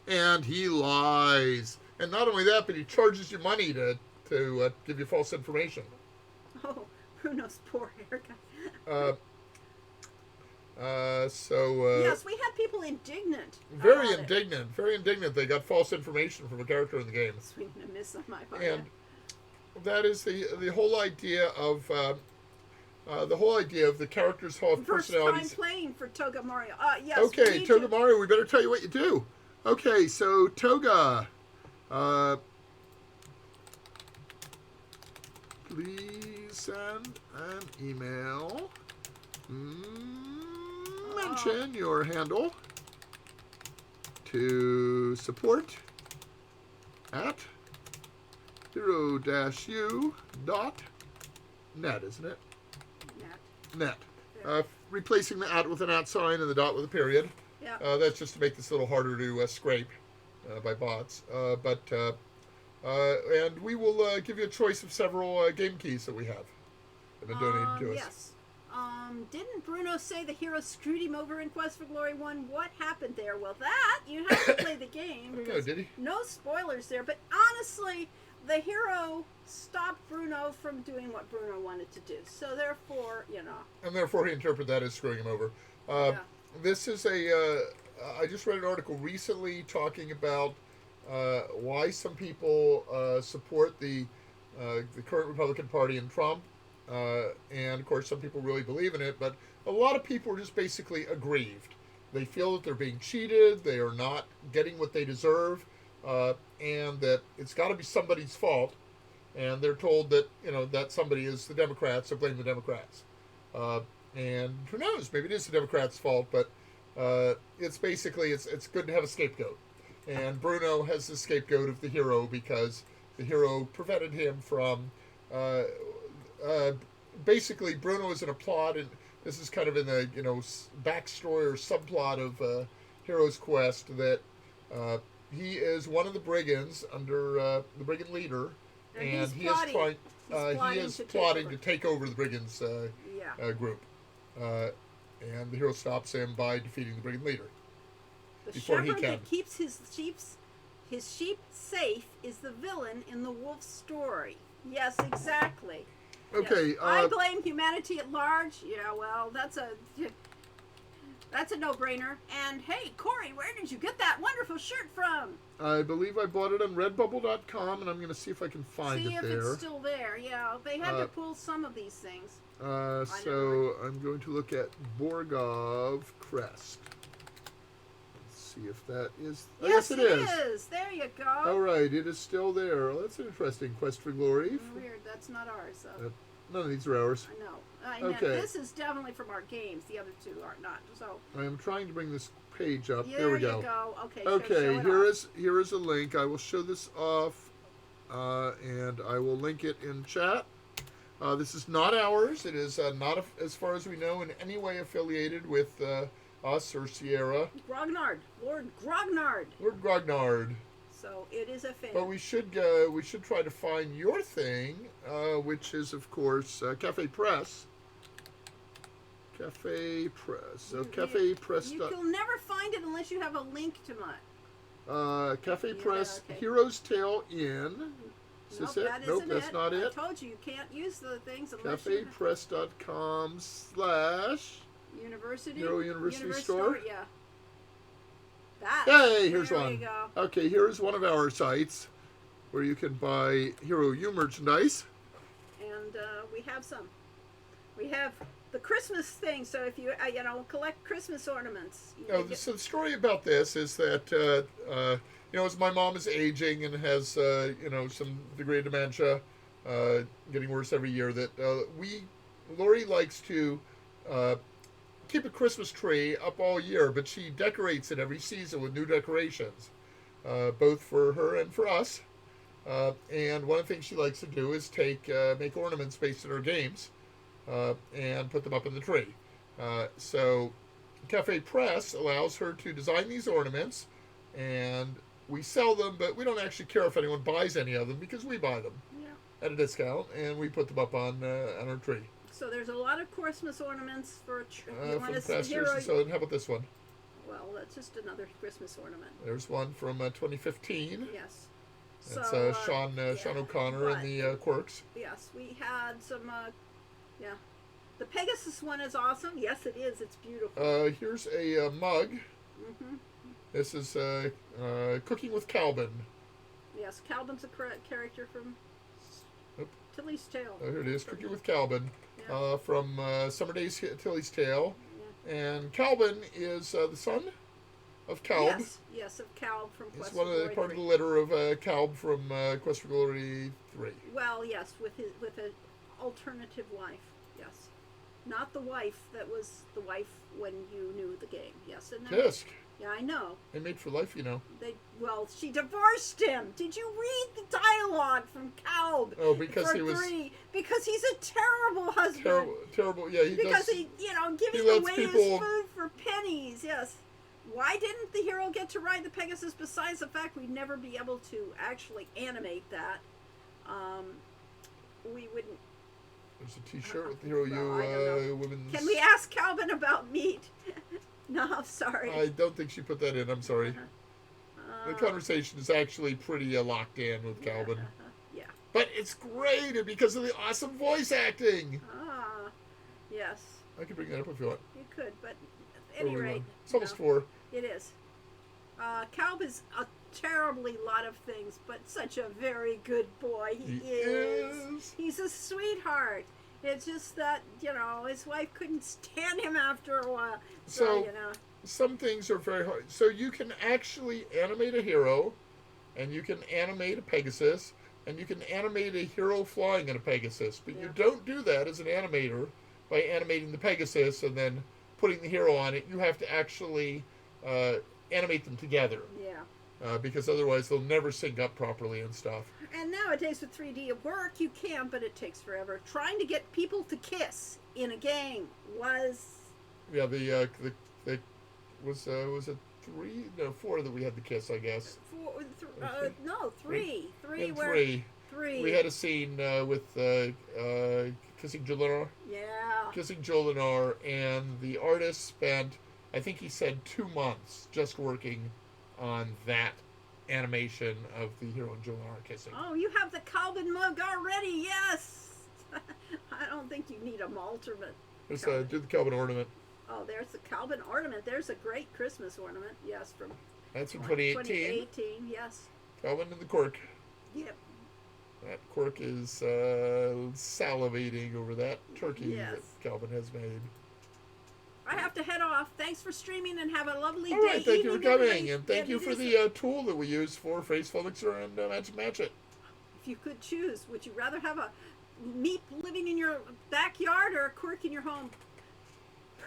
and he lies. And not only that, but he charges you money to give you false information. Oh, Bruno's poor haircut. Yes, we had people indignant. very about it. very indignant. They got false information from a character in the game. Swinging a miss on my part. And that is the whole idea of the characters have First personalities. time playing for Toga Mario. Yes. Okay, we Toga do- Mario, we better tell you what you do. Okay, so Toga, please send an email. Mention your handle to support at hero-u.net, isn't it? Net. Replacing the at with an at sign and the dot with a period. Yeah. That's just to make this a little harder to scrape by bots. And we will give you a choice of several game keys that we have that have been donated to us. Yes. Didn't Bruno say the hero screwed him over in Quest for Glory 1? What happened there? Well, that, you have to play the game. I don't know, did he? No spoilers there, but honestly, the hero stopped Bruno from doing what Bruno wanted to do. So therefore, And therefore he interpreted that as screwing him over. Yeah. This is I just read an article recently talking about why some people support the current Republican Party and Trump. And of course, some people really believe in it, but a lot of people are just basically aggrieved. They feel that they're being cheated, they are not getting what they deserve, and that it's got to be somebody's fault. And they're told that that somebody is the Democrats, so blame the Democrats. and who knows? Maybe it is the Democrats' fault, but it's basically it's good to have a scapegoat. And Bruno has the scapegoat of the hero because the hero prevented him from. Uh, Basically, Bruno is in a plot, and this is kind of in the backstory or subplot of Hero's Quest that he is one of the brigands under the brigand leader, and he is plotting to take over the brigands group, and the hero stops him by defeating the brigand leader. The before he shepherd can. that keeps his sheep safe is the villain in the wolf story. Yes, exactly. Okay. Yes. I blame humanity at large. Yeah, well, that's a no-brainer. And hey, Corey, where did you get that wonderful shirt from? I believe I bought it on Redbubble.com, and I'm going to see if I can find it there. See if it's still there. Yeah, they had to pull some of these things. So I'm going to look at Borgov Crest. Let's see if that is. Yes, it is. It is. There you go. All right, it is still there. Well, that's an interesting. Quest for Glory. Weird. That's not ours. So. None of these are ours. I know. Okay. This is definitely from our games. The other two are not. So. I am trying to bring this page up. There we you go. Okay. Okay. Show Here is a link. I will show this off, and I will link it in chat. This is not ours. It is not, as far as we know, in any way affiliated with us or Sierra. Grognard, Lord Grognard. Lord Grognard. So it is a fan. But we should try to find your thing, which is of course Cafe Press. Cafe Press. So Cafe Press. You'll never find it unless you have a link to mine. Cafe Press. Okay. Hero's Tale Inn. Is this it? Nope, that's not it. I told you can't use the things unless CafePress.com/ University. Hero University Store. Yeah. That. Hey, here's there one. You go. Okay, here's one of our sites where you can buy Hero U merchandise. And we have some. We have the Christmas thing. So if you collect Christmas ornaments. So the story about this is that as my mom is aging and has some degree of dementia, getting worse every year, that Lori likes to keep a Christmas tree up all year, but she decorates it every season with new decorations, both for her and for us. And one of the things she likes to do is make ornaments based on her games, and put them up in the tree. So Cafe Press allows her to design these ornaments, and we sell them, but we don't actually care if anyone buys any of them because we buy them at a discount, and we put them up on our tree. So there's a lot of Christmas ornaments for from past years. So how about this one? Well, that's just another Christmas ornament. There's one from 2015. Yes. It's So, Sean O'Connor and the Quirks. Yes, we had some. The Pegasus one is awesome. Yes, it is. It's beautiful. Here's a mug. Mm-hmm. This is Cooking with Calvin. Yes, Calvin's a character from Tilly's Tale. Oh, here it is, Cooking with Calvin, from Summer Days Tilly's Tale. Yeah. And Calvin is the son of Calb. Yes, of Calb from Quest for Glory. It's part of the litter of Calb from Quest for Glory 3. Well, yes, with an alternative wife. Yes, not the wife that was the wife when you knew the game. Yes, and Tisk. Yeah, I know. They made for life, She divorced him. Did you read the dialogue from Calb? Oh, because he was... Because he's a terrible husband. Terrible, yeah. Because he giving away his food for pennies, yes. Why didn't the hero get to ride the Pegasus besides the fact we'd never be able to actually animate that? We wouldn't... There's a t-shirt with the Hero U women's... Can we ask Calvin about meat? No, I'm sorry. I don't think she put that in. I'm sorry. The conversation is actually pretty locked in with Calvin. Yeah. But it's great because of the awesome voice acting. Yes. I can bring that up if you want. You could, but at any rate. It's almost 4. It is. Calb is a terribly lot of things, but such a very good boy. He is. He's a sweetheart. It's just that, his wife couldn't stand him after a while. So some things are very hard. So you can actually animate a hero, and you can animate a Pegasus, and you can animate a hero flying in a Pegasus. But you don't do that as an animator by animating the Pegasus and then putting the hero on it. You have to actually animate them together. Yeah. Because otherwise they'll never sync up properly and stuff. And nowadays with 3D at work, you can, but it takes forever. Trying to get people to kiss in a game was... Yeah, the was it 4 that we had the kiss, I guess. No, 3. 3 And where... 3. 3. We had a scene with kissing Jolinar. Yeah. Kissing Jolinar, and the artist spent, I think he said, 2 months just working on that animation of the hero and Jolinar kissing. Oh, you have the Calvin mug already, yes! I don't think you need a Malter, but... Let's do the Calvin ornament. Oh, there's the Calvin ornament. There's a great Christmas ornament, yes, from That's from 2018. 2018, yes. Calvin and the Cork. Yep. That Cork is salivating over that turkey Yes. that Calvin has made. I have to head off. Thanks for streaming and have a lovely All day. right, thank you for evening, coming, everybody. and thank you for the tool that we use for Face Elixir and Magic Match It. If you could choose, would you rather have a meep living in your backyard or a quirk in your home?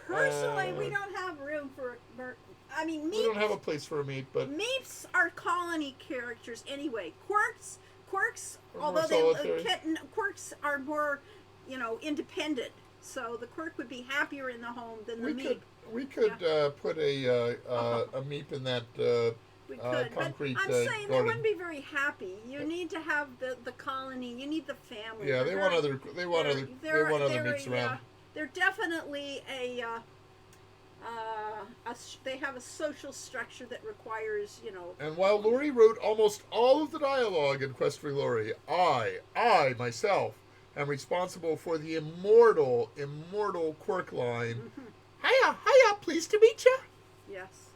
Personally, we don't have room for. I mean, We don't have a meeps. place for a meat, but Meeps are colony characters anyway. Quirks, Are although more they solitary. quirks are more, independent. So the quirk would be happier in the home than the meep. we could put a meep in that We could, concrete but I'm saying they garden. wouldn't be very happy. You need to have the colony. You need the family. Yeah, They're they want very- other meeps around. They're definitely they have a social structure that requires, And while Laurie wrote almost all of the dialogue in Quest for Glory, I myself am responsible for the immortal Quirk line. Hiya, pleased to meet you. Yes.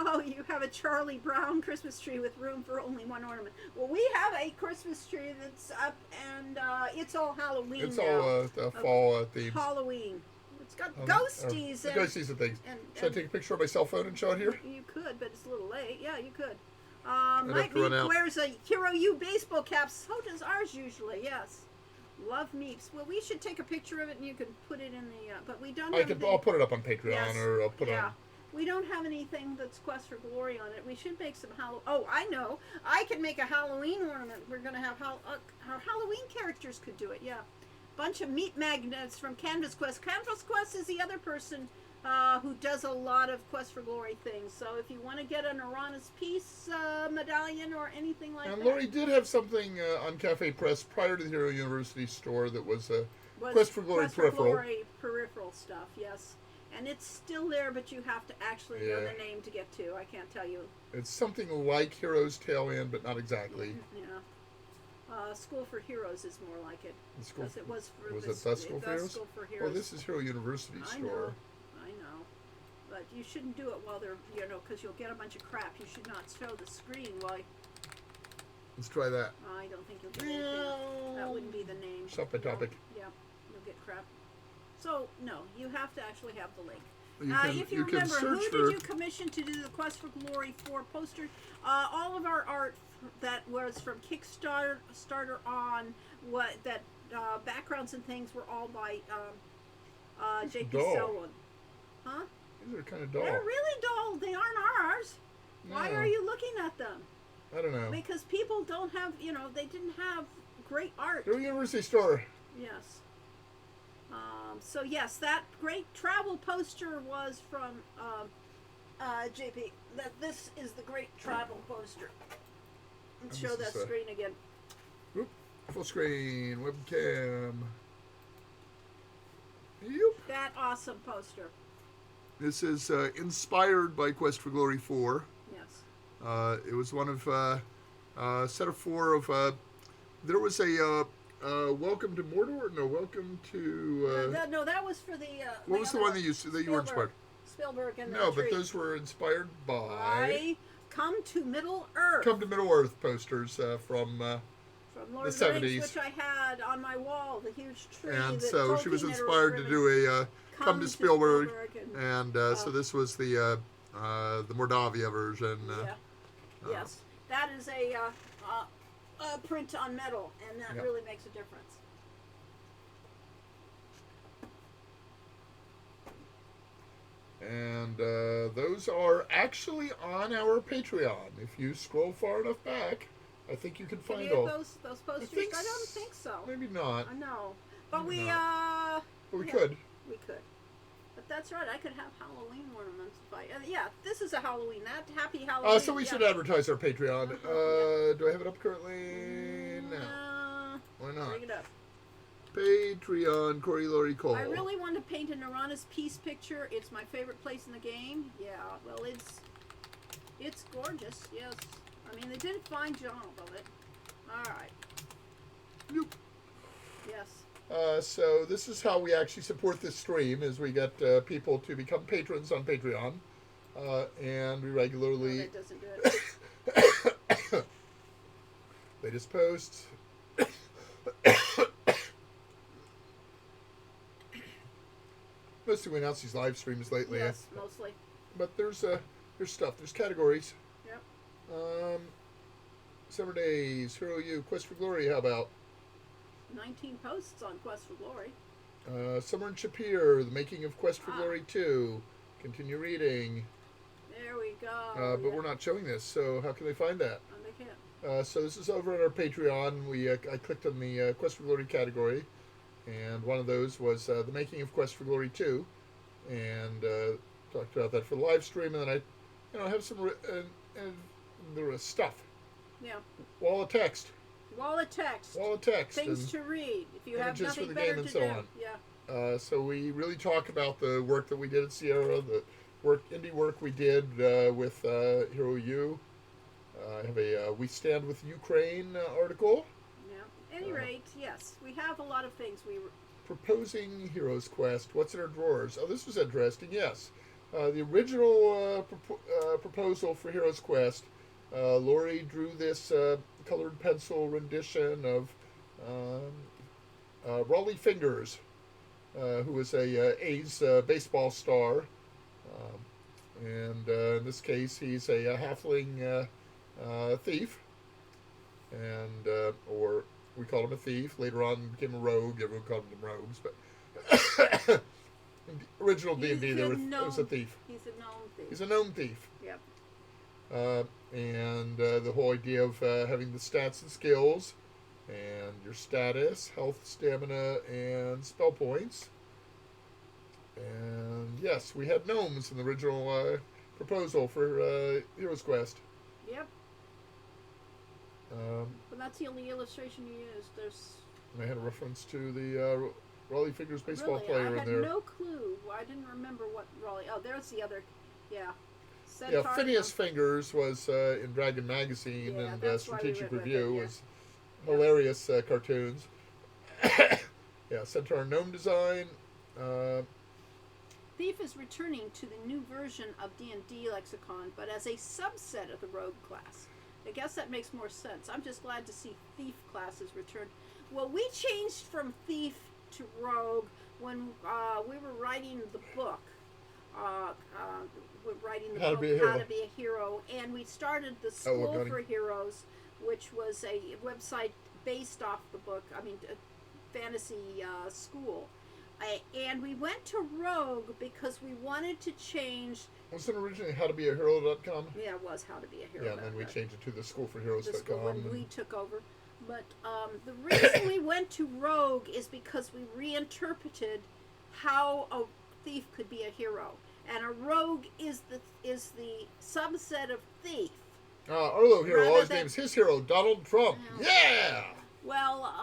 Oh, you have a Charlie Brown Christmas tree with room for only one ornament. Well, we have a Christmas tree that's up, and it's all Halloween It's now. all fall themes. Halloween. It's got ghosties and Ghosties and things. and- Should I take a picture of my cell phone and show it here? You could, but it's a little late. Yeah, you could. have Mike to run Meep out. wears a Hero U baseball cap. So does ours usually. Yes. Love Meeps. Well, we should take a picture of it and you can put it in the. But we don't. I'll put it up on Patreon Yes. or I'll put it Yeah. on. We don't have anything that's Quest for Glory on it. We should make some Halloween. Oh, I know. I can make a Halloween ornament. We're gonna have our Halloween characters could do it. Yeah. Bunch of meat magnets from Canvas Quest. Canvas Quest is the other person who does a lot of Quest for Glory things. So if you want to get an Uranus Peace medallion or anything like And that, Laurie did have something on Cafe Press prior to the Hero University store that was was Quest for Glory peripheral. Glory peripheral stuff. Yes. And it's still there, but you have to actually know Yeah. the name to get to. I can't tell you. It's something like Hero's Tail End, but not exactly. Yeah. School for Heroes is more like it. The school Because it was for was the, it the School for Heroes? School for Heroes. Well, this is Hero University I store. know. But you shouldn't do it while they're, because you'll get a bunch of crap. You should not show the screen while. Let's try that. I don't think you'll get anything. That wouldn't be the name. Stop by topic. Yeah, you'll get crap. So, no, you have to actually have the link. If you you can remember, search who for. did you commission to do the Quest for Glory 4 poster? All of our art that was from Kickstarter on backgrounds and things were all by J.P. Dull. Selwyn. Huh? These are kind of dull. They're really dull. They aren't ours. Why No. are you looking at them? I don't know. Because people don't have, they didn't have great art. Hero University store. Yes. So yes, that great travel poster was from JP. This is the great travel poster. Let's And show this that is, screen again. Oop, full screen webcam. Yep. That awesome poster. This is inspired by Quest for Glory 4. Yes. It was one of a set of 4 of. There was a Welcome to Mordor. No, Welcome to. No, that was for the. What was the one that you were inspired? Spielberg and No, the but tree. those were inspired by I Come to Middle Earth. Come to Middle Earth posters from. From Lord the of the Rings, 70s. which I had on my wall, the huge tree. And that so she was Tolkien had inspired to driven. do a Come to Spielberg, and and so this was the Mordavia version. yeah. Yes, that is a print on metal, and that Yep. really makes a difference. those are actually on our Patreon. If you scroll far enough back, I think you can Can find you all. get those posters? think I don't s- think so. Maybe not, I know, but Maybe we not. But we yeah, could. we could. But that's right. I could have Halloween ornaments if I. Yeah, this is a Halloween. That happy Halloween. So we yeah. should advertise our Patreon. Uh-huh, Do I have it up currently? No. Why not? Bring it up. Patreon, Corey Laurie Cole. I really want to paint a Nirana's Peace picture. It's my favorite place in the game. Yeah, well, it's gorgeous. Yes, I mean they did a fine job of it. All right. Nope. Yes. So this is how we actually support this stream: is we get people to become patrons on Patreon, and we No, regularly that doesn't do it. they just post. Mostly we announce these live streams lately, Yes, mostly. but there's stuff. There's categories. Yep. Summer Days, Hero U, Quest for Glory. How about 19 posts on Quest for Glory. Summer and Shapir, The Making of Quest for Ah. Glory 2. Continue reading. There we go. But we're not showing this, so how can they find that? Oh, they can't. So this is over on our Patreon. I clicked on the Quest for Glory category, and one of those was The Making of Quest for Glory 2, and talked about that for the live stream, and then I have some there was stuff. Yeah. Wall of text. Wall of text. Things and to read if you have images for nothing the better game and to so do. on. Yeah. So we really talk about the work that we did at Sierra, the indie work we did with Hero U. I have a We Stand with Ukraine article. Yeah. At any rate, yes, we have a lot of things we. Proposing Heroes Quest. What's in our drawers? Oh, this was interesting. Yes, the original proposal for Heroes Quest. Lori drew this colored pencil rendition of Raleigh Fingers, who was a A's baseball star, and in this case he's a halfling thief, and or we called him a thief. Later on, became a rogue. Everyone called them rogues, but in the original D&D, there was a thief. He's a gnome thief. He's a gnome thief. Yep. And the whole idea of having the stats and skills, and your status, health, stamina, and spell points. And yes, we had gnomes in the original proposal for Heroes Quest. Yep. But that's the only illustration you used. There's. I had a reference to the Raleigh Fingers baseball really, player I in had there. no clue. I didn't remember what Raleigh. Oh, there's the other. Yeah. Yeah, Centaur, Phineas Fingers was in Dragon Magazine, Yeah, and that's why we Strategic went with Review it, yeah. was hilarious cartoons. Yeah, Centaur Gnome design. Thief is returning to the new version of D&D Lexicon, but as a subset of the Rogue class. I guess that makes more sense. I'm just glad to see Thief classes return. Well, we changed from Thief to Rogue when we were writing the book. We're writing the How to book Be a Hero. How to Be a Hero, and we started the School got it. for Heroes, which was a website based off the book. I mean, a fantasy school. And we went to Rogue because we wanted to change. Wasn't it originally howtobeahero.com? Yeah, it was How to Be a Hero. Yeah, and then we changed it to the the school when schoolforheroes.com. we took over. But the reason we went to Rogue is because we reinterpreted how a thief could be a hero, and a rogue is the subset of thief. Arlo Hero, Rather his than- name's his hero, Donald Trump. Yeah! Well,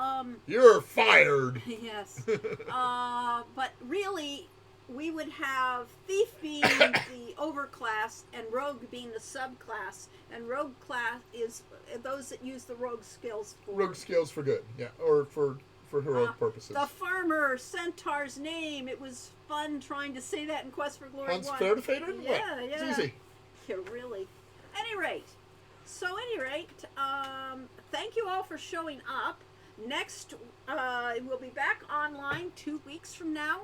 You're fired! yes. But really, we would have thief being the overclass and rogue being the subclass, and rogue class is those that use the rogue skills for Rogue skills for good, yeah, or for heroic purposes. the farmer centaur's name. It was fun trying to say that in Quest for Glory Hans 1. Fairdefader? Yeah, What? yeah. It's easy. Yeah, really. Any rate, thank you all for showing up. Next, we'll be back online 2 weeks from now,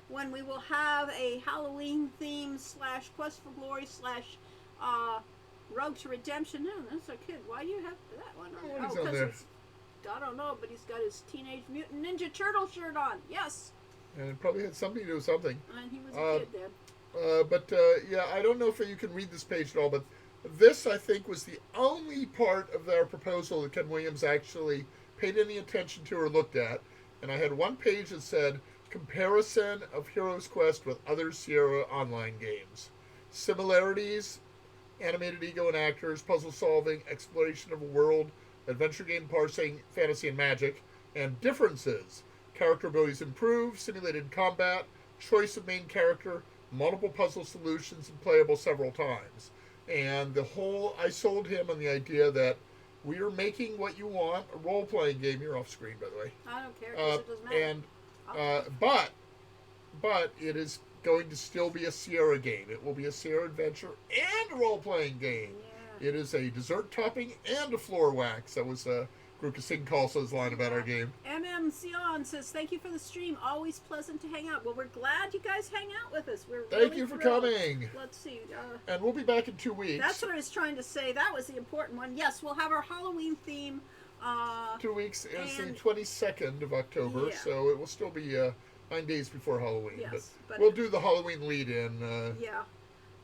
when we will have a Halloween theme / Quest for Glory / Rogue to Redemption. No, that's a kid. Why do you have that one on there? What is on 'cause there? it's, I don't know, but he's got his Teenage Mutant Ninja Turtle shirt on. Yes, And it probably had something to do with something. and he was a kid then. Yeah, I don't know if you can read this page at all, but this, I think, was the only part of their proposal that Ken Williams actually paid any attention to or looked at. And I had one page that said comparison of Heroes Quest with other Sierra Online games. Similarities: animated ego and actors, puzzle solving, exploration of a world, adventure game parsing, fantasy and magic. And differences: character abilities improved, simulated combat, choice of main character, multiple puzzle solutions, and playable several times. And I sold him on the idea that we are making what you want, a role playing game. You're off screen, by the way. I don't care because it doesn't matter. And but it is going to still be a Sierra game. It will be a Sierra adventure and a role playing game. Yeah. It is a dessert topping and a floor wax. That was Gruka Singh Khalsa's line about our game. MM Sion says, thank you for the stream. Always pleasant to hang out. Well, we're glad you guys hang out with us. We're Thank really you for thrilled. coming. Let's see. And we'll be back in 2 weeks. That's what I was trying to say. That was the important one. Yes, we'll have our Halloween theme. 2 weeks is the and- 22nd of October, Yeah. so it will still be 9 days before Halloween. Yes, but we'll do the Halloween lead-in. Yeah.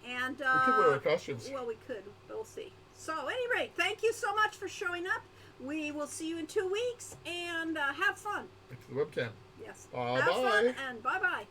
And We could wear our costumes. well, we could. We'll see. So, at any rate, thank you so much for showing up. We will see you in 2 weeks, and have fun. Back to the webcam. Yes. Bye-bye. Have fun, and bye-bye.